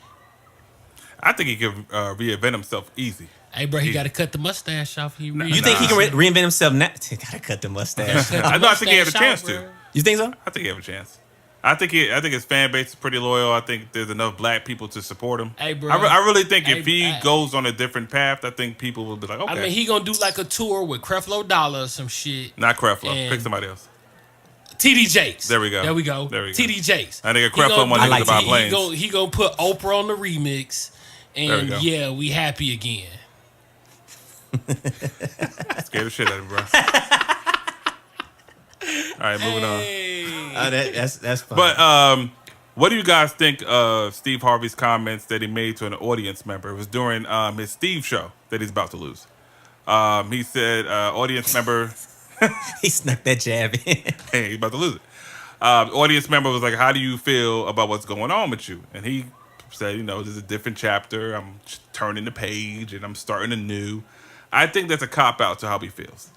[SPEAKER 4] I think he could reinvent himself easy.
[SPEAKER 3] Hey, bro, he got to cut the mustache off.
[SPEAKER 2] You think he can reinvent himself now? He gotta cut the mustache.
[SPEAKER 4] I think he has a chance to.
[SPEAKER 2] You think so?
[SPEAKER 4] I think he have a chance. I think his fan base is pretty loyal. I think there's enough black people to support him.
[SPEAKER 3] Hey, bro.
[SPEAKER 4] I really think if he
[SPEAKER 3] Hey,
[SPEAKER 4] goes on a different path, I think people will be like, okay.
[SPEAKER 3] I mean, he gonna do like a tour with Creflo Dollar or some shit.
[SPEAKER 4] Not Creflo.
[SPEAKER 3] And-
[SPEAKER 4] Pick somebody else.
[SPEAKER 3] TD Jakes.
[SPEAKER 4] There we go.
[SPEAKER 3] There we go.
[SPEAKER 4] There we go.
[SPEAKER 3] TD Jakes.
[SPEAKER 4] I think a Creflo one
[SPEAKER 2] I like
[SPEAKER 4] about
[SPEAKER 2] TD.
[SPEAKER 4] planes.
[SPEAKER 3] He gonna put Oprah on the remix,
[SPEAKER 4] There we
[SPEAKER 3] and
[SPEAKER 4] go.
[SPEAKER 3] yeah, we happy again.
[SPEAKER 4] Scared the shit out of me, bro. All right, moving on.
[SPEAKER 2] That's fine.
[SPEAKER 4] But what do you guys think of Steve Harvey's comments that he made to an audience member? It was during his Steve show that he's about to lose. He said, audience member,
[SPEAKER 2] he snuck that jab in.
[SPEAKER 4] hey, he's about to lose it. Audience member was like, how do you feel about what's going on with you? And he said, this is a different chapter. I'm turning the page and I'm starting anew. I think that's a cop-out to how he feels.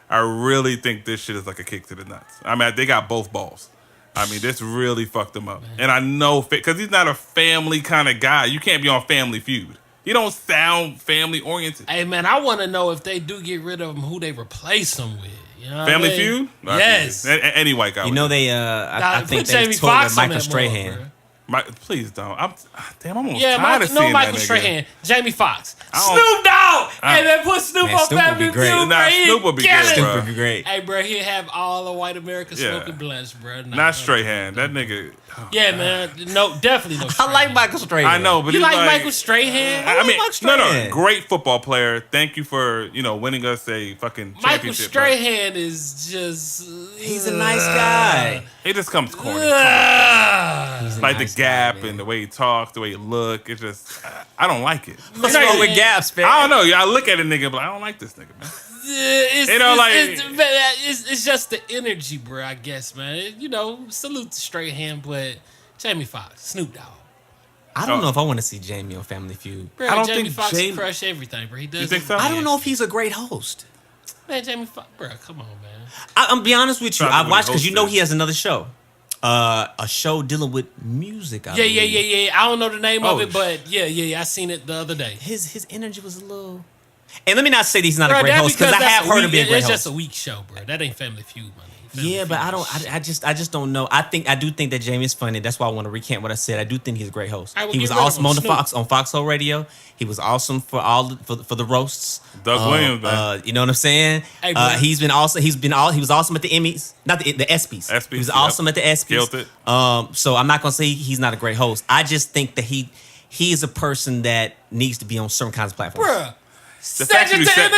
[SPEAKER 4] I really think this shit is like a kick to the nuts. I mean, they got both balls. I mean, this really fucked him up. And I know, because he's not a family kind of guy. You can't be on Family Feud. You don't sound family-oriented.
[SPEAKER 3] Hey, man, I want to know if they do get rid of him, who they replace him with. You know what
[SPEAKER 4] Family
[SPEAKER 3] I mean?
[SPEAKER 4] Feud?
[SPEAKER 3] Yes.
[SPEAKER 4] Any white guy.
[SPEAKER 2] You
[SPEAKER 4] would
[SPEAKER 2] know
[SPEAKER 4] do it.
[SPEAKER 2] they I
[SPEAKER 3] Nah,
[SPEAKER 2] think
[SPEAKER 3] put
[SPEAKER 2] they
[SPEAKER 3] Jamie
[SPEAKER 2] told
[SPEAKER 3] Foxx on
[SPEAKER 2] Michael
[SPEAKER 3] that motherfucker.
[SPEAKER 2] Strahan.
[SPEAKER 4] Please don't. I'm almost
[SPEAKER 3] Yeah,
[SPEAKER 4] tired of seeing
[SPEAKER 3] Michael
[SPEAKER 4] that nigga.
[SPEAKER 3] Strahan, Jamie Foxx,
[SPEAKER 4] I don't-
[SPEAKER 3] Snoop Dogg. Hey, man, put Snoop
[SPEAKER 2] Man,
[SPEAKER 3] on
[SPEAKER 2] Snoop would
[SPEAKER 3] Family
[SPEAKER 2] be great.
[SPEAKER 3] Feud,
[SPEAKER 4] Nah,
[SPEAKER 3] bro. He
[SPEAKER 4] Snoop would be
[SPEAKER 3] get
[SPEAKER 4] good,
[SPEAKER 3] it.
[SPEAKER 4] bro.
[SPEAKER 2] Stupid be great.
[SPEAKER 3] Hey, bro, he'll have all of white America
[SPEAKER 4] Yeah.
[SPEAKER 3] smoking blunts, bro. Nah,
[SPEAKER 4] Not Strahan. That nigga.
[SPEAKER 3] Yeah, man. No, definitely no.
[SPEAKER 2] I
[SPEAKER 3] Strahan.
[SPEAKER 2] like Michael Strahan.
[SPEAKER 4] I know, but
[SPEAKER 3] You
[SPEAKER 4] it's
[SPEAKER 3] like Michael Strahan?
[SPEAKER 4] I mean,
[SPEAKER 2] Michael Strahan.
[SPEAKER 4] great football player. Thank you for winning us a fucking
[SPEAKER 3] Michael
[SPEAKER 4] championship. bro.
[SPEAKER 3] Strahan is just.
[SPEAKER 2] He's a nice guy.
[SPEAKER 4] He just comes corny.
[SPEAKER 2] He's a
[SPEAKER 4] Like
[SPEAKER 2] nice
[SPEAKER 4] the gap
[SPEAKER 2] guy, man.
[SPEAKER 4] and the way he talks, the way he look. It's just I don't like it.
[SPEAKER 2] What's wrong with gaps, man?
[SPEAKER 4] I don't know. I look at a nigga, but I don't like this nigga, man.
[SPEAKER 3] It's just the energy, bro. I guess, man. Salute to Strahan, but Jamie Foxx, Snoop Dogg,
[SPEAKER 2] I don't know if I want to see Jamie on Family Feud.
[SPEAKER 3] bro.
[SPEAKER 4] I don't
[SPEAKER 3] Jamie
[SPEAKER 4] think
[SPEAKER 3] Foxx
[SPEAKER 4] Jamie-
[SPEAKER 3] crush everything, bro. He does.
[SPEAKER 4] You think so?
[SPEAKER 2] I don't know if he's a great host.
[SPEAKER 3] Man, Jamie Foxx, bro. Come on, man.
[SPEAKER 2] I'm be honest with you.
[SPEAKER 4] Trying to
[SPEAKER 2] I
[SPEAKER 4] be
[SPEAKER 2] watched
[SPEAKER 4] the
[SPEAKER 2] because
[SPEAKER 4] host
[SPEAKER 2] he
[SPEAKER 4] is.
[SPEAKER 2] has another show. A show dealing with music. I believe.
[SPEAKER 3] Yeah. I don't know the name
[SPEAKER 4] Oh,
[SPEAKER 3] of it, but yeah. I seen it the other day.
[SPEAKER 2] His energy was a little. And let me not say that he's not
[SPEAKER 3] Bro,
[SPEAKER 2] a great
[SPEAKER 3] that
[SPEAKER 2] host because I
[SPEAKER 3] that's
[SPEAKER 2] have
[SPEAKER 3] a
[SPEAKER 2] heard
[SPEAKER 3] weak-
[SPEAKER 2] him be a great
[SPEAKER 3] It's
[SPEAKER 2] host.
[SPEAKER 3] just a weak show, bro. That ain't Family Feud, money. Family
[SPEAKER 2] Yeah, but
[SPEAKER 3] Feud
[SPEAKER 2] I don't.
[SPEAKER 3] is shit.
[SPEAKER 2] I just don't know. I do think that Jamie's funny. That's why I want to recant what I said. I do think he's a great host.
[SPEAKER 3] All right, well,
[SPEAKER 2] He was
[SPEAKER 3] get rid of
[SPEAKER 2] awesome
[SPEAKER 3] him,
[SPEAKER 2] on the
[SPEAKER 3] Snoop.
[SPEAKER 2] on Foxhole Radio. He was awesome for for the roasts.
[SPEAKER 4] Doug Williams, man.
[SPEAKER 2] You know what I'm saying?
[SPEAKER 3] Hey, bro.
[SPEAKER 2] He was awesome at the Emmys, not the ESPYs.
[SPEAKER 4] ESPYs,
[SPEAKER 2] He was
[SPEAKER 4] yep.
[SPEAKER 2] awesome at the ESPYs.
[SPEAKER 4] Killed it.
[SPEAKER 2] So I'm not gonna say he's not a great host. I just think that he is a person that needs to be on certain kinds of platforms.
[SPEAKER 3] Bruh.
[SPEAKER 4] The fact that
[SPEAKER 3] Cedric
[SPEAKER 4] he
[SPEAKER 3] the
[SPEAKER 4] said-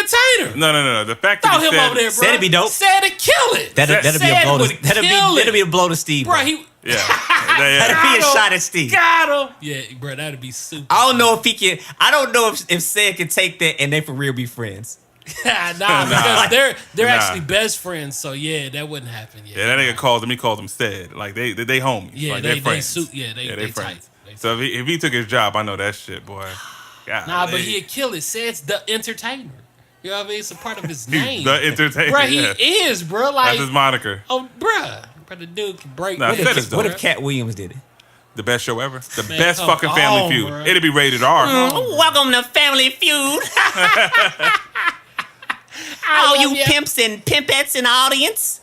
[SPEAKER 3] Entertainer.
[SPEAKER 4] No. The fact
[SPEAKER 3] Throw
[SPEAKER 4] that he
[SPEAKER 3] him
[SPEAKER 4] said,
[SPEAKER 3] over there, bro.
[SPEAKER 2] Said it'd be dope.
[SPEAKER 3] Said to kill it.
[SPEAKER 2] That'd be a
[SPEAKER 3] Said
[SPEAKER 2] blow.
[SPEAKER 3] would kill
[SPEAKER 2] That'd
[SPEAKER 3] it.
[SPEAKER 2] be a blow to Steve.
[SPEAKER 3] Bro,
[SPEAKER 2] bro.
[SPEAKER 3] he
[SPEAKER 4] Yeah.
[SPEAKER 2] That'd be a shot at Steve.
[SPEAKER 3] got him. Yeah, bro, that'd be super.
[SPEAKER 2] I don't know if he can. I don't know if Sid can take that and they for real be friends.
[SPEAKER 3] nah, because they're
[SPEAKER 4] Nah.
[SPEAKER 3] actually best friends. So yeah, that wouldn't happen.
[SPEAKER 4] Yeah, that nigga called him. He called him Stead. Like they homies.
[SPEAKER 3] Yeah,
[SPEAKER 4] like,
[SPEAKER 3] they
[SPEAKER 4] they're friends.
[SPEAKER 3] they
[SPEAKER 4] friends.
[SPEAKER 3] tight. They
[SPEAKER 4] So if he took his job, I know that shit, boy. God,
[SPEAKER 3] Nah, but he'd kill it. Says the Entertainer. You know what I mean? It's a part of his name.
[SPEAKER 4] the entertainer.
[SPEAKER 3] Bro, he
[SPEAKER 4] yeah.
[SPEAKER 3] is, bro. Like,
[SPEAKER 4] That's his moniker.
[SPEAKER 3] oh, bruh. Bro, the dude can break.
[SPEAKER 4] Nah,
[SPEAKER 3] records,
[SPEAKER 4] Said is
[SPEAKER 3] bro.
[SPEAKER 2] What if Cat Williams did it?
[SPEAKER 4] The best show ever. The
[SPEAKER 3] Man,
[SPEAKER 4] best
[SPEAKER 3] come
[SPEAKER 4] fucking Family
[SPEAKER 3] on,
[SPEAKER 4] Feud.
[SPEAKER 3] bro.
[SPEAKER 4] It'd be rated R.
[SPEAKER 2] Welcome to Family Feud. All you pimps and pimpettes in the audience.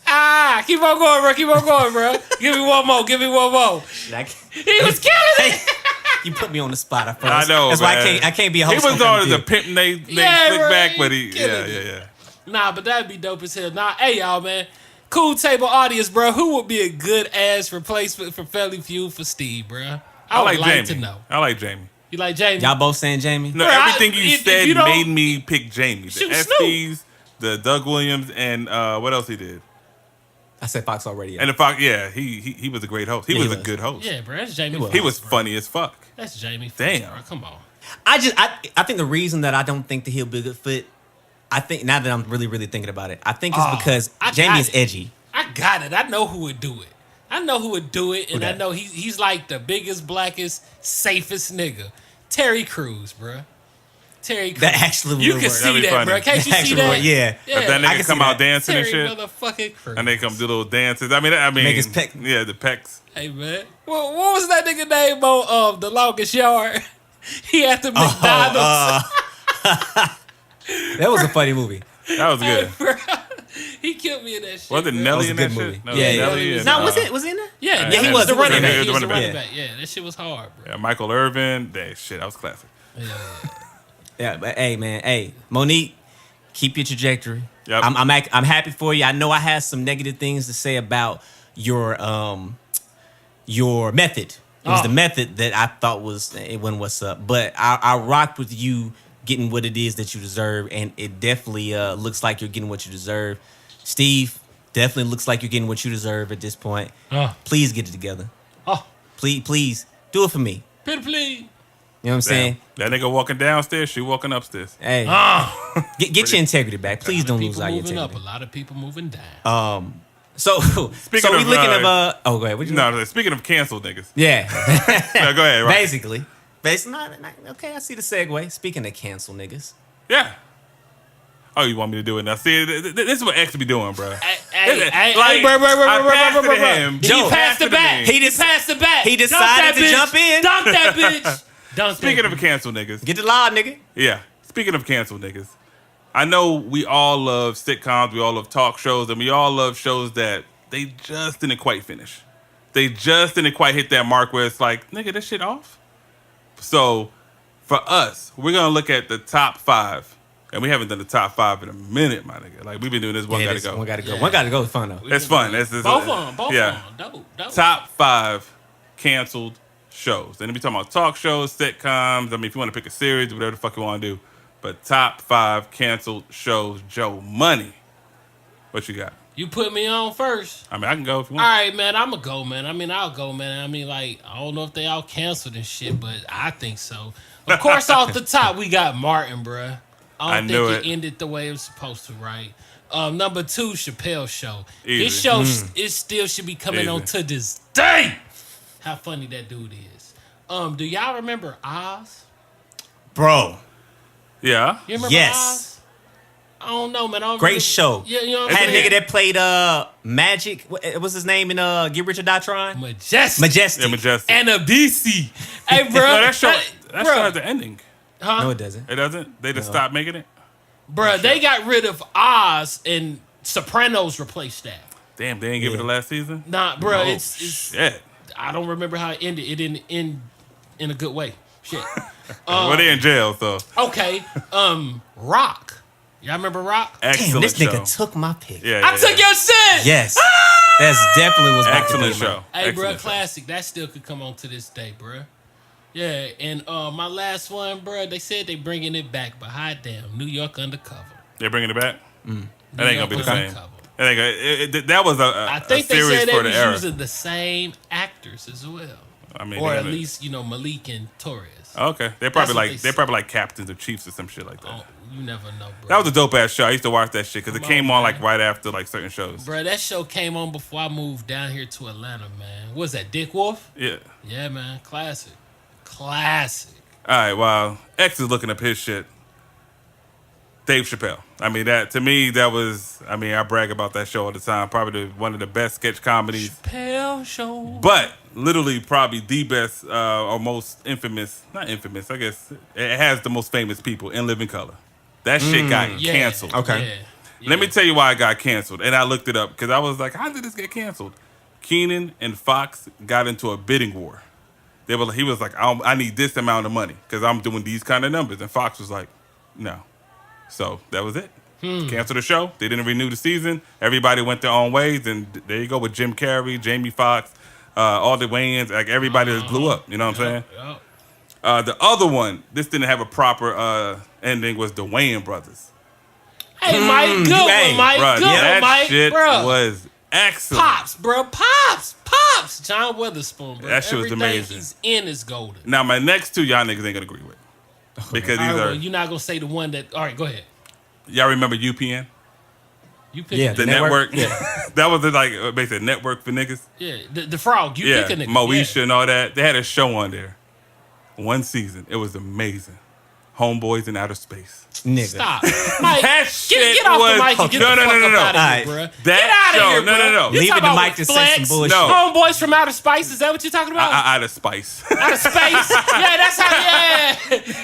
[SPEAKER 3] Keep on going, bro. Keep on going, bro. Give me one more. Give me one more. He was killing it.
[SPEAKER 2] You put me on the spot.
[SPEAKER 4] I know,
[SPEAKER 2] That's
[SPEAKER 4] man.
[SPEAKER 2] why I can't be a
[SPEAKER 4] He
[SPEAKER 2] host.
[SPEAKER 4] was
[SPEAKER 2] on
[SPEAKER 4] on as
[SPEAKER 2] Family
[SPEAKER 4] a
[SPEAKER 2] Feud.
[SPEAKER 4] pimp. They
[SPEAKER 3] Yeah,
[SPEAKER 4] flick
[SPEAKER 3] bro,
[SPEAKER 4] back,
[SPEAKER 3] he
[SPEAKER 4] but he
[SPEAKER 3] killing it.
[SPEAKER 4] yeah.
[SPEAKER 3] Nah, but that'd be dope as hell. Nah, hey y'all, man. Cool table audience, bro. Who would be a good ass replacement for Family Feud for Steve, bro? I would like
[SPEAKER 4] Jamie.
[SPEAKER 3] to know.
[SPEAKER 4] I like Jamie.
[SPEAKER 3] You like Jamie?
[SPEAKER 2] Y'all both saying Jamie?
[SPEAKER 4] No,
[SPEAKER 3] Bro,
[SPEAKER 4] everything you
[SPEAKER 3] if
[SPEAKER 4] said
[SPEAKER 3] you don't-
[SPEAKER 4] made me pick Jamie. The
[SPEAKER 3] Shoot,
[SPEAKER 4] SPs, the Doug Williams, and what else he did?
[SPEAKER 2] I said Fox already.
[SPEAKER 4] And the Fox, yeah, he was a great host. He
[SPEAKER 2] Yeah, he
[SPEAKER 4] was a
[SPEAKER 2] was.
[SPEAKER 4] good host.
[SPEAKER 3] Yeah, bro. That's Jamie.
[SPEAKER 4] He was
[SPEAKER 3] Foxx, bro.
[SPEAKER 4] funny as fuck.
[SPEAKER 3] That's Jamie. Foxx,
[SPEAKER 4] Damn.
[SPEAKER 3] bro. Come on.
[SPEAKER 2] I think the reason that I don't think that he'll be a good fit, I think now that I'm really thinking about it, I think it's because
[SPEAKER 3] I
[SPEAKER 2] Jamie
[SPEAKER 3] got
[SPEAKER 2] is
[SPEAKER 3] it.
[SPEAKER 2] edgy.
[SPEAKER 3] I got it. I know who would do it. And
[SPEAKER 2] Who
[SPEAKER 3] I
[SPEAKER 2] that?
[SPEAKER 3] know he's like the biggest, blackest, safest nigga. Terry Crews, bro. Terry Crews.
[SPEAKER 2] That actually
[SPEAKER 3] you
[SPEAKER 2] would
[SPEAKER 3] can
[SPEAKER 2] work.
[SPEAKER 3] see
[SPEAKER 4] That'd be
[SPEAKER 3] that,
[SPEAKER 4] funny.
[SPEAKER 3] bro. Can't you see
[SPEAKER 2] Actually
[SPEAKER 3] that?
[SPEAKER 2] would, yeah.
[SPEAKER 4] If that
[SPEAKER 2] I
[SPEAKER 4] nigga
[SPEAKER 2] can
[SPEAKER 4] come
[SPEAKER 2] see
[SPEAKER 4] out
[SPEAKER 2] that.
[SPEAKER 4] dancing
[SPEAKER 3] Terry
[SPEAKER 4] and shit,
[SPEAKER 3] motherfucking Crews.
[SPEAKER 4] and they come do little dances. I mean,
[SPEAKER 2] Make his pec-
[SPEAKER 4] yeah, the pecs.
[SPEAKER 3] Hey man, what was that nigga name on The Longest Yard? He had the McDonald's.
[SPEAKER 2] That was a funny movie.
[SPEAKER 4] That was good.
[SPEAKER 3] Bro, he killed me in that shit.
[SPEAKER 4] Was it
[SPEAKER 3] bro.
[SPEAKER 4] Nelly
[SPEAKER 2] a
[SPEAKER 4] in
[SPEAKER 2] good
[SPEAKER 4] that
[SPEAKER 2] movie.
[SPEAKER 4] shit? No,
[SPEAKER 2] Yeah, yeah.
[SPEAKER 4] Nelly and,
[SPEAKER 2] No, was he in there?
[SPEAKER 3] Yeah,
[SPEAKER 4] Yeah,
[SPEAKER 3] he
[SPEAKER 4] he
[SPEAKER 3] was the
[SPEAKER 4] was.
[SPEAKER 3] running
[SPEAKER 4] Yeah,
[SPEAKER 3] back.
[SPEAKER 4] he
[SPEAKER 3] He
[SPEAKER 4] was
[SPEAKER 3] was
[SPEAKER 4] the
[SPEAKER 3] the
[SPEAKER 4] running
[SPEAKER 3] running
[SPEAKER 2] back.
[SPEAKER 3] back. Yeah, that shit was hard, bro.
[SPEAKER 4] Yeah, Michael Irvin. That shit, that was classic.
[SPEAKER 3] Yeah.
[SPEAKER 2] Yeah, but hey, man, hey, Monique, keep your trajectory.
[SPEAKER 4] Yep.
[SPEAKER 2] I'm happy for you. I know I had some negative things to say about your method. It was the method that I thought it wasn't what's up. But I rocked with you getting what it is that you deserve, and it definitely looks like you're getting what you deserve. Steve, definitely looks like you're getting what you deserve at this point. Please get it together.
[SPEAKER 3] Oh,
[SPEAKER 2] Please do it for me.
[SPEAKER 3] pretty please.
[SPEAKER 2] You know what I'm saying?
[SPEAKER 4] Damn. That nigga walking downstairs, she walking upstairs.
[SPEAKER 2] Hey, get your integrity back. Please don't lose
[SPEAKER 3] People
[SPEAKER 2] out your
[SPEAKER 3] moving up.
[SPEAKER 2] integrity.
[SPEAKER 3] A lot of people moving down.
[SPEAKER 2] So
[SPEAKER 4] Speaking
[SPEAKER 2] we
[SPEAKER 4] of,
[SPEAKER 2] looking at oh, go ahead. What you
[SPEAKER 4] No, speaking of canceled niggas.
[SPEAKER 2] Yeah.
[SPEAKER 4] No, go ahead. Right.
[SPEAKER 2] Basically. Okay, I see the segue. Speaking of cancel niggas.
[SPEAKER 4] Yeah. Oh, you want me to do it now? See, this is what X be doing, bro.
[SPEAKER 3] Hey,
[SPEAKER 4] Like,
[SPEAKER 3] bro.
[SPEAKER 4] I passed it to him.
[SPEAKER 3] He
[SPEAKER 2] Joe,
[SPEAKER 3] passed the bat.
[SPEAKER 2] He just
[SPEAKER 3] passed the bat.
[SPEAKER 2] he
[SPEAKER 3] Dunk
[SPEAKER 2] decided
[SPEAKER 3] that
[SPEAKER 2] to
[SPEAKER 3] bitch.
[SPEAKER 2] jump in.
[SPEAKER 3] Dunk that bitch. Dunk
[SPEAKER 4] Speaking
[SPEAKER 3] that
[SPEAKER 4] of canceled niggas.
[SPEAKER 2] Get the law, nigga.
[SPEAKER 4] Yeah. Speaking of canceled niggas. I know we all love sitcoms, we all love talk shows, and we all love shows that they just didn't quite finish. They just didn't quite hit that mark where it's like, nigga, this shit off. So for us, we're gonna look at the top 5. And we haven't done the top 5 in a minute, my nigga. Like we've been doing this one gotta go.
[SPEAKER 2] One gotta go.
[SPEAKER 3] Yeah.
[SPEAKER 2] One gotta go is fun though.
[SPEAKER 4] It's fun. It's
[SPEAKER 3] Both of them. Both
[SPEAKER 4] yeah.
[SPEAKER 3] of them. Dope.
[SPEAKER 4] Top 5 canceled shows. And we talking about talk shows, sitcoms. I mean, if you want to pick a series, whatever the fuck you want to do. But top 5 canceled shows. Joe Money. What you got?
[SPEAKER 3] You put me on first.
[SPEAKER 4] I mean, I can go if you
[SPEAKER 3] All
[SPEAKER 4] want.
[SPEAKER 3] right, man. I'ma go, man. I mean, I'll go, man. I mean, like, I don't know if they all canceled and shit, but I think so. Of course, off the top, we got Martin, bruh. I don't
[SPEAKER 4] knew
[SPEAKER 3] think
[SPEAKER 4] it.
[SPEAKER 3] it ended the way it was supposed to, right? Number 2, Chappelle's show.
[SPEAKER 4] Easy.
[SPEAKER 3] His show, it still should be coming on
[SPEAKER 4] Easy.
[SPEAKER 3] to this day. How funny that dude is. Do y'all remember Oz?
[SPEAKER 2] Bro.
[SPEAKER 4] Yeah.
[SPEAKER 3] You remember
[SPEAKER 2] Yes.
[SPEAKER 3] Oz? I don't know, man. I don't
[SPEAKER 2] Great
[SPEAKER 3] really-
[SPEAKER 2] show.
[SPEAKER 3] Yeah, you know what
[SPEAKER 2] Had
[SPEAKER 3] I'm
[SPEAKER 2] a
[SPEAKER 3] saying?
[SPEAKER 2] nigga that played Magic. What was his name in Get Rich or Die Trying?
[SPEAKER 3] Majestic.
[SPEAKER 2] Majestic.
[SPEAKER 4] Yeah, Majestic.
[SPEAKER 3] And a BC. Hey, bro.
[SPEAKER 4] No, that show
[SPEAKER 3] bro,
[SPEAKER 4] has the ending.
[SPEAKER 2] No, it doesn't.
[SPEAKER 4] It doesn't? They just stopped making it?
[SPEAKER 3] Bruh, they got rid of Oz and Sopranos replaced that.
[SPEAKER 4] Damn, they ain't give it the last season?
[SPEAKER 3] Nah, bruh,
[SPEAKER 4] Oh,
[SPEAKER 3] it's
[SPEAKER 4] shit.
[SPEAKER 3] I don't remember how it ended. It didn't end in a good way. Shit.
[SPEAKER 4] Well, they in jail, so
[SPEAKER 3] Okay. Rock. Y'all remember Rock?
[SPEAKER 2] Damn,
[SPEAKER 4] excellent
[SPEAKER 2] this
[SPEAKER 4] show.
[SPEAKER 2] nigga took my pick.
[SPEAKER 4] Yeah,
[SPEAKER 3] I
[SPEAKER 4] yeah,
[SPEAKER 3] took
[SPEAKER 4] yeah.
[SPEAKER 3] your shit.
[SPEAKER 2] Yes. That's definitely was about to be
[SPEAKER 4] Excellent
[SPEAKER 2] mine.
[SPEAKER 4] show.
[SPEAKER 3] Hey,
[SPEAKER 4] Excellent
[SPEAKER 3] bruh,
[SPEAKER 4] show.
[SPEAKER 3] classic. That still could come on to this day, bruh. Yeah, and my last one, bruh, they said they bringing it back, but hot damn, New York Undercover.
[SPEAKER 4] They're bringing it back? That ain't gonna be the
[SPEAKER 3] New York
[SPEAKER 4] same.
[SPEAKER 3] Undercover.
[SPEAKER 4] That ain't gonna, that was
[SPEAKER 3] I
[SPEAKER 4] a
[SPEAKER 3] think they
[SPEAKER 4] series
[SPEAKER 3] said they
[SPEAKER 4] for the
[SPEAKER 3] was
[SPEAKER 4] era.
[SPEAKER 3] using the same actors as well.
[SPEAKER 4] I mean,
[SPEAKER 3] Or
[SPEAKER 4] they
[SPEAKER 3] at
[SPEAKER 4] gotta-
[SPEAKER 3] least, Malik and Torres.
[SPEAKER 4] Okay, they
[SPEAKER 3] That's
[SPEAKER 4] probably
[SPEAKER 3] what
[SPEAKER 4] like
[SPEAKER 3] they
[SPEAKER 4] they probably like captains or chiefs or some shit like that.
[SPEAKER 3] Oh, you never know, bro.
[SPEAKER 4] That was a dope ass show. I used to watch that shit because it
[SPEAKER 3] Come
[SPEAKER 4] came
[SPEAKER 3] on,
[SPEAKER 4] on
[SPEAKER 3] man.
[SPEAKER 4] like right after like certain shows.
[SPEAKER 3] Bro, that show came on before I moved down here to Atlanta, man. What was that, Dick Wolf?
[SPEAKER 4] Yeah.
[SPEAKER 3] Yeah, man. Classic.
[SPEAKER 4] All right. While X is looking up his shit, Dave Chappelle. I mean, that to me, that was. I mean, I brag about that show all the time. Probably one of the best sketch comedies.
[SPEAKER 3] Chappelle Show.
[SPEAKER 4] But literally, probably the best or most infamous. Not infamous. I guess it has the most famous people in Living Color. That shit got canceled.
[SPEAKER 2] Okay.
[SPEAKER 3] Yeah.
[SPEAKER 4] Let me tell you why it got canceled. And I looked it up because I was like, how did this get canceled? Keenan and Fox got into a bidding war. He was like, I need this amount of money because I'm doing these kind of numbers. And Fox was like, no. So that was it. Canceled the show. They didn't renew the season. Everybody went their own ways. And there you go with Jim Carrey, Jamie Foxx, all the Wayans. Like everybody just blew up. You know what I'm saying?
[SPEAKER 3] Yep.
[SPEAKER 4] The other one, this didn't have a proper ending, was the Wayans brothers.
[SPEAKER 3] Hey, Mike, good one, Mike.
[SPEAKER 4] Bruh,
[SPEAKER 3] Good one,
[SPEAKER 4] that
[SPEAKER 3] Mike.
[SPEAKER 4] shit
[SPEAKER 3] Bro.
[SPEAKER 4] was excellent.
[SPEAKER 3] Pops, bro. Pops. John Witherspoon, bro.
[SPEAKER 4] That shit was
[SPEAKER 3] Everything
[SPEAKER 4] amazing.
[SPEAKER 3] he's in is golden.
[SPEAKER 4] Now, my next two, y'all niggas ain't gonna agree with. Because
[SPEAKER 3] All
[SPEAKER 4] these
[SPEAKER 3] right,
[SPEAKER 4] are.
[SPEAKER 3] well, you're not going to say the one that... All right, go ahead.
[SPEAKER 4] Y'all remember UPN?
[SPEAKER 3] You pick
[SPEAKER 2] Yeah,
[SPEAKER 3] a
[SPEAKER 4] The
[SPEAKER 3] nigga.
[SPEAKER 4] network?
[SPEAKER 2] Yeah.
[SPEAKER 4] That was like basically a network for niggas.
[SPEAKER 3] Yeah, the frog. You
[SPEAKER 4] Yeah,
[SPEAKER 3] pick a nigga.
[SPEAKER 4] Moesha and all that. They had a show on there. One season. It was amazing. Homeboys in Outer Space.
[SPEAKER 2] Nigga.
[SPEAKER 3] Stop. Mike,
[SPEAKER 4] That shit
[SPEAKER 3] get off
[SPEAKER 4] was-
[SPEAKER 3] the mic and get
[SPEAKER 4] No,
[SPEAKER 3] the
[SPEAKER 4] no,
[SPEAKER 3] fuck
[SPEAKER 4] no,
[SPEAKER 3] up
[SPEAKER 4] no.
[SPEAKER 3] out of
[SPEAKER 2] Alright.
[SPEAKER 3] here, bro.
[SPEAKER 4] That
[SPEAKER 3] Get out
[SPEAKER 4] show-
[SPEAKER 3] of here,
[SPEAKER 4] no,
[SPEAKER 3] bro.
[SPEAKER 4] no, no.
[SPEAKER 3] You
[SPEAKER 2] Leave
[SPEAKER 3] talking
[SPEAKER 2] it to
[SPEAKER 3] about
[SPEAKER 2] Mike to say some
[SPEAKER 3] Flex,
[SPEAKER 2] bullshit.
[SPEAKER 4] No.
[SPEAKER 3] Homeboys from Outer Spice. Is that what you're talking about?
[SPEAKER 4] Outer Spice.
[SPEAKER 3] Outer Space? Yeah, that's how, yeah.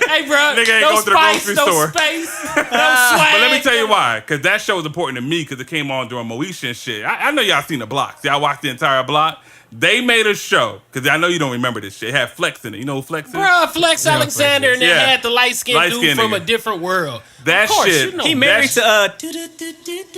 [SPEAKER 3] Hey, bro.
[SPEAKER 4] Nigga ain't
[SPEAKER 3] no
[SPEAKER 4] go to the
[SPEAKER 3] spice,
[SPEAKER 4] grocery
[SPEAKER 3] no
[SPEAKER 4] store.
[SPEAKER 3] space, no swag.
[SPEAKER 4] But let me tell you why. Because that show was important to me because it came on during Moesha and shit. I know y'all seen the blocks. Y'all watched the entire block. They made a show, because I know you don't remember this shit. It had Flex in it. You know who Flex is?
[SPEAKER 3] Bruh, Flex Alexander, and then
[SPEAKER 4] Yeah.
[SPEAKER 3] had the light-skinned
[SPEAKER 4] Light-skinned
[SPEAKER 3] dude from
[SPEAKER 4] nigga.
[SPEAKER 3] a different world.
[SPEAKER 4] That
[SPEAKER 3] of course,
[SPEAKER 4] shit-
[SPEAKER 3] you know.
[SPEAKER 2] He
[SPEAKER 3] He
[SPEAKER 2] married
[SPEAKER 4] That's-
[SPEAKER 2] to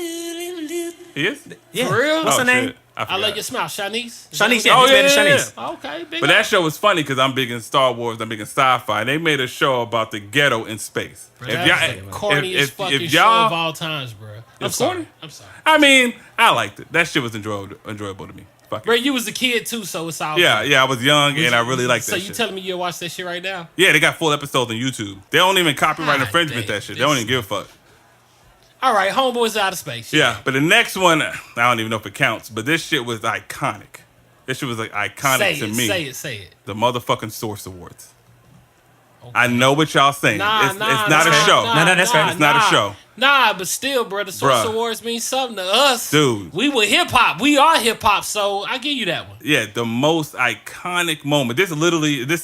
[SPEAKER 4] He is?
[SPEAKER 2] yeah.
[SPEAKER 3] For real?
[SPEAKER 2] What's
[SPEAKER 4] Oh,
[SPEAKER 2] her name?
[SPEAKER 4] shit. I
[SPEAKER 3] I
[SPEAKER 4] forgot.
[SPEAKER 3] like your smile, Shanice.
[SPEAKER 2] Shanice. Yeah,
[SPEAKER 4] Oh,
[SPEAKER 2] he's married to
[SPEAKER 4] yeah.
[SPEAKER 2] Shanice.
[SPEAKER 3] Okay, big
[SPEAKER 4] But
[SPEAKER 3] up.
[SPEAKER 4] that show was funny because I'm big in Star Wars. I'm big in sci-fi. They made a show about the ghetto in space.
[SPEAKER 3] That's the corniest fucking show of all times, bro. I'm
[SPEAKER 4] It's
[SPEAKER 3] sorry.
[SPEAKER 4] corny?
[SPEAKER 3] I'm sorry.
[SPEAKER 4] I mean, I liked it. That shit was enjoyable to me. Fuck it.
[SPEAKER 3] Bro, you was a kid too, so it's all
[SPEAKER 4] Yeah,
[SPEAKER 3] good.
[SPEAKER 4] I was young and I really liked
[SPEAKER 3] So
[SPEAKER 4] that
[SPEAKER 3] you
[SPEAKER 4] shit.
[SPEAKER 3] telling me you'll watch that shit right now?
[SPEAKER 4] Yeah, they got full episodes on YouTube. They don't even copyright
[SPEAKER 3] God
[SPEAKER 4] infringement
[SPEAKER 3] damn,
[SPEAKER 4] that shit. They don't
[SPEAKER 3] this-
[SPEAKER 4] even give a fuck.
[SPEAKER 3] All right, Homeboys Out of Space.
[SPEAKER 4] Yeah, but the next one, I don't even know if it counts, but this shit was iconic. This shit was like iconic
[SPEAKER 3] Say
[SPEAKER 4] to
[SPEAKER 3] it,
[SPEAKER 4] me.
[SPEAKER 3] say it.
[SPEAKER 4] The motherfucking Source Awards. I know what y'all saying.
[SPEAKER 3] Nah,
[SPEAKER 4] It's not a show.
[SPEAKER 2] No, that's fair.
[SPEAKER 4] It's not a show.
[SPEAKER 3] Nah, but still, bro, the Source
[SPEAKER 4] Bruh.
[SPEAKER 3] Awards mean something to us.
[SPEAKER 4] Dude.
[SPEAKER 3] We were hip hop. We are hip hop, so I give you that one.
[SPEAKER 4] Yeah, the most iconic moment. This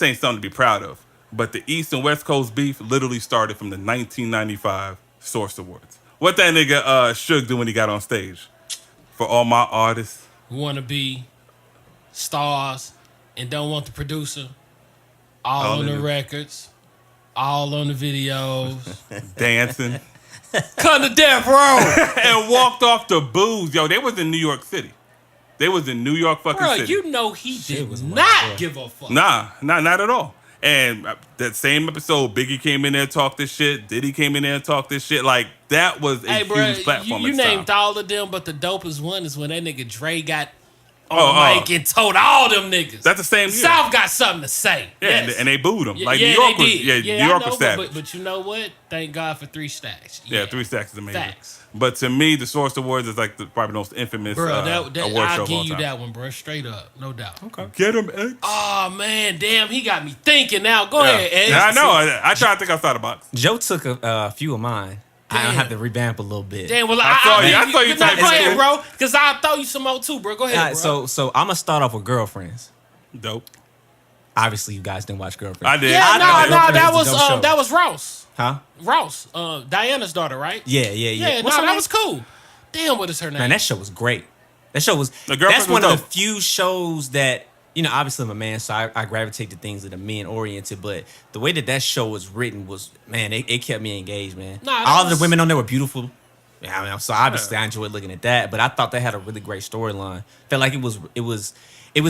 [SPEAKER 4] ain't something to be proud of. But the East and West Coast beef literally started from the 1995 Source Awards. What that nigga Suge do when he got on stage? For all my artists.
[SPEAKER 3] We want to be stars and don't want the producer. All on the records. All on the videos.
[SPEAKER 4] Dancing.
[SPEAKER 3] Come to death row.
[SPEAKER 4] And walked off the booze. Yo, they was in New York City. They was in New York fucking
[SPEAKER 3] Bro,
[SPEAKER 4] City.
[SPEAKER 3] you know he did
[SPEAKER 2] was
[SPEAKER 3] not
[SPEAKER 2] wild.
[SPEAKER 3] give a fuck.
[SPEAKER 4] Nah, not at all. And that same episode, Biggie came in there and talked this shit. Diddy came in there and talked this shit. Like, that was a
[SPEAKER 3] Hey, bro,
[SPEAKER 4] huge platform
[SPEAKER 3] you
[SPEAKER 4] at the time.
[SPEAKER 3] named all of them, but the dopest one is when that nigga Dre got on
[SPEAKER 4] Oh,
[SPEAKER 3] the mic and told all them niggas.
[SPEAKER 4] That's the same year.
[SPEAKER 3] South got something to say.
[SPEAKER 4] Yeah,
[SPEAKER 3] Yes.
[SPEAKER 4] and they booed him.
[SPEAKER 3] Yeah,
[SPEAKER 4] Like,
[SPEAKER 3] yeah,
[SPEAKER 4] New York
[SPEAKER 3] they
[SPEAKER 4] was,
[SPEAKER 3] did.
[SPEAKER 4] New
[SPEAKER 3] I
[SPEAKER 4] York
[SPEAKER 3] know,
[SPEAKER 4] was savage.
[SPEAKER 3] but you know what? Thank God for 3 Stacks.
[SPEAKER 4] Yeah, 3 Stacks is amazing.
[SPEAKER 3] Facts.
[SPEAKER 4] But to me, the Source Awards is like probably the most infamous
[SPEAKER 3] Bro,
[SPEAKER 4] award
[SPEAKER 3] I'll
[SPEAKER 4] show
[SPEAKER 3] give
[SPEAKER 4] of all
[SPEAKER 3] you
[SPEAKER 4] time.
[SPEAKER 3] that one, bro. Straight up. No doubt. Okay.
[SPEAKER 4] Get him, X.
[SPEAKER 3] Oh, man. Damn, he got me thinking now. Go ahead, Ed.
[SPEAKER 4] Yeah, I know. I try to think outside the box.
[SPEAKER 2] Joe took a few of mine. I
[SPEAKER 3] Damn.
[SPEAKER 2] have to revamp a little bit.
[SPEAKER 3] Damn, well,
[SPEAKER 4] I saw you
[SPEAKER 3] no,
[SPEAKER 4] type
[SPEAKER 3] go ahead,
[SPEAKER 4] shit.
[SPEAKER 3] bro. Because I'll throw you some more, too, bro. Go ahead,
[SPEAKER 2] All right,
[SPEAKER 3] bro.
[SPEAKER 2] so I'm gonna start off with Girlfriends.
[SPEAKER 4] Dope.
[SPEAKER 2] Obviously, you guys didn't watch Girlfriends.
[SPEAKER 4] I did.
[SPEAKER 3] Yeah,
[SPEAKER 2] I
[SPEAKER 3] no,
[SPEAKER 2] thought
[SPEAKER 3] that
[SPEAKER 2] Girlfriends was a dope show.
[SPEAKER 3] was Ross.
[SPEAKER 2] Huh?
[SPEAKER 3] Ross, Diana's daughter, right?
[SPEAKER 2] Yeah.
[SPEAKER 3] Yeah,
[SPEAKER 2] What's her
[SPEAKER 3] that
[SPEAKER 2] name?
[SPEAKER 3] was cool. Damn, what is her name?
[SPEAKER 2] Man, that show was great. That show was.
[SPEAKER 4] The Girlfriends
[SPEAKER 2] That's one
[SPEAKER 4] was
[SPEAKER 2] of the
[SPEAKER 4] dope.
[SPEAKER 2] few shows that obviously I'm a man, so I gravitate to things that are men oriented. But the way that show was written was, man, it kept me engaged, man.
[SPEAKER 3] Nah, that
[SPEAKER 2] all of
[SPEAKER 3] was-
[SPEAKER 2] the women on there were beautiful. Yeah, I mean, so obviously I enjoyed looking at that. But I thought they had a really great storyline. Felt like it was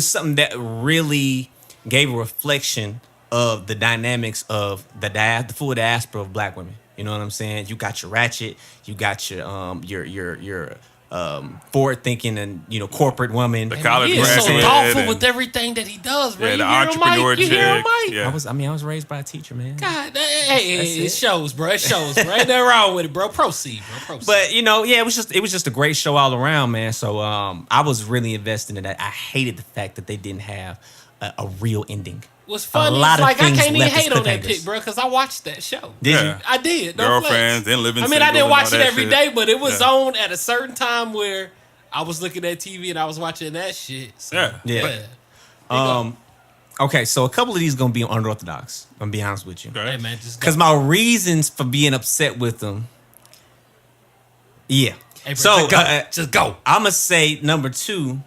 [SPEAKER 2] something that really gave a reflection of the dynamics of the full diaspora of black women. You know what I'm saying? You got your ratchet, you got your forward thinking and corporate woman.
[SPEAKER 4] The college
[SPEAKER 3] he is so
[SPEAKER 4] graduate
[SPEAKER 3] thoughtful
[SPEAKER 4] and-
[SPEAKER 3] with everything that he does, bro.
[SPEAKER 4] Yeah,
[SPEAKER 3] You
[SPEAKER 4] the
[SPEAKER 3] hear him,
[SPEAKER 4] entrepreneur
[SPEAKER 3] Mike? You hear him,
[SPEAKER 4] chick.
[SPEAKER 3] Mike?
[SPEAKER 4] Yeah.
[SPEAKER 2] I was raised by a teacher, man.
[SPEAKER 3] God,
[SPEAKER 2] That's
[SPEAKER 3] it
[SPEAKER 2] it.
[SPEAKER 3] shows, bro. It shows, bro. Ain't nothing wrong with it, bro. Proceed, bro. Proceed.
[SPEAKER 2] But it was just a great show all around, man. So I was really invested in that. I hated the fact that they didn't have a real ending.
[SPEAKER 3] What's funny
[SPEAKER 2] A lot
[SPEAKER 3] is
[SPEAKER 2] of
[SPEAKER 3] like I
[SPEAKER 2] things
[SPEAKER 3] can't even
[SPEAKER 2] left as
[SPEAKER 3] hate on that
[SPEAKER 2] cliffhangers.
[SPEAKER 3] pick, bro, because I watched that show.
[SPEAKER 2] Did
[SPEAKER 4] Yeah.
[SPEAKER 2] you?
[SPEAKER 3] I did. No
[SPEAKER 4] Girlfriends
[SPEAKER 3] flex.
[SPEAKER 4] and living
[SPEAKER 3] I mean, I
[SPEAKER 4] singles
[SPEAKER 3] didn't
[SPEAKER 4] and
[SPEAKER 3] watch
[SPEAKER 4] all
[SPEAKER 3] it
[SPEAKER 4] that
[SPEAKER 3] every
[SPEAKER 4] shit.
[SPEAKER 3] day, but it was
[SPEAKER 4] Yeah.
[SPEAKER 3] on at a certain time where I was looking at TV and I was watching that shit. So,
[SPEAKER 4] Yeah.
[SPEAKER 2] Yeah.
[SPEAKER 3] but,
[SPEAKER 2] Okay, so a couple of these gonna be unorthodox. I'm gonna be honest with you.
[SPEAKER 4] Okay.
[SPEAKER 3] hey man, just go.
[SPEAKER 2] Because my reasons for being upset with them, yeah.
[SPEAKER 3] Hey, bro,
[SPEAKER 2] So
[SPEAKER 3] just go.
[SPEAKER 2] I'm gonna say number 2.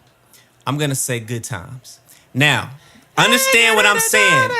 [SPEAKER 2] I'm gonna say Good Times. Now, understand what I'm saying.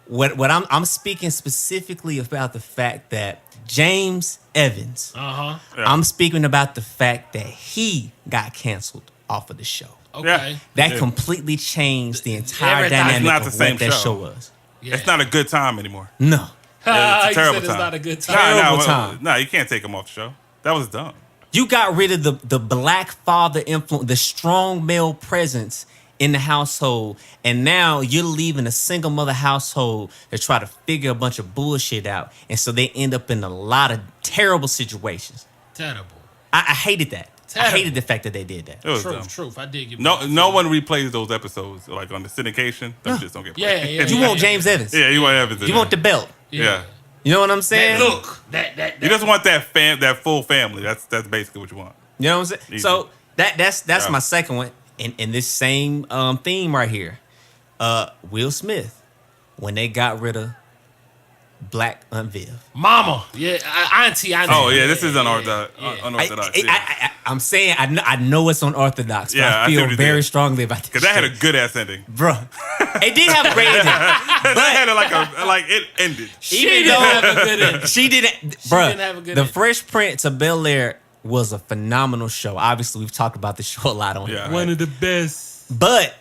[SPEAKER 2] What I'm speaking specifically about the fact that James Evans.
[SPEAKER 3] Uh-huh.
[SPEAKER 4] Yeah.
[SPEAKER 2] I'm speaking about the fact that he got canceled off of the show.
[SPEAKER 3] Okay.
[SPEAKER 2] That
[SPEAKER 4] Yeah.
[SPEAKER 2] completely changed the entire
[SPEAKER 3] Everything.
[SPEAKER 2] dynamic
[SPEAKER 4] It's not
[SPEAKER 2] of
[SPEAKER 4] the same
[SPEAKER 2] what that
[SPEAKER 4] show.
[SPEAKER 2] show was.
[SPEAKER 3] Yeah.
[SPEAKER 4] It's not a good time anymore.
[SPEAKER 2] No.
[SPEAKER 4] Yeah,
[SPEAKER 3] He
[SPEAKER 4] it's a terrible
[SPEAKER 3] said
[SPEAKER 4] time.
[SPEAKER 3] it's not a good time.
[SPEAKER 2] Terrible time.
[SPEAKER 4] No, you can't take him off the show. That was dumb.
[SPEAKER 2] You got rid of the black father influence, the strong male presence in the household, and now you're leaving a single mother household to try to figure a bunch of bullshit out, and so they end up in a lot of terrible situations.
[SPEAKER 3] Terrible.
[SPEAKER 2] I hated that. I
[SPEAKER 3] Terrible.
[SPEAKER 2] hated the fact that they did that.
[SPEAKER 4] It was dumb.
[SPEAKER 3] Truth. I did give
[SPEAKER 4] No one replays those episodes like on the syndication. Those just don't get
[SPEAKER 3] Yeah,
[SPEAKER 4] played.
[SPEAKER 3] yeah.
[SPEAKER 2] You want James Evans.
[SPEAKER 4] Yeah, you want Evans.
[SPEAKER 2] You want the belt.
[SPEAKER 4] Yeah.
[SPEAKER 2] You know what I'm saying?
[SPEAKER 3] Look, that
[SPEAKER 4] You just want that full family. That's basically what you want.
[SPEAKER 2] You know what I'm saying?
[SPEAKER 4] Easy.
[SPEAKER 2] So that's
[SPEAKER 4] Yeah.
[SPEAKER 2] my second one in this same theme right here. Will Smith, when they got rid of Black Aunt Viv.
[SPEAKER 3] mama. Yeah, auntie.
[SPEAKER 4] Oh yeah, this is unorthodox.
[SPEAKER 3] yeah.
[SPEAKER 4] Unorthodox. Yeah.
[SPEAKER 2] I'm saying I know it's unorthodox, but
[SPEAKER 4] Yeah, I
[SPEAKER 2] I
[SPEAKER 4] see
[SPEAKER 2] feel
[SPEAKER 4] what you
[SPEAKER 2] very
[SPEAKER 4] did.
[SPEAKER 2] strongly about this.
[SPEAKER 4] Because that had a
[SPEAKER 2] shit.
[SPEAKER 4] good ass ending.
[SPEAKER 2] Bruh. It did have a great ending.
[SPEAKER 4] That had like it ended.
[SPEAKER 3] She
[SPEAKER 2] Even
[SPEAKER 3] didn't
[SPEAKER 2] though
[SPEAKER 3] have a good ending.
[SPEAKER 2] she didn't, bruh.
[SPEAKER 3] didn't have a good
[SPEAKER 2] The
[SPEAKER 3] ending.
[SPEAKER 2] Fresh Prince of Bel Air was a phenomenal show. Obviously, we've talked about the show a lot on
[SPEAKER 4] Yeah.
[SPEAKER 2] here.
[SPEAKER 3] One of the best.
[SPEAKER 2] But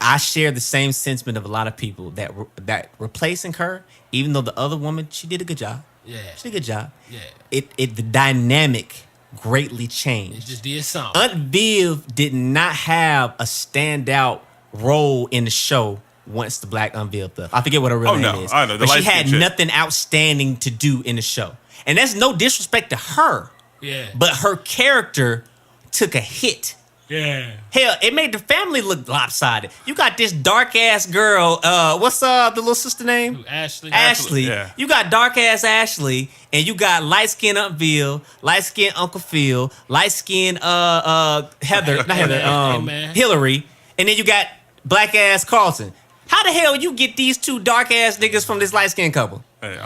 [SPEAKER 2] I share the same sentiment of a lot of people that replacing her, even though the other woman, she did a good job.
[SPEAKER 3] Yeah.
[SPEAKER 2] She did a good job.
[SPEAKER 3] Yeah.
[SPEAKER 2] The dynamic greatly
[SPEAKER 3] It
[SPEAKER 2] changed.
[SPEAKER 3] just did something.
[SPEAKER 2] Aunt Viv did not have a standout role in the show once the Black Aunt Viv left. I forget what her real
[SPEAKER 4] Oh,
[SPEAKER 2] name
[SPEAKER 4] no.
[SPEAKER 2] is.
[SPEAKER 4] I know, the
[SPEAKER 2] but she
[SPEAKER 4] light-skinned
[SPEAKER 2] had
[SPEAKER 4] chick.
[SPEAKER 2] nothing outstanding to do in the show. And that's no disrespect to her,
[SPEAKER 3] Yeah.
[SPEAKER 2] but her character took a hit.
[SPEAKER 3] Yeah.
[SPEAKER 2] Hell, it made the family look lopsided. You got this dark ass girl. What's the little sister name?
[SPEAKER 3] Ashley.
[SPEAKER 2] Ashley.
[SPEAKER 4] yeah.
[SPEAKER 2] You got dark ass Ashley, and you got light skinned Aunt Bill, light skinned Uncle Phil, light skinned Heather, not Heather,
[SPEAKER 3] Hey, man.
[SPEAKER 2] Hillary, and then you got black ass Carlton. How the hell you get these two dark ass niggas from this light skinned couple?
[SPEAKER 4] Hey,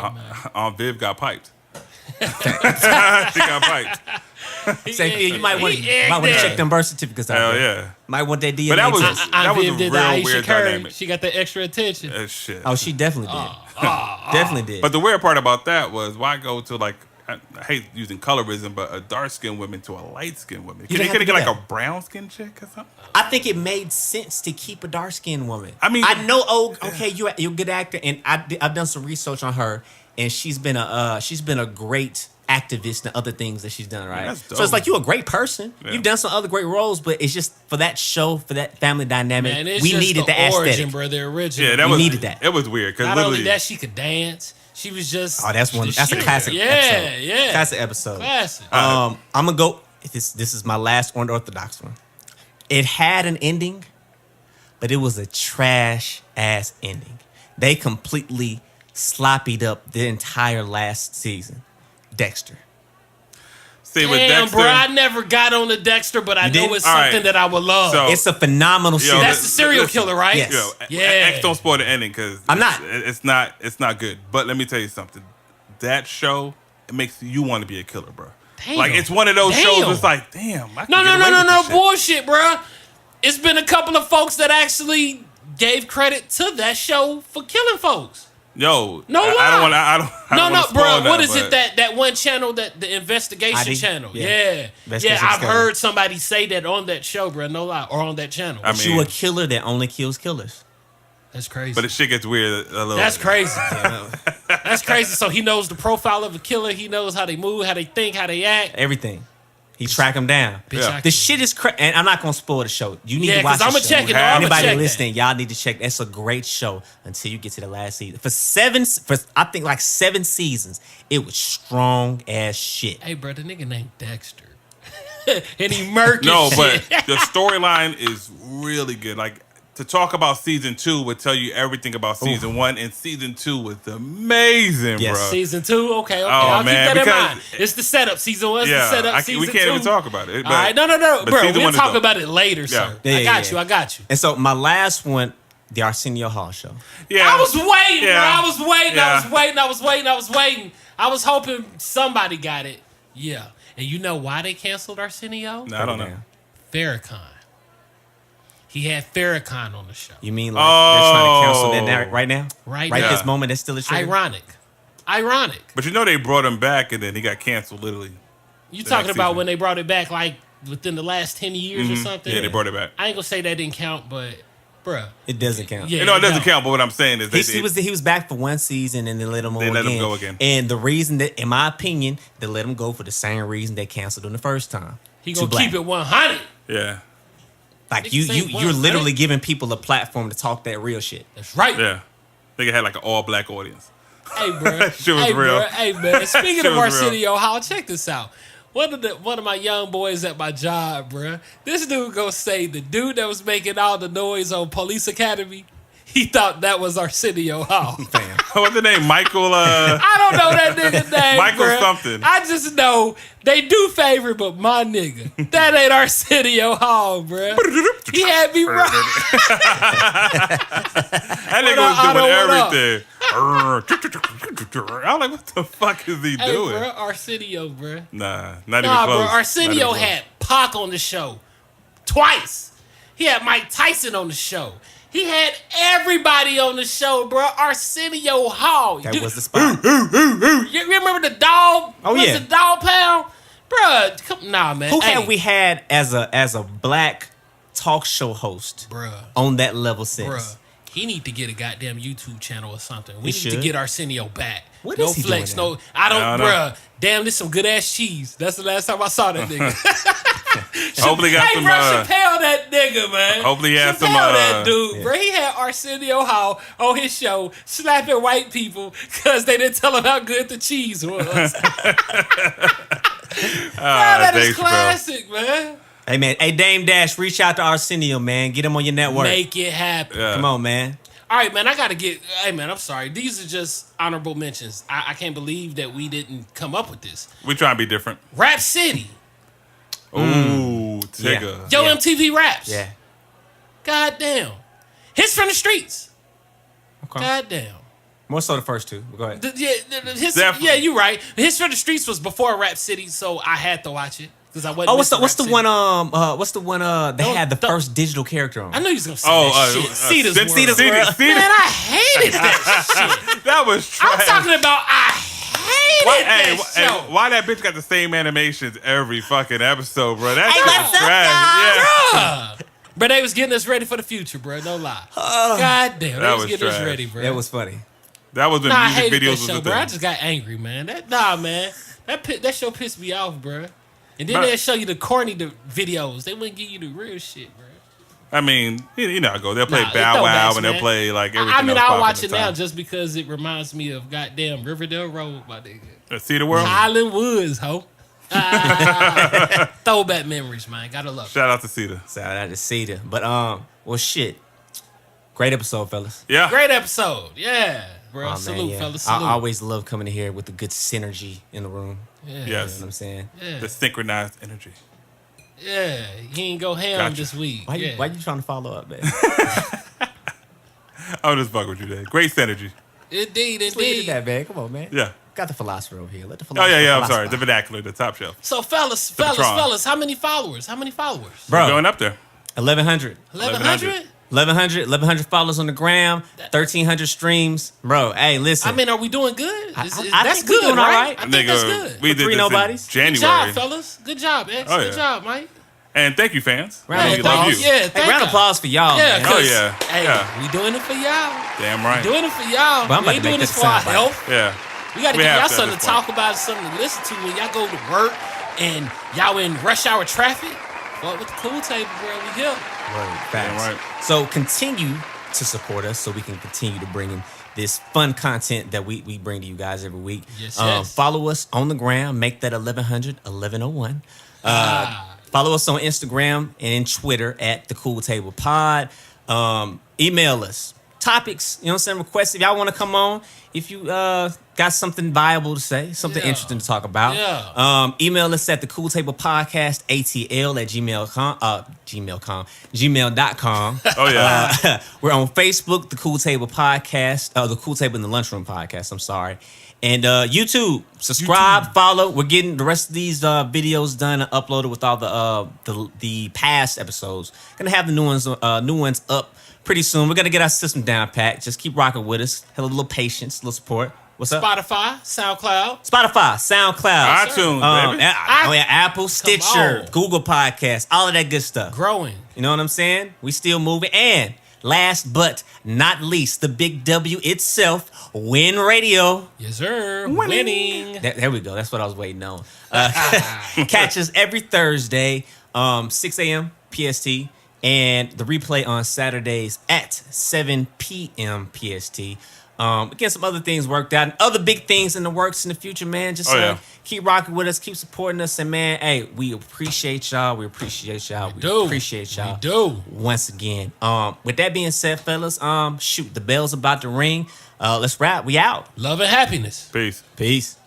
[SPEAKER 4] Aunt Viv got piped. She got piped.
[SPEAKER 2] Say, Phil, you might want to
[SPEAKER 3] Yeah.
[SPEAKER 2] check them birth certificates out.
[SPEAKER 4] Hell
[SPEAKER 2] there.
[SPEAKER 4] yeah.
[SPEAKER 2] Might want that DNA
[SPEAKER 4] But that was
[SPEAKER 2] test.
[SPEAKER 4] that was a
[SPEAKER 3] Viv did
[SPEAKER 4] real
[SPEAKER 3] the Ayesha
[SPEAKER 4] weird
[SPEAKER 3] Curry.
[SPEAKER 4] dynamic.
[SPEAKER 3] She got the extra attention.
[SPEAKER 4] Shit.
[SPEAKER 2] Oh, she definitely did. Definitely did.
[SPEAKER 4] But the weird part about that was why go to like I hate using colorism, but a dark skinned woman to a light skinned woman.
[SPEAKER 2] You
[SPEAKER 4] Could
[SPEAKER 2] didn't
[SPEAKER 4] they
[SPEAKER 2] have to
[SPEAKER 4] get like
[SPEAKER 2] do
[SPEAKER 4] a brown skinned chick or something?
[SPEAKER 2] I think it made sense to keep a dark skinned woman.
[SPEAKER 4] I mean-
[SPEAKER 2] I know. Oh, okay, you're a good actor, and I've done some research on her, and she's been a great activist and other things that she's done. Right.
[SPEAKER 4] that's
[SPEAKER 2] So
[SPEAKER 4] dope.
[SPEAKER 2] it's like you're a great person.
[SPEAKER 4] Yeah.
[SPEAKER 2] You've done some other great roles, but it's just for that show, for that family dynamic,
[SPEAKER 3] Man, it's
[SPEAKER 2] we
[SPEAKER 3] just
[SPEAKER 2] needed the
[SPEAKER 3] origin,
[SPEAKER 2] aesthetic.
[SPEAKER 3] bro. The original.
[SPEAKER 4] Yeah, that
[SPEAKER 2] We
[SPEAKER 4] was
[SPEAKER 2] needed that.
[SPEAKER 4] It was weird because
[SPEAKER 3] Not
[SPEAKER 4] literally
[SPEAKER 3] only that, she could dance. She was just.
[SPEAKER 2] Oh, that's one.
[SPEAKER 3] the
[SPEAKER 2] That's a
[SPEAKER 3] shit.
[SPEAKER 2] classic.
[SPEAKER 3] Yeah,
[SPEAKER 2] episode.
[SPEAKER 3] yeah.
[SPEAKER 2] Classic episode.
[SPEAKER 3] Classic.
[SPEAKER 2] I'm gonna go. This is my last unorthodox one. It had an ending, but it was a trash ass ending. They completely sloppied up the entire last season. Dexter.
[SPEAKER 4] see with
[SPEAKER 3] Damn,
[SPEAKER 4] Dexter.
[SPEAKER 3] bro, I never got on the Dexter, but I know
[SPEAKER 2] didn't?
[SPEAKER 3] it's
[SPEAKER 4] All
[SPEAKER 3] something
[SPEAKER 4] right.
[SPEAKER 3] that I would love.
[SPEAKER 4] So-
[SPEAKER 2] It's a phenomenal
[SPEAKER 4] Yo,
[SPEAKER 2] series.
[SPEAKER 3] That's the serial
[SPEAKER 4] listen.
[SPEAKER 3] killer, right?
[SPEAKER 2] Yes.
[SPEAKER 4] Yo,
[SPEAKER 3] Yeah.
[SPEAKER 4] X don't spoil the ending because
[SPEAKER 2] I'm not.
[SPEAKER 4] It's not good. But let me tell you something. That show it makes you want to be a killer, bro.
[SPEAKER 3] Damn.
[SPEAKER 4] Like it's one of those
[SPEAKER 3] Damn.
[SPEAKER 4] shows. It's like, damn. I can
[SPEAKER 3] No,
[SPEAKER 4] get
[SPEAKER 3] no,
[SPEAKER 4] away
[SPEAKER 3] no,
[SPEAKER 4] with
[SPEAKER 3] no,
[SPEAKER 4] this shit.
[SPEAKER 3] bullshit, bro. It's been a couple of folks that actually gave credit to that show for killing folks.
[SPEAKER 4] Yo,
[SPEAKER 3] No
[SPEAKER 4] I
[SPEAKER 3] lie.
[SPEAKER 4] don't want to. I don't. I
[SPEAKER 3] No,
[SPEAKER 4] don't
[SPEAKER 3] no,
[SPEAKER 4] wanna
[SPEAKER 3] bro.
[SPEAKER 4] spoil
[SPEAKER 3] What
[SPEAKER 4] that,
[SPEAKER 3] is it that one channel that the investigation
[SPEAKER 2] ID?
[SPEAKER 3] channel?
[SPEAKER 2] Yeah.
[SPEAKER 3] Yeah,
[SPEAKER 2] Investigation
[SPEAKER 3] yeah. I've
[SPEAKER 2] Discovery.
[SPEAKER 3] heard somebody say that on that show, bro. No lie, or on that channel.
[SPEAKER 4] I mean,
[SPEAKER 2] You a killer that only kills killers.
[SPEAKER 3] That's crazy.
[SPEAKER 4] but the shit gets weird a little.
[SPEAKER 3] That's
[SPEAKER 4] bit.
[SPEAKER 3] crazy. That's crazy. So he knows the profile of a killer. He knows how they move, how they think, how they act.
[SPEAKER 2] Everything. He track them down.
[SPEAKER 3] Bitch,
[SPEAKER 4] Yeah.
[SPEAKER 3] I
[SPEAKER 2] The
[SPEAKER 3] can-
[SPEAKER 2] shit is crazy, and I'm not gonna spoil the show. You need
[SPEAKER 3] Yeah,
[SPEAKER 2] to watch
[SPEAKER 3] 'cause
[SPEAKER 2] the
[SPEAKER 3] I'ma
[SPEAKER 2] show.
[SPEAKER 3] check it,
[SPEAKER 4] though. I'ma
[SPEAKER 2] Anybody
[SPEAKER 3] check that.
[SPEAKER 2] listening, y'all need to check. That's a great show until you get to the last season. For I think like 7 seasons, it was strong as shit.
[SPEAKER 3] Hey, bro, the nigga named Dexter, and he murked.
[SPEAKER 4] No, but
[SPEAKER 3] shit.
[SPEAKER 4] the storyline is really good. Like to talk about season 2 would tell you everything about season 1, and season 2 was amazing,
[SPEAKER 2] Yes.
[SPEAKER 4] bro.
[SPEAKER 3] Season 2, okay.
[SPEAKER 4] Oh,
[SPEAKER 3] I'll
[SPEAKER 4] man,
[SPEAKER 3] keep that in
[SPEAKER 4] because-
[SPEAKER 3] mind. It's the setup. Season 1 is the setup. Season
[SPEAKER 4] we can't
[SPEAKER 3] 2.
[SPEAKER 4] even talk about it.
[SPEAKER 3] All right, no,
[SPEAKER 4] but
[SPEAKER 3] bro.
[SPEAKER 4] season
[SPEAKER 3] We'll
[SPEAKER 4] 1 is
[SPEAKER 3] talk
[SPEAKER 4] dope.
[SPEAKER 3] about it later, sir.
[SPEAKER 2] Yeah,
[SPEAKER 3] I got you.
[SPEAKER 2] And so my last one, the Arsenio Hall show.
[SPEAKER 4] Yeah,
[SPEAKER 3] I was waiting,
[SPEAKER 4] Yeah.
[SPEAKER 3] bro. I was waiting.
[SPEAKER 4] Yeah.
[SPEAKER 3] I was hoping somebody got it. Yeah. And you know why they canceled Arsenio?
[SPEAKER 4] No, I don't know.
[SPEAKER 3] Farrakhan. He had Farrakhan on the show.
[SPEAKER 2] You mean like they're trying to cancel that right now?
[SPEAKER 3] Right
[SPEAKER 2] Right
[SPEAKER 3] now.
[SPEAKER 2] this moment, that's still a trigger?
[SPEAKER 3] Ironic.
[SPEAKER 4] But you know they brought him back, and then he got canceled literally.
[SPEAKER 3] You
[SPEAKER 4] The
[SPEAKER 3] talking
[SPEAKER 4] next
[SPEAKER 3] about
[SPEAKER 4] season.
[SPEAKER 3] when they brought it back, like within the last 10 years or something?
[SPEAKER 4] Yeah, they brought it back.
[SPEAKER 3] I ain't gonna say that didn't count, but bruh.
[SPEAKER 2] It doesn't count.
[SPEAKER 3] Yeah.
[SPEAKER 4] You know, it doesn't
[SPEAKER 3] No.
[SPEAKER 4] count, but what I'm saying is
[SPEAKER 2] He was back for one season and they let him go
[SPEAKER 4] They
[SPEAKER 2] again.
[SPEAKER 4] let him go again.
[SPEAKER 2] And the reason that, in my opinion, they let him go for the same reason they canceled him the first time.
[SPEAKER 3] He
[SPEAKER 2] Too
[SPEAKER 3] gonna
[SPEAKER 2] black.
[SPEAKER 3] keep it 100.
[SPEAKER 4] Yeah,
[SPEAKER 2] Like
[SPEAKER 3] Niggas
[SPEAKER 2] you,
[SPEAKER 3] say
[SPEAKER 2] you're
[SPEAKER 3] 100.
[SPEAKER 2] literally giving people a platform to talk that real shit.
[SPEAKER 3] That's right.
[SPEAKER 4] yeah. They had like an all-black audience.
[SPEAKER 3] Hey, bro.
[SPEAKER 4] Shit was
[SPEAKER 3] hey,
[SPEAKER 4] real.
[SPEAKER 3] Bro. Hey, man. Speaking
[SPEAKER 4] Shit
[SPEAKER 3] of
[SPEAKER 4] was real.
[SPEAKER 3] Arsenio Hall, check this out. One of my young boys at my job, bro. This dude gonna say the dude that was making all the noise on Police Academy, he thought that was Arsenio Hall.
[SPEAKER 2] Fam.
[SPEAKER 4] What's the name? Michael.
[SPEAKER 3] I don't know that nigga name,
[SPEAKER 4] Michael
[SPEAKER 3] bruh.
[SPEAKER 4] something.
[SPEAKER 3] I just know they do favor, but my nigga, that ain't Arsenio Hall, bruh. He had me right.
[SPEAKER 4] That nigga
[SPEAKER 3] What up,
[SPEAKER 4] was doing
[SPEAKER 3] Otto? What up?
[SPEAKER 4] everything. I'm like, what the fuck is he
[SPEAKER 3] Hey,
[SPEAKER 4] doing?
[SPEAKER 3] bruh, Arsenio, bruh.
[SPEAKER 4] Nah, not
[SPEAKER 3] Nah,
[SPEAKER 4] even
[SPEAKER 3] bro,
[SPEAKER 4] close.
[SPEAKER 3] Arsenio
[SPEAKER 4] Not even
[SPEAKER 3] had Pac on the show twice. He had Mike Tyson on the show. He had everybody on the show, bro. Arsenio Hall.
[SPEAKER 2] That
[SPEAKER 3] Dude,
[SPEAKER 2] was the spot.
[SPEAKER 3] you remember the dog?
[SPEAKER 2] Oh,
[SPEAKER 3] Was
[SPEAKER 2] yeah.
[SPEAKER 3] the dog pound? Bruh, come, nah, man.
[SPEAKER 2] Who
[SPEAKER 3] Hey,
[SPEAKER 2] have we had as a black talk show host
[SPEAKER 3] Bruh.
[SPEAKER 2] on that level since?
[SPEAKER 3] Bruh. He need to get a goddamn YouTube channel or something. We
[SPEAKER 2] He
[SPEAKER 3] need to
[SPEAKER 2] should.
[SPEAKER 3] get Arsenio back.
[SPEAKER 2] What
[SPEAKER 3] no
[SPEAKER 2] is he
[SPEAKER 3] flex,
[SPEAKER 2] doing
[SPEAKER 3] no. I don't,
[SPEAKER 4] I don't know.
[SPEAKER 3] bruh. Damn, this some good ass cheese. That's the last time I saw that nigga.
[SPEAKER 4] Hopefully he got
[SPEAKER 3] hey,
[SPEAKER 4] some.
[SPEAKER 3] bro, Chappelle that nigga, man.
[SPEAKER 4] Hopefully he had
[SPEAKER 3] Chappelle
[SPEAKER 4] some,
[SPEAKER 3] that dude,
[SPEAKER 2] yeah.
[SPEAKER 3] bro. He had Arsenio Hall on his show slapping white people because they didn't tell him how good the cheese was. That is
[SPEAKER 4] thanks, bro.
[SPEAKER 3] classic, man.
[SPEAKER 2] Hey man, hey Dame Dash, reach out to Arsenio, man. Get him on your network.
[SPEAKER 3] Make it happen.
[SPEAKER 4] Yeah.
[SPEAKER 2] Come on, man.
[SPEAKER 3] All right, man, I got to get... Hey, man, I'm sorry. These are just honorable mentions. I can't believe that we didn't come up with this.
[SPEAKER 4] We trying to be different.
[SPEAKER 3] Rap City.
[SPEAKER 4] Ooh, Tigger.
[SPEAKER 3] Yo,
[SPEAKER 2] Yeah.
[SPEAKER 3] MTV Raps.
[SPEAKER 2] Yeah.
[SPEAKER 3] God damn. Hits from the Streets.
[SPEAKER 2] Okay.
[SPEAKER 3] God damn.
[SPEAKER 2] More so the first two. Go ahead.
[SPEAKER 4] Definitely.
[SPEAKER 3] Yeah, you're right. Hits from the Streets was before Rap City, so I had to watch it. Because I wasn't
[SPEAKER 2] Oh, what's the
[SPEAKER 3] missing
[SPEAKER 2] one?
[SPEAKER 3] Rap
[SPEAKER 2] What's the one? They had the first digital character on.
[SPEAKER 3] City. I knew you was gonna say
[SPEAKER 4] Oh,
[SPEAKER 3] that shit. Cedar's World.
[SPEAKER 2] Cedar's World.
[SPEAKER 3] Man, I hated that shit.
[SPEAKER 4] That was trash.
[SPEAKER 3] I'm talking about I hated
[SPEAKER 4] Why,
[SPEAKER 3] that show.
[SPEAKER 4] why that bitch got the same animations every fucking episode, bro? That
[SPEAKER 2] Hey,
[SPEAKER 4] shit
[SPEAKER 2] what's
[SPEAKER 4] was
[SPEAKER 2] up,
[SPEAKER 4] trash. Yeah.
[SPEAKER 3] But they was getting us ready for the future, bro. No lie. God damn, they
[SPEAKER 4] That
[SPEAKER 3] was
[SPEAKER 4] was
[SPEAKER 3] getting us
[SPEAKER 4] trash.
[SPEAKER 3] ready, bro.
[SPEAKER 2] That was funny.
[SPEAKER 4] That was when
[SPEAKER 3] I
[SPEAKER 4] music
[SPEAKER 3] hated
[SPEAKER 4] videos
[SPEAKER 3] that
[SPEAKER 4] was
[SPEAKER 3] show,
[SPEAKER 4] a
[SPEAKER 3] bro. I
[SPEAKER 4] thing.
[SPEAKER 3] just got angry, man. Man. That show pissed me off, bro. And then
[SPEAKER 4] Bro.
[SPEAKER 3] they'll show you the corny videos. They wouldn't give you the real shit, bro.
[SPEAKER 4] I mean, you know how it go. They'll play
[SPEAKER 3] Nah,
[SPEAKER 4] Bow
[SPEAKER 3] it
[SPEAKER 4] Wow
[SPEAKER 3] throwbacks,
[SPEAKER 4] and they'll
[SPEAKER 3] man.
[SPEAKER 4] play like everything
[SPEAKER 3] I mean,
[SPEAKER 4] else
[SPEAKER 3] I'll
[SPEAKER 4] popping
[SPEAKER 3] watch
[SPEAKER 4] at
[SPEAKER 3] it
[SPEAKER 4] the
[SPEAKER 3] now
[SPEAKER 4] time.
[SPEAKER 3] just because it reminds me of goddamn Riverdale Road, my nigga.
[SPEAKER 4] See the world?
[SPEAKER 3] Highland Woods, ho. Throwback memories, man. Gotta love it.
[SPEAKER 4] Shout out to Cedar.
[SPEAKER 2] Shout out to Cedar. But well, shit. Great episode, fellas.
[SPEAKER 4] Yeah.
[SPEAKER 3] Great episode. Yeah, bro.
[SPEAKER 2] Oh, man,
[SPEAKER 3] Salute,
[SPEAKER 2] yeah.
[SPEAKER 3] fellas.
[SPEAKER 2] I
[SPEAKER 3] Salute.
[SPEAKER 2] always love coming in here with the good synergy in the room.
[SPEAKER 3] Yeah.
[SPEAKER 2] You know
[SPEAKER 4] Yes.
[SPEAKER 2] what I'm saying?
[SPEAKER 3] Yeah.
[SPEAKER 4] The synchronized energy.
[SPEAKER 3] Yeah. He ain't go ham
[SPEAKER 4] Gotcha.
[SPEAKER 3] this week.
[SPEAKER 2] Why you
[SPEAKER 3] yeah.
[SPEAKER 2] why you trying to follow up, man?
[SPEAKER 4] I'm just fucking with you, Dave. Great synergy.
[SPEAKER 3] Indeed,
[SPEAKER 2] Just leave it
[SPEAKER 3] indeed.
[SPEAKER 2] at that, man. Come on, man.
[SPEAKER 4] Yeah.
[SPEAKER 2] Got the philosopher over here. Let the
[SPEAKER 4] Oh,
[SPEAKER 2] philosopher.
[SPEAKER 4] yeah. I'm sorry. The
[SPEAKER 2] philosophize.
[SPEAKER 4] vernacular, the top shelf.
[SPEAKER 3] So, fellas,
[SPEAKER 4] Patron.
[SPEAKER 3] how many followers? How many followers?
[SPEAKER 2] Bro,
[SPEAKER 4] Going up there.
[SPEAKER 2] 1,100.
[SPEAKER 3] 1,100?
[SPEAKER 2] 1,100 followers on the gram, 1,300 streams. Bro, hey, listen.
[SPEAKER 3] I mean, are we doing good?
[SPEAKER 2] I
[SPEAKER 3] That's
[SPEAKER 2] think
[SPEAKER 3] good,
[SPEAKER 2] we doing all right.
[SPEAKER 3] I think that's good.
[SPEAKER 4] We
[SPEAKER 2] For
[SPEAKER 4] did
[SPEAKER 2] three
[SPEAKER 4] this
[SPEAKER 2] nobodies.
[SPEAKER 4] in January.
[SPEAKER 3] Good job, fellas. Good job, X.
[SPEAKER 4] Oh,
[SPEAKER 3] Good
[SPEAKER 4] yeah.
[SPEAKER 3] job, Mike.
[SPEAKER 4] And thank you, fans.
[SPEAKER 2] Round
[SPEAKER 4] we
[SPEAKER 2] of
[SPEAKER 4] love
[SPEAKER 2] applause.
[SPEAKER 4] you.
[SPEAKER 3] Yeah,
[SPEAKER 2] Hey,
[SPEAKER 3] thank
[SPEAKER 2] round of
[SPEAKER 3] y'all.
[SPEAKER 2] applause for y'all,
[SPEAKER 3] Yeah,
[SPEAKER 2] man.
[SPEAKER 4] Oh,
[SPEAKER 3] 'cause,
[SPEAKER 4] yeah.
[SPEAKER 3] Hey,
[SPEAKER 4] Yeah.
[SPEAKER 3] we doing it for y'all.
[SPEAKER 4] Damn right.
[SPEAKER 3] Doing it for y'all.
[SPEAKER 2] But I'm
[SPEAKER 3] We
[SPEAKER 2] about
[SPEAKER 3] ain't
[SPEAKER 2] to
[SPEAKER 3] doing
[SPEAKER 2] make
[SPEAKER 3] this
[SPEAKER 2] that
[SPEAKER 3] for our
[SPEAKER 2] soundbite.
[SPEAKER 3] health.
[SPEAKER 4] Yeah.
[SPEAKER 3] We got to
[SPEAKER 4] We
[SPEAKER 3] give
[SPEAKER 4] have
[SPEAKER 3] y'all
[SPEAKER 4] to at
[SPEAKER 3] something
[SPEAKER 4] this
[SPEAKER 3] to
[SPEAKER 4] point.
[SPEAKER 3] talk about, something to listen to when y'all go to work and y'all in rush hour traffic. Fuck with the cool table, bro. We here.
[SPEAKER 2] Word,
[SPEAKER 4] Damn
[SPEAKER 2] facts.
[SPEAKER 4] right.
[SPEAKER 2] So continue to support us so we can continue to bring in this fun content that we bring to you guys every week.
[SPEAKER 3] Yes, yes.
[SPEAKER 2] Follow us on the gram. Make that 1100 1101. Follow us on Instagram and Twitter at The Cool Table Pod. Email us. Topics, you know what I'm saying? Requests. If y'all want to come on, if you got something viable to say, something interesting to talk about, email us at the Cool Table Podcast, ATL at gmail.com.
[SPEAKER 4] Oh, yeah.
[SPEAKER 2] We're on Facebook, the Cool Table Podcast, the Cool Table in the Lunchroom Podcast, I'm sorry. And YouTube, subscribe, follow. We're getting the rest of these videos done and uploaded with all the past episodes. Gonna have the new ones up pretty soon. We're gonna get our system down pat. Just keep rocking with us. Have a little patience, a little support. What's up?
[SPEAKER 3] Spotify, SoundCloud,
[SPEAKER 4] iTunes, baby.
[SPEAKER 2] Apple, Stitcher, Google Podcasts, all of that good stuff.
[SPEAKER 3] growing.
[SPEAKER 2] You know what I'm saying? We still moving. And last but not least, the big W itself, Win Radio.
[SPEAKER 3] Yes, sir. Winning.
[SPEAKER 2] There we go. That's what I was waiting on. Catch us every Thursday, 6 a.m. PST, and the replay on Saturdays at 7 p.m. PST. Get some other things worked out and other big things in the works in the future, man. Just keep rocking with us, keep supporting us, and man, hey, we appreciate y'all. We appreciate y'all. We appreciate y'all.
[SPEAKER 3] We do.
[SPEAKER 2] Once again. With that being said, fellas, shoot, the bell's about to ring. Let's wrap. We out.
[SPEAKER 3] Love and happiness.
[SPEAKER 4] Peace.
[SPEAKER 2] Peace.